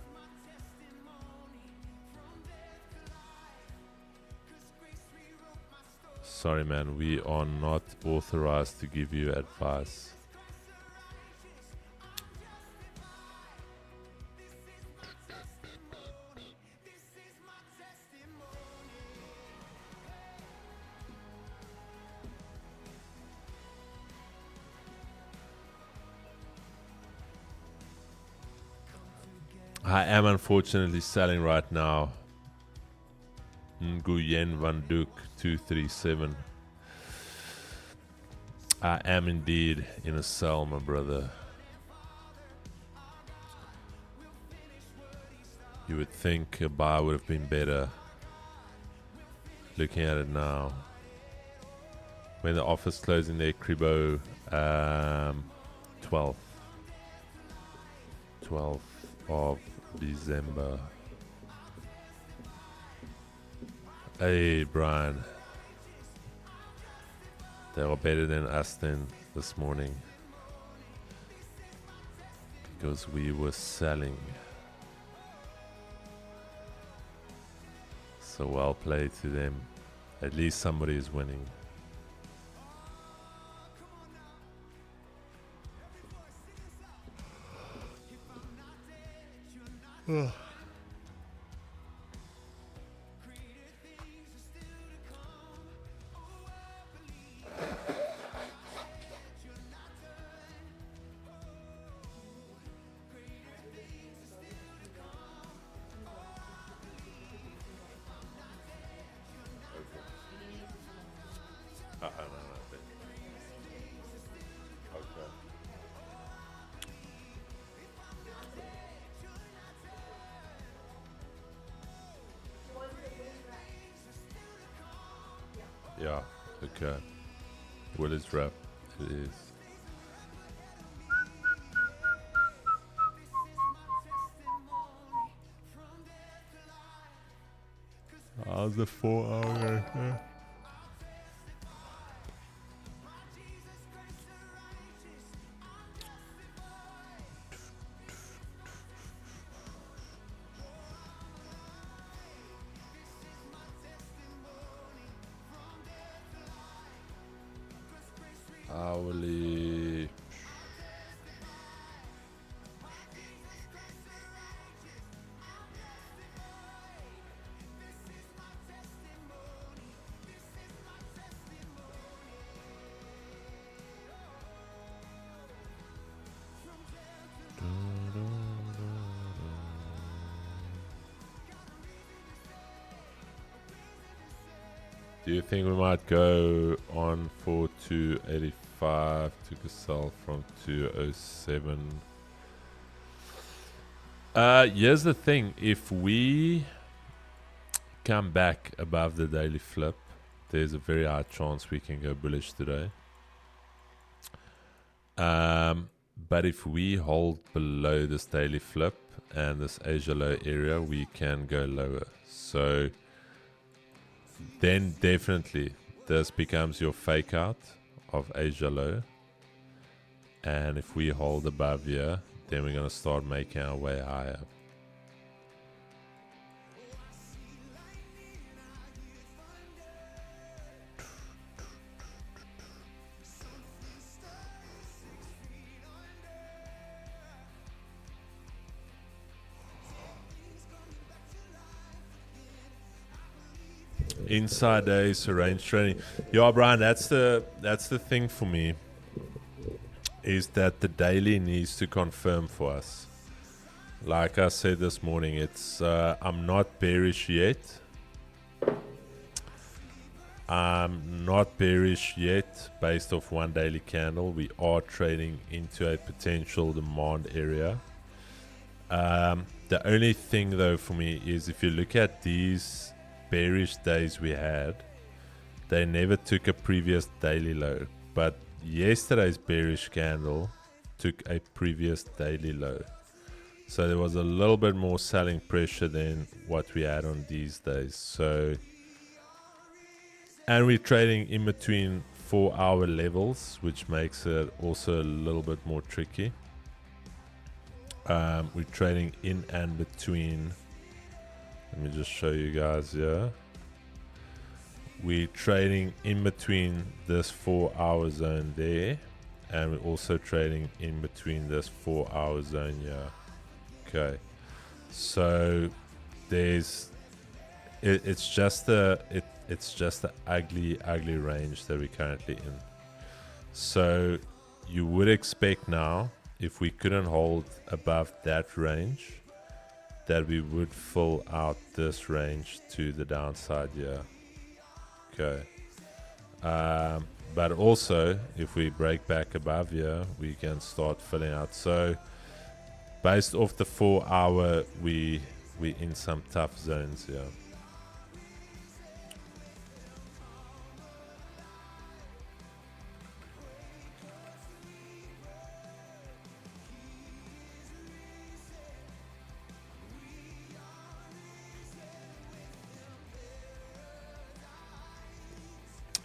Sorry, man, we are not authorized to give you advice. I am unfortunately selling right now. Nguyen Van Duk 237. I am indeed in a sell, my brother. You would think a buy would have been better. Looking at it now. When the office closing their Cribo 12th of December. Hey, Brian. They were better than us then this morning. Because we were selling. So well played to them. At least somebody is winning. Yeah, okay. Well, it's wrap. It is. How's the 4 hour? Hourly. Do you think we might go on for 285 to sell from 207? Here's the thing. If we come back above the daily flip, there's a very high chance we can go bullish today. But if we hold below this daily flip and this Asia low area, we can go lower. So then definitely this becomes your fake out of Asia low. And if we hold above here, then we're going to start making our way higher. Inside days, range trading. Yeah, Brian, that's the thing for me, is that the daily needs to confirm for us. Like I said this morning, it's I'm not bearish yet. I'm not bearish yet based off one daily candle. We are trading into a potential demand area. The only thing though for me is if you look at these bearish days we had, they never took a previous daily low, but yesterday's bearish candle took a previous daily low, so there was a little bit more selling pressure than what we had on these days. So, and we're trading in between 4-hour levels, which makes it also a little bit more tricky. We're trading in and between. Let me just show you guys here. We're trading in between this 4-hour zone there, and we're also trading in between this 4-hour zone here. Okay, so there's it's just the ugly range that we're currently in. So you would expect now, if we couldn't hold above that range, that we would fill out this range to the downside here. Okay. But also, if we break back above here, we can start filling out. So, based off the 4-hour, we in some tough zones here.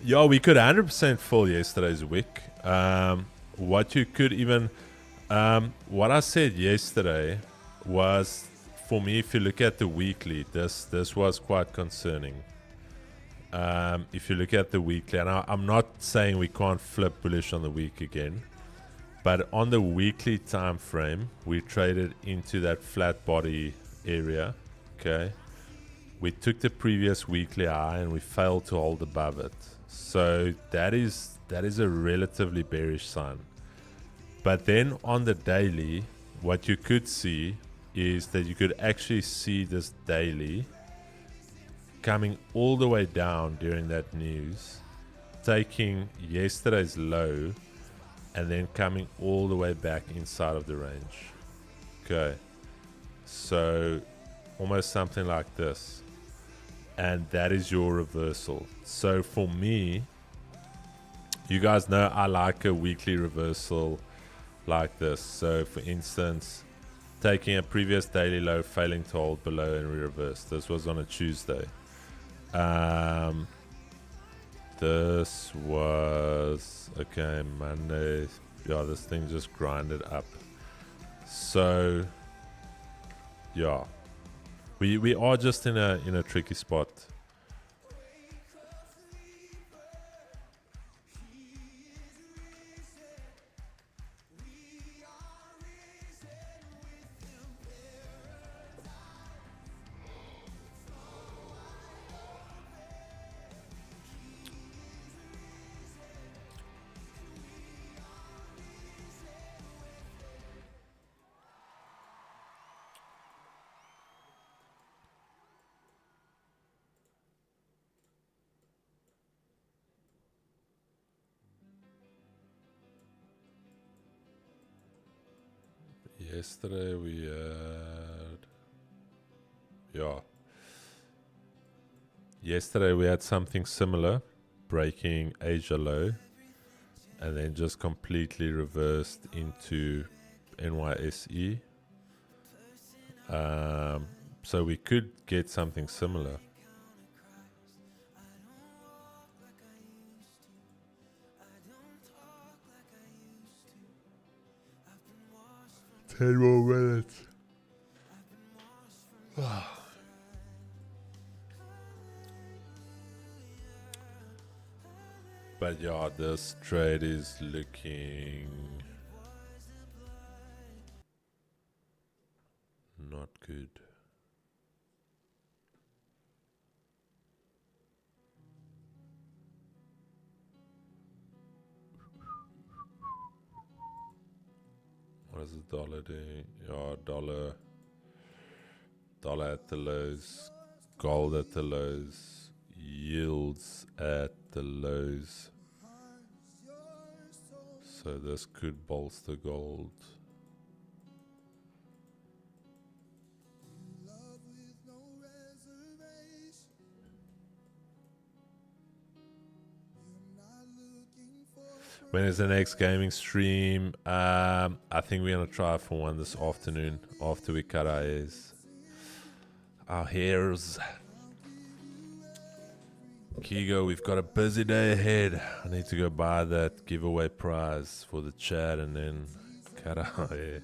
Yeah, we could 100% fill yesterday's wick. What you could even, what I said yesterday was, for me, if you look at the weekly, this was quite concerning. If you look at the weekly, and I'm not saying we can't flip bullish on the week again, but on the weekly time frame, we traded into that flat body area. Okay, we took the previous weekly high and we failed to hold above it. So that is a relatively bearish sign. But then on the daily, what you could see is that you could actually see this daily coming all the way down during that news, taking yesterday's low and then coming all the way back inside of the range. Okay, so almost something like this. And that is your reversal. So for me, you guys know I like a weekly reversal like this. So for instance, taking a previous daily low, failing to hold below, and we reverse. This was on a Tuesday. This was, okay, Monday. Yeah, this thing just grinded up. So yeah, we are just in a tricky spot. Yesterday we had, yesterday we had something similar, breaking Asia low, and then just completely reversed into NYSE. So we could get something similar. 10 more minutes. But yeah, this trade is looking not good. What is the dollar doing? Yeah, dollar at the lows, gold at the lows, yields at the lows. So this could bolster gold. When is the next gaming stream? I think we're gonna try for one this afternoon after we cut our hairs. Kigo, we've got a busy day ahead. I need to go buy that giveaway prize for the chat and then cut our hair.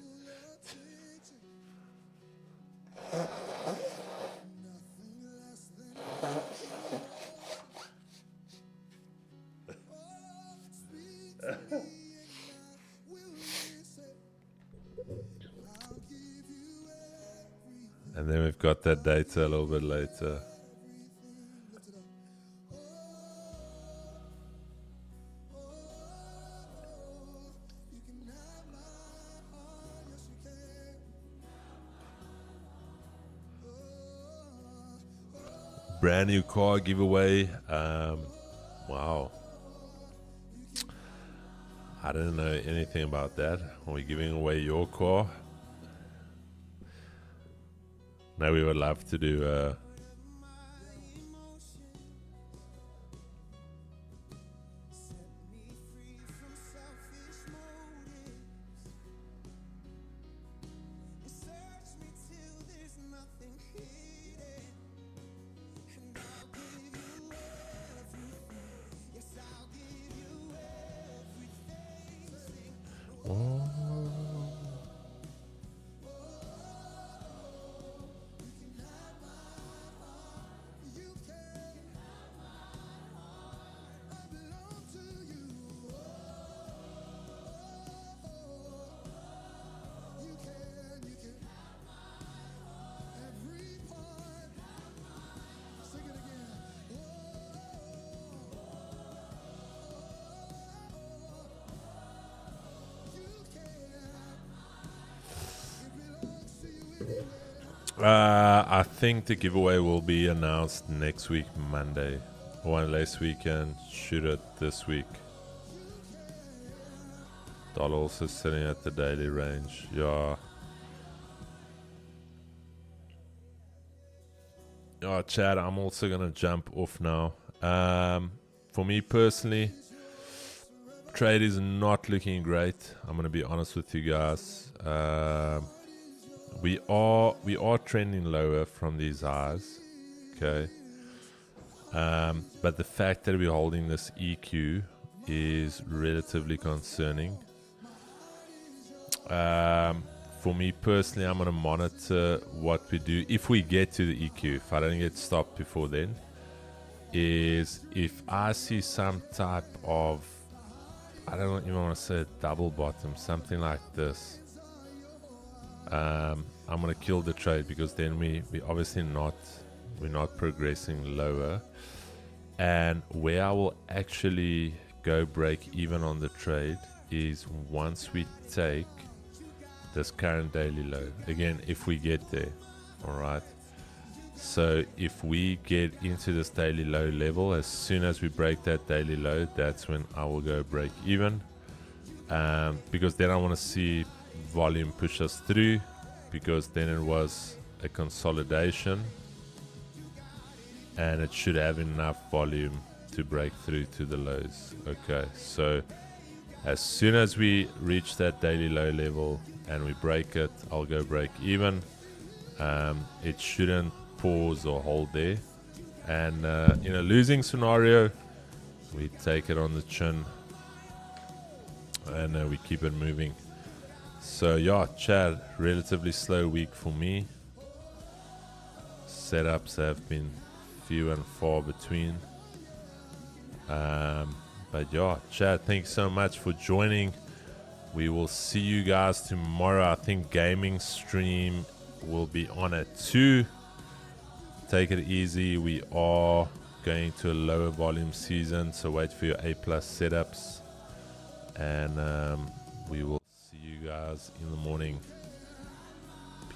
And then we've got that data a little bit later. Brand new car giveaway. Wow. I didn't know anything about that. Are we giving away your car? Now we would love to do I think the giveaway will be announced next week, Monday. Or unless we can shoot it this week. Dollar also sitting at the daily range. Yeah. Oh, Chad, I'm also going to jump off now. For me personally, trade is not looking great. I'm going to be honest with you guys. We are trending lower from these highs, okay. But the fact that we're holding this EQ is relatively concerning. For me personally, I'm gonna monitor what we do if we get to the EQ. If I don't get stopped before then, is if I see some type of, I don't even want to say a double bottom, something like this. I'm gonna kill the trade, because then we obviously we're not progressing lower. And where I will actually go break even on the trade is once we take this current daily low. Again, if we get there, all right. So if we get into this daily low level, as soon as we break that daily low, that's when I will go break even. Because then I want to see volume push us through, because then it was a consolidation and it should have enough volume to break through to the lows. Okay, so as soon as we reach that daily low level and we break it, I'll go break even. It shouldn't pause or hold there, and in a losing scenario we take it on the chin and we keep it moving. So yeah, Chad, relatively slow week for me. Setups have been few and far between. But yeah, Chad, thanks so much for joining. We will see you guys tomorrow. I think gaming stream will be on at 2. Take it easy. We are going to a lower volume season, so wait for your A+ setups. And we will see you guys in the morning.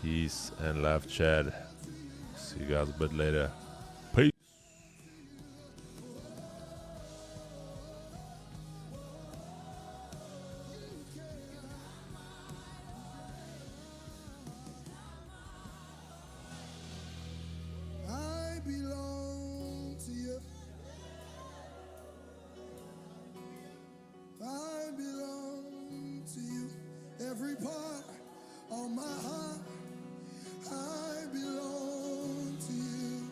Peace and love, Chad. See you guys a bit later. Peace. I belong to you. I belong to you. Every part of my heart, I belong to you.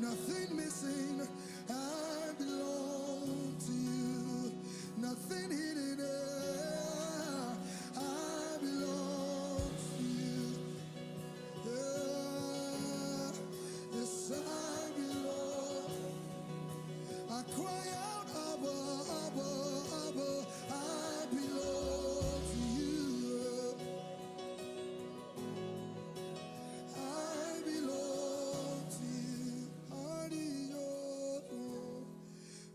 Nothing missing, I belong to you. Nothing hidden there, I belong to you. Yes, I belong. I cry out, Abba, Abba, Abba, I belong to you. I belong to you. Heart is yours,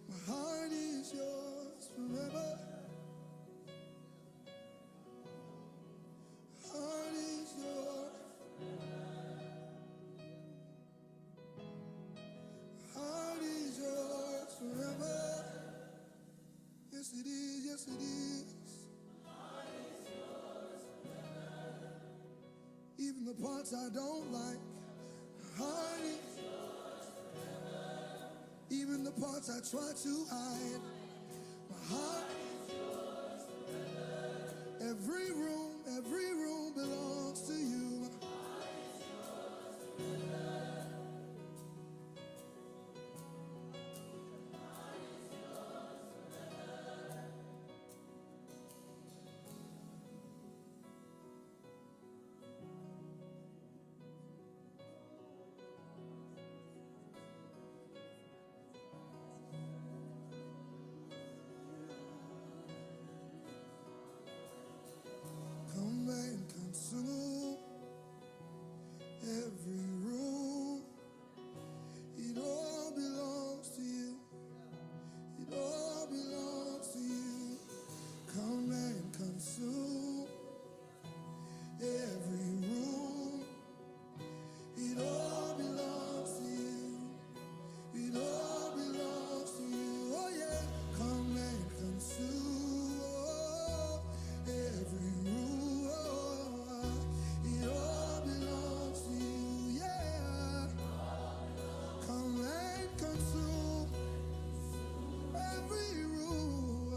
my heart is yours forever. Heart is yours. Heart is yours forever. Yes it is, yes it is. Heart is yours forever. Even the parts I don't like. Heart is yours forever. Even the parts I try to hide. My heart is yours forever. Every room belongs to you. Heart is yours forever. Come and consume every room. It all belongs to you. It all belongs to you. Come and consume every room. It all belongs to you. It all belongs to you. Oh yeah. Come and consume every room. It all belongs to you. Yeah. Come and consume every room.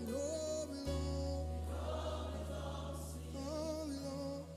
It all belongs. All belongs.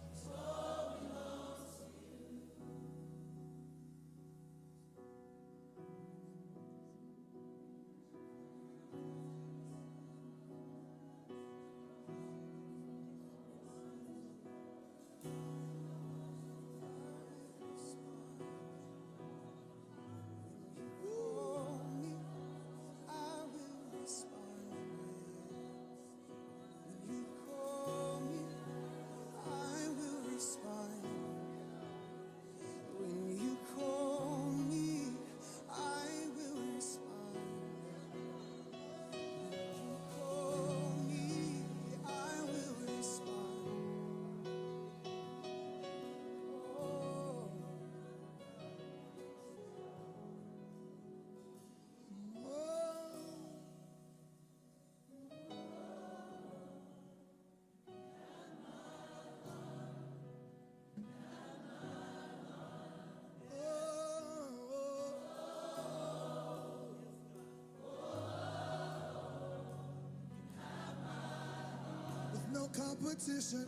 No competition,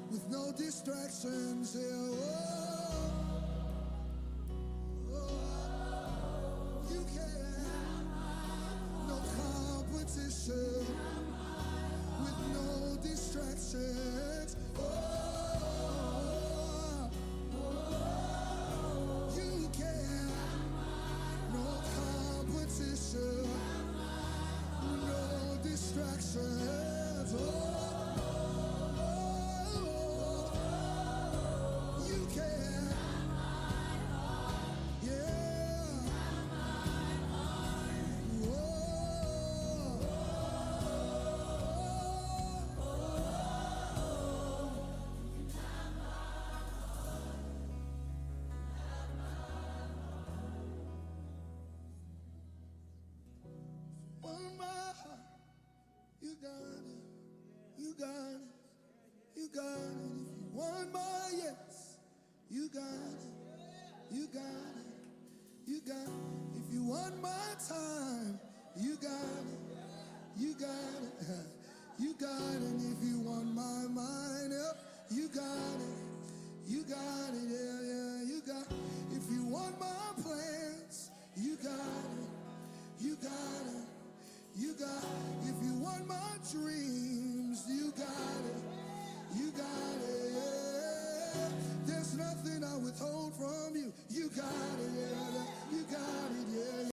with no distractions. Yeah, you can. No competition. want my time, you got it, you got it, you got it. And if you want my mind, yep, you got it, you got it, yeah, yeah, you got it. If you want my plans, you got it, you got it, you got it. If you want my dreams, you got it, you got it, yeah. There's nothing I withhold from you, you got it, yeah, you got it, yeah.